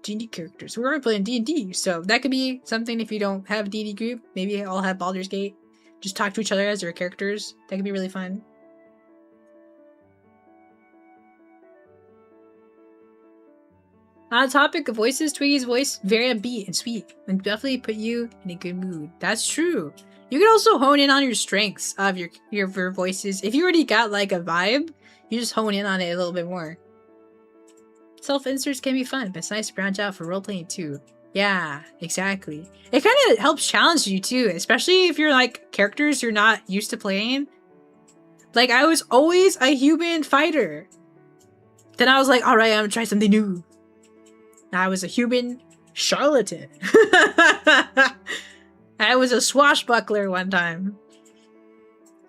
D&D characters? We're already playing D&D, so that could be something. If you don't have a D&D group, maybe I'll have Baldur's Gate. Just talk to each other as their characters. That could be really fun. On the topic of voices, Twiggy's voice very upbeat and sweet, and definitely put you in a good mood. That's true. You can also hone in on your strengths of your voices. If you already got like a vibe, you just hone in on it a little bit more. Self-inserts can be fun, but it's nice to branch out for roleplaying too. Yeah, exactly. It kind of helps challenge you too, especially if you're like characters you're not used to playing. Like, I was always a human fighter. Then I was like, alright, I'm gonna try something new. I was a human charlatan. I was a swashbuckler one time.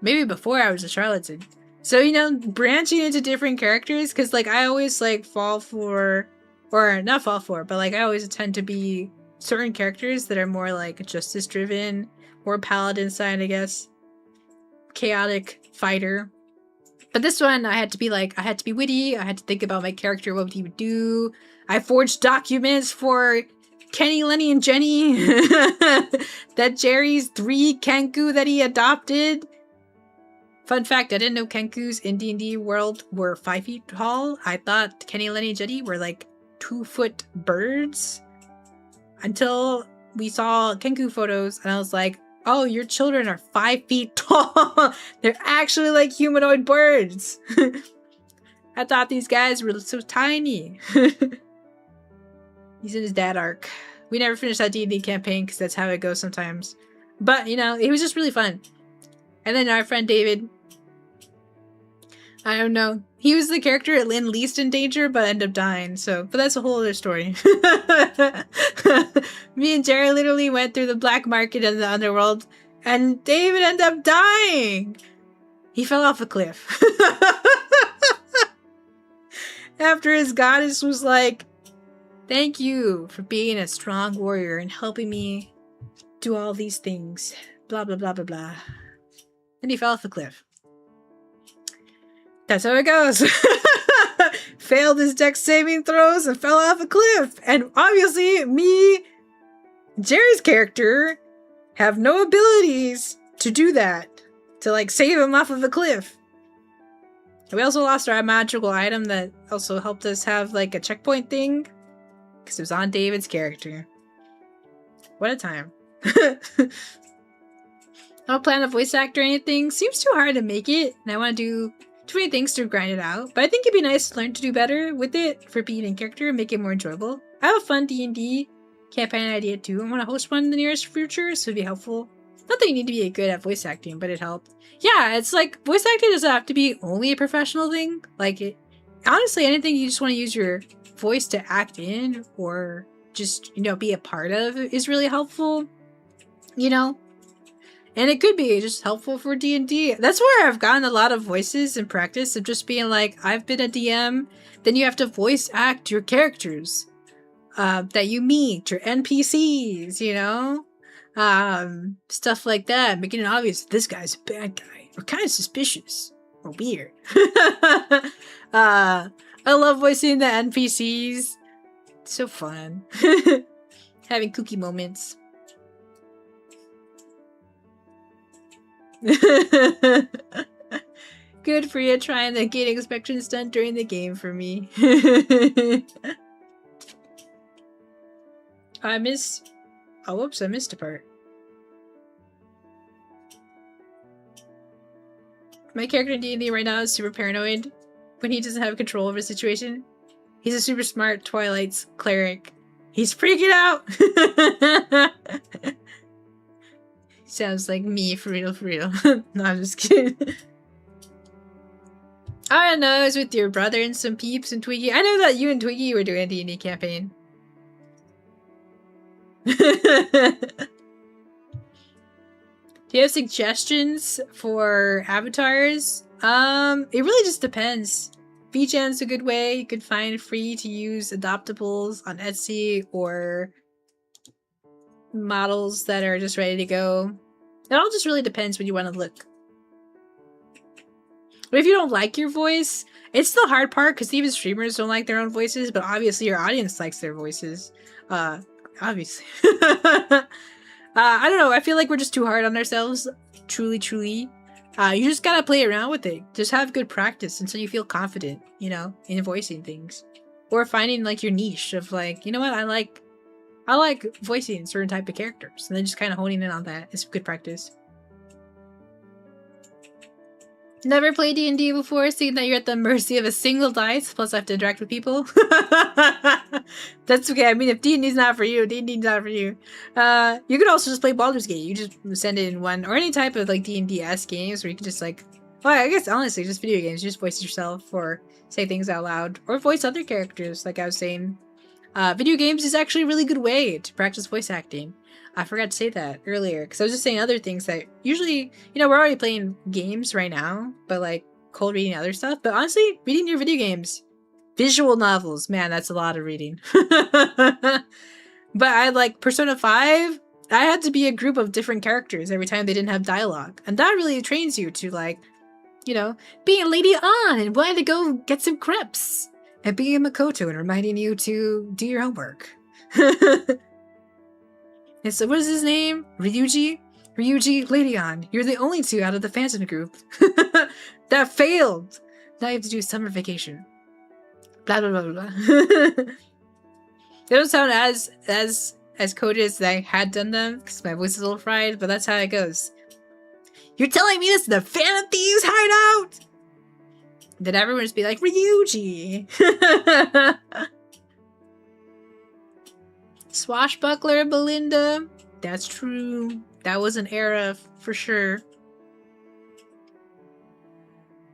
Maybe before I was a charlatan. So, you know, branching into different characters, because, like, I always, like, fall for, or not fall for, but, like, I always tend to be certain characters that are more, like, justice-driven, more paladin side, I guess. Chaotic fighter. But this one, I had to be, like, I had to be witty, I had to think about my character, what he would do. I forged documents for Kenny, Lenny, and Jenny. That Jerry's 3 Kenku that he adopted. Fun fact, I didn't know Kenkus in D&D world were 5 feet tall. I thought Kenny, Lenny, and Jenny were like 2-foot birds. Until we saw Kenku photos and I was like, oh, your children are 5 feet tall. They're actually like humanoid birds. I thought these guys were so tiny. He's in his dad arc. We never finished that D&D campaign because that's how it goes sometimes. But, you know, it was just really fun. And then our friend David, I don't know. He was the character in least in danger, but ended up dying. So, but that's a whole other story. Me and Jerry literally went through the black market and the underworld, and David ended up dying. He fell off a cliff. After his goddess was like, thank you for being a strong warrior and helping me do all these things. Blah, blah, blah, blah, blah. And he fell off a cliff. That's how it goes. Failed his dex saving throws and fell off a cliff. And obviously, me, Jerry's character, have no abilities to do that. To like save him off of a cliff. We also lost our magical item that also helped us have like a checkpoint thing. Because it was on David's character. What a time. I don't plan a voice actor or anything. Seems too hard to make it. And I want to do too many things to grind it out. But I think it'd be nice to learn to do better with it for being in character and make it more enjoyable. I have a fun D&D campaign idea too. I want to host one in the nearest future, so it'd be helpful. Not that you need to be good at voice acting, but it helped. Yeah, it's like voice acting doesn't have to be only a professional thing. Like, honestly, anything you just want to use your voice to act in or just, you know, be a part of is really helpful, you know? And it could be just helpful for D&D. That's where I've gotten a lot of voices in practice of just being like, I've been a DM, then you have to voice act your characters that you meet, your NPCs, you know? Stuff like that, making it obvious this guy's a bad guy, or kind of suspicious, or weird. I love voicing the NPCs. It's so fun. Having kooky moments. Good for you trying to get inspections done during the game for me. Oh, whoops, I missed a part. My character in D&D right now is super paranoid when he doesn't have control over a situation. He's a super smart Twilight's cleric. He's freaking out! Sounds like me, for real, for real. No, I'm just kidding. I don't know, I was with your brother and some peeps and Twiggy. I know that you and Twiggy were doing a D&D campaign. Do you have suggestions for avatars? It really just depends. VGen's a good way. You could find free to use adoptables on Etsy or models that are just ready to go. It all just really depends when you want to look. But if you don't like your voice, it's the hard part because even streamers don't like their own voices, but obviously your audience likes their voices. Obviously. I don't know. I feel like we're just too hard on ourselves. Truly, truly. You just gotta play around with it. Just have good practice until you feel confident, you know, in voicing things. Or finding like your niche of like, you know what, I like voicing certain type of characters. And then just kind of honing in on that. It's good practice. Never played D&D before, seeing that you're at the mercy of a single dice, plus I have to interact with people. That's okay. I mean, if D&D's not for you, D&D's not for you. You could also just play Baldur's Gate. You just send it in one, or any type of like D&D-esque games where you can just like, well, I guess honestly, just video games. You just voice yourself or say things out loud, or voice other characters, like I was saying. Video games is actually a really good way to practice voice acting. I forgot to say that earlier because I was just saying other things that usually, you know, we're already playing games right now, but like cold reading other stuff. But honestly, reading your video games, visual novels, man, that's a lot of reading. But I like Persona 5, I had to be a group of different characters every time they didn't have dialogue. And that really trains you to like, you know, being Lady An and wanting to go get some crepes. And being Makoto and reminding you to do your homework. And so what is his name? Ryuji? Ryuji, Lady An. You're the only two out of the Phantom group. That failed! Now you have to do summer vacation. Blah blah blah blah. They don't sound as coded as I had done them, because my voice is a little fried, but that's how it goes. You're telling me this is the Phantom Thieves hideout? Then everyone just be like, Ryuji! Swashbuckler Belinda. That's true. That was an era for sure.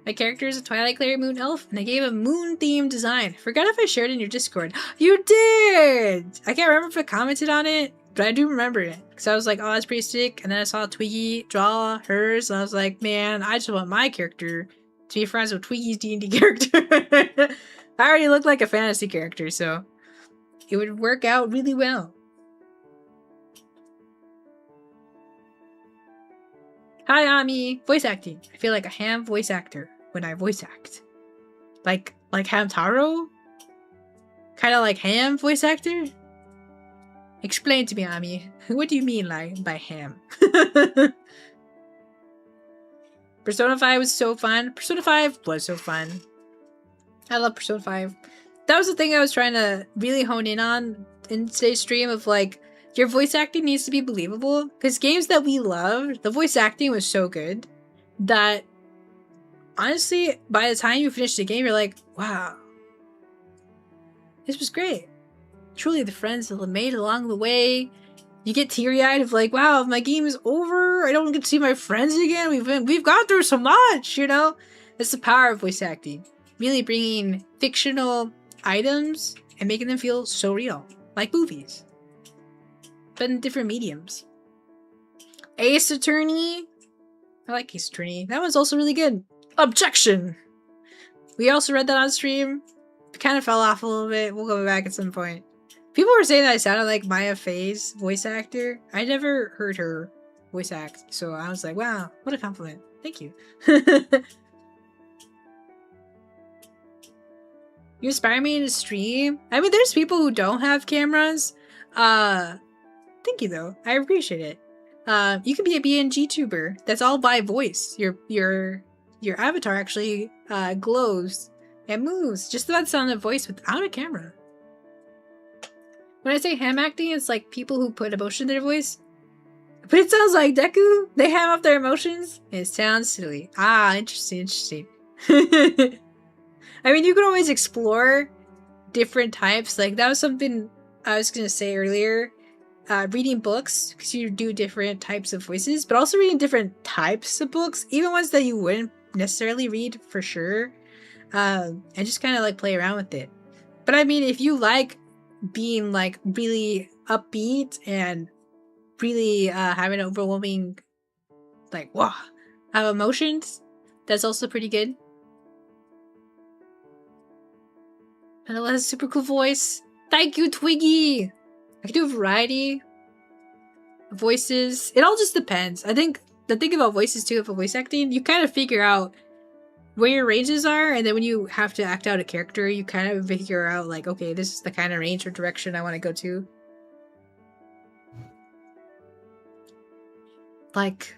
My character is a Twilight Clary Moon Elf, and I gave a moon-themed design. Forgot if I shared it in your Discord. You did! I can't remember if I commented on it, but I do remember it. Because I was like, oh, that's pretty sick. And then I saw Twiggy draw hers, and I was like, man, I just want my character to be friends with Twiggy's D&D character. I already look like a fantasy character, so it would work out really well. Hi, Ami. Voice acting. I feel like a ham voice actor when I voice act. Like Hamtaro? Kind of like Ham voice actor? Explain to me, Ami. What do you mean by Ham? Persona 5 was so fun. Persona 5 was so fun. I love Persona 5. That was the thing I was trying to really hone in on in today's stream of like, your voice acting needs to be believable. Because games that we loved, the voice acting was so good that honestly, by the time you finish the game, you're like, wow, this was great. Truly the friends that I made along the way. You get teary-eyed of like, wow, my game is over. I don't get to see my friends again. We've gone through so much, you know? It's the power of voice acting. Really bringing fictional items and making them feel so real. Like movies. But in different mediums. Ace Attorney. I like Ace Attorney. That one's also really good. Objection! We also read that on stream. It kind of fell off a little bit. We'll go back at some point. People were saying that I sounded like Maya Fey's voice actor. I never heard her voice act, so I was like, wow, what a compliment. Thank you. You inspire me to stream. I mean, there's people who don't have cameras. Thank you though. I appreciate it. You can be a BNG tuber. That's all by voice. Your avatar actually glows and moves just about the sound of voice without a camera. When I say ham acting, it's like people who put emotion in their voice. But it sounds like Deku. They ham up their emotions. It sounds silly. Ah, interesting. I mean, you can always explore different types. Like, that was something I was going to say earlier. Reading books, because you do different types of voices, but also reading different types of books, even ones that you wouldn't necessarily read for sure. And just kind of like play around with it. But I mean, if you like being like really upbeat and really having overwhelming like wow have emotions, that's also pretty good. And it has a super cool voice. Thank you, Twiggy. I can do a variety of voices. It all just depends. I think the thing about voices too, for voice acting, you kind of figure out where your ranges are, and then when you have to act out a character, you kind of figure out like, okay, this is the kind of range or direction I want to go to. Like,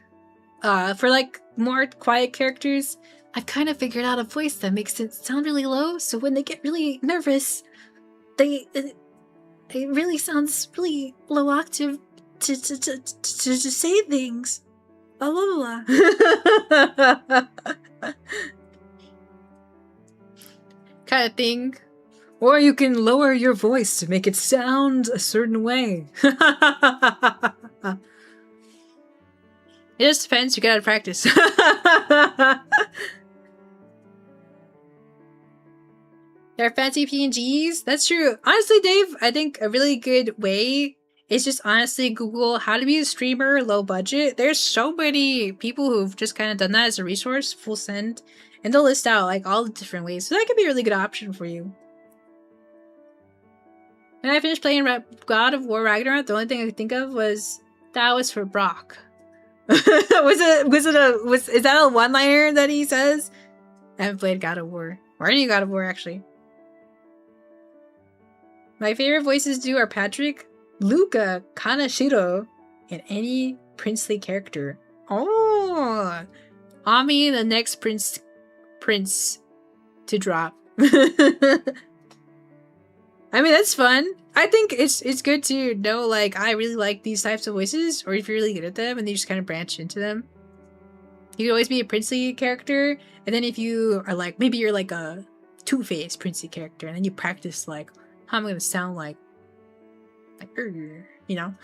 for like more quiet characters, I've kind of figured out a voice that makes it sound really low, so when they get really nervous, it really sounds really low octave to say things. Blah blah blah. Kind of thing. Or you can lower your voice to make it sound a certain way. It just depends. You gotta practice. They're fancy PNGs. That's true. Honestly, Dave, I think a really good way is just honestly Google how to be a streamer low budget. There's so many people who've just kind of done that as a resource, full send, and they'll list out like all the different ways. So that could be a really good option for you. When I finished playing God of War Ragnarok, the only thing I could think of was that was for Brock. Is that a one-liner that he says? I haven't played God of War. Or any God of War, actually. My favorite voices do are Patrick, Luca, Kanashiro, and any princely character. Oh! Ami, the next prince to drop. I mean, that's fun. I think it's good to know, like, I really like these types of voices, or if you're really good at them and you just kind of branch into them. You can always be a princely character, and then if you are like, maybe you're like a two-faced princely character, and then you practice, like, how I'm gonna sound like you know?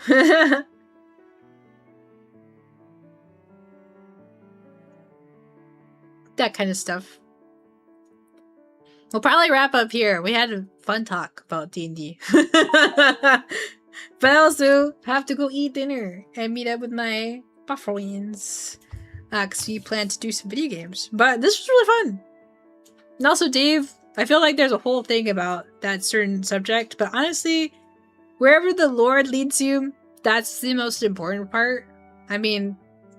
That kind of stuff. We'll probably wrap up here. We had a fun talk about D&D. But I also have to go eat dinner and meet up with my friends. Because we plan to do some video games. But this was really fun. And also, Dave, I feel like there's a whole thing about that certain subject. But honestly, wherever the Lord leads you, that's the most important part. I mean,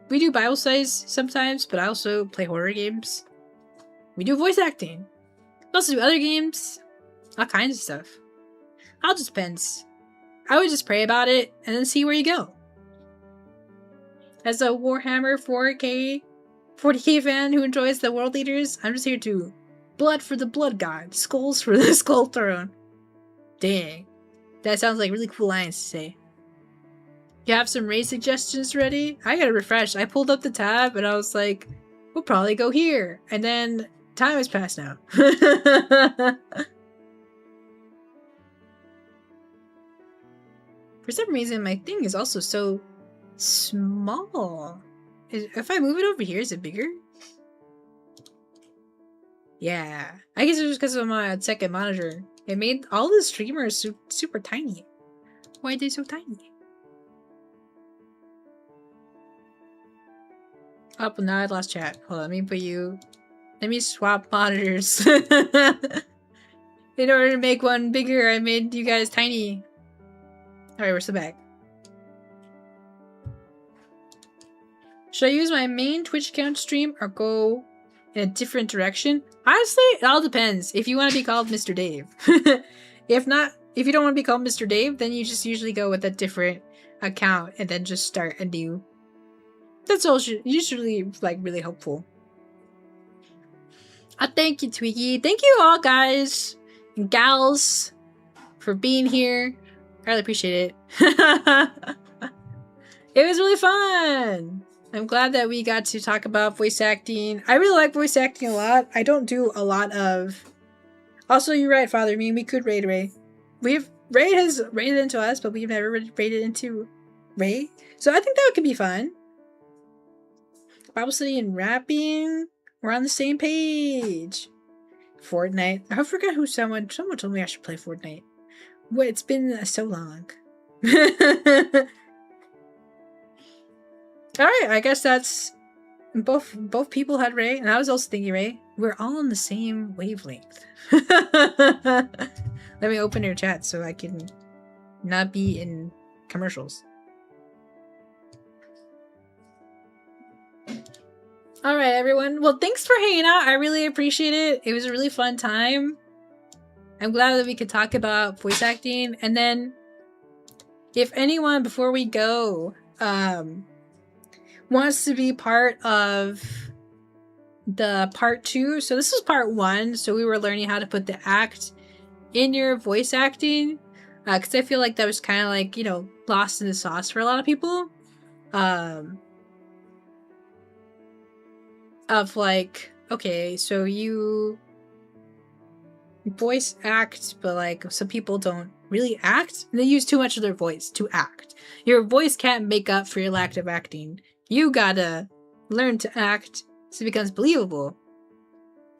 we do Bible studies sometimes, but I also play horror games. We do voice acting. Also do other games. All kinds of stuff. All just depends. I would just pray about it and then see where you go. As a Warhammer 40k fan who enjoys the world leaders, I'm just here to blood for the blood god, skulls for the skull throne. Dang. That sounds like really cool lines to say. You have some raid suggestions ready? I gotta refresh. I pulled up the tab and I was like, we'll probably go here. And then time has passed now. For some reason, my thing is also so small. If I move it over here, is it bigger? Yeah. I guess it's just because of my second monitor. It made all the streamers super tiny. Why are they so tiny? Oh, now I lost chat. Hold on, let me swap monitors. In order to make one bigger, I made you guys tiny. Alright, we're still back. Should I use my main Twitch account to stream or go in a different direction? Honestly, it all depends. If you want to be called Mr. Dave. If you don't want to be called Mr. Dave, then you just usually go with a different account and then just start a new. That's all usually like really helpful. Thank you, Twiggy. Thank you all, guys and gals, for being here. I really appreciate it. It was really fun. I'm glad that we got to talk about voice acting. I really like voice acting a lot. I don't do a lot of. Also, you're right, Father. I mean, we could raid Ray. Ray has raided into us, but we've never raided into Ray. So I think that could be fun. Bible study and rapping. We're on the same page. Fortnite. I forgot who someone told me I should play Fortnite. Wait, it's been so long. Alright, I guess that's both people had Ray, and I was also thinking Ray. We're all on the same wavelength. Let me open your chat so I can not be in commercials. Alright, everyone. Well, thanks for hanging out. I really appreciate it. It was a really fun time. I'm glad that we could talk about voice acting. And then, if anyone, before we go, wants to be part of the part 2. So this was part 1. So we were learning how to put the act in your voice acting. Because I feel like that was kind of like, lost in the sauce for a lot of people. Of like, okay, so you voice act, but like some people don't really act. They use too much of their voice to act. Your voice can't make up for your lack of acting. You gotta learn to act so it becomes believable,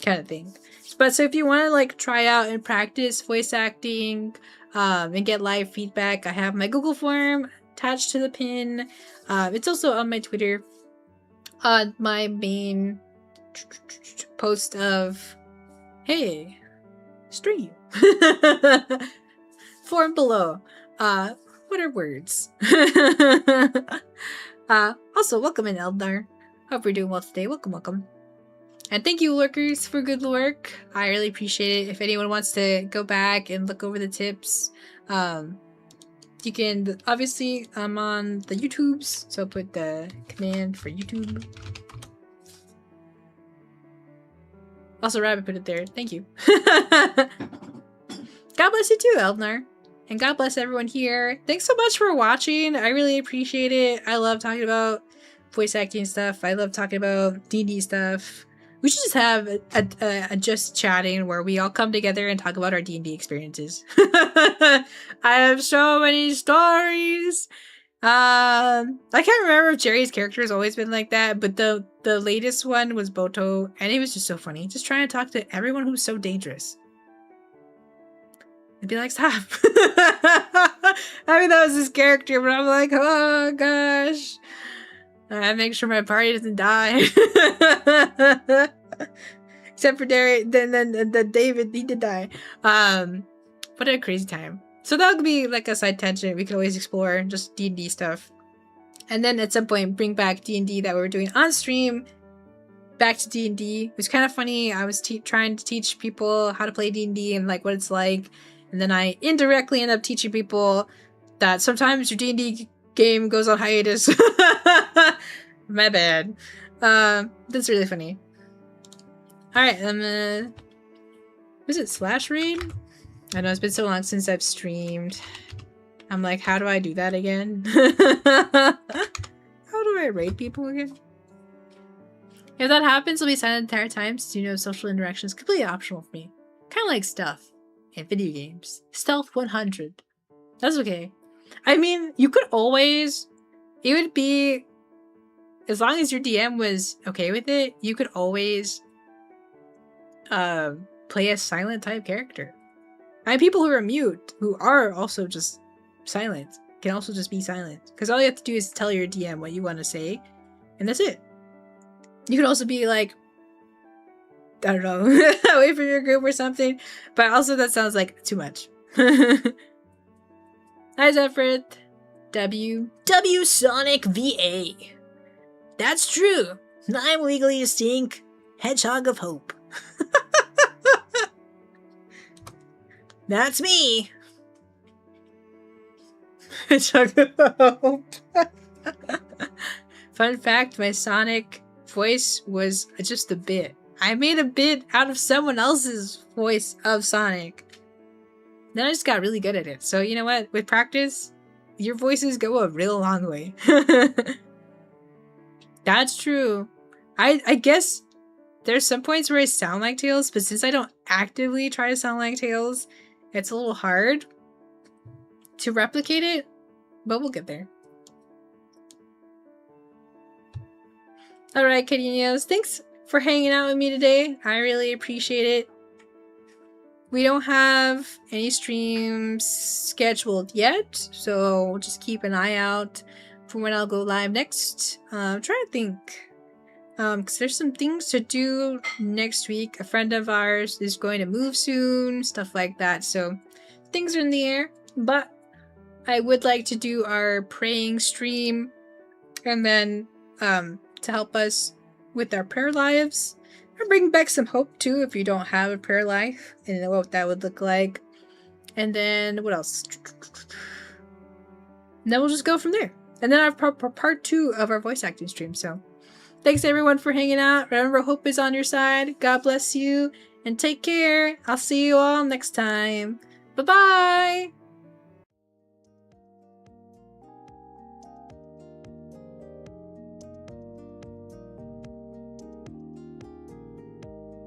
kind of thing. But so if you want to like try out and practice voice acting and get live feedback, I have my Google form attached to the pin. It's also on my Twitter. My main post of, hey, stream. Form below. What are words? Also, welcome in, Eldar. Hope you're doing well today. Welcome. And thank you, lurkers, for good work. I really appreciate it. If anyone wants to go back and look over the tips, you can, obviously, I'm on the YouTubes, so I'll put the command for YouTube. Also, Rabbit put it there. Thank you. God bless you too, Eldnar. And God bless everyone here. Thanks so much for watching. I really appreciate it. I love talking about voice acting stuff. I love talking about D&D stuff. We should just have a just chatting where we all come together and talk about our D&D experiences. I have so many stories. I can't remember if Jerry's character has always been like that, but the latest one was Boto, and it was just so funny. Just trying to talk to everyone who's so dangerous. And be like, stop. I mean, that was his character, but I'm like, oh gosh. I make sure my party doesn't die. Except for Derek, then David, he did die. What a crazy time. So that would be like a side tangent. We could always explore just D&D stuff. And then at some point bring back D&D that we were doing on stream back to D&D. It was kind of funny. I was trying to teach people how to play D&D and like what it's like, and then I indirectly end up teaching people that sometimes your D&D game goes on hiatus. My bad. That's really funny. Alright, I'm gonna... Was it slash raid? I know it's been so long since I've streamed. I'm like, how do I do that again? How do I raid people again? If that happens, I'll be silent the entire time, so you know social interaction is completely optional for me. Kind of like stuff in video games. Stealth 100. That's okay. I mean, you could always... It would be... As long as your DM was okay with it, you could always play a silent type character. And people who are mute, who are also just silent, can also just be silent. Because all you have to do is tell your DM what you want to say, and that's it. You could also be like, I don't know, away from your group or something, but also that sounds like too much. Hi, Zephyr. W Sonic VA. That's true. I'm legally distinct Hedgehog of Hope. That's me. Hedgehog of Hope. Fun fact, my Sonic voice was just a bit. I made a bit out of someone else's voice of Sonic. Then I just got really good at it. So you know what? With practice, your voices go a real long way. That's true. I guess there's some points where I sound like Tails, but since I don't actively try to sound like Tails, it's a little hard to replicate it, but we'll get there. Alright, Cariños, thanks for hanging out with me today. I really appreciate it. We don't have any streams scheduled yet, so just keep an eye out for when I'll go live next. I'm trying to think, because there's some things to do next week. A friend of ours is going to move soon, stuff like that, so things are in the air, but I would like to do our praying stream, and then to help us with our prayer lives, or bring back some hope too if you don't have a prayer life, and what that would look like. And then what else? And then we'll just go from there. And then our part 2 of our voice acting stream. So thanks everyone for hanging out. Remember, hope is on your side. God bless you and take care. I'll see you all next time. Bye bye.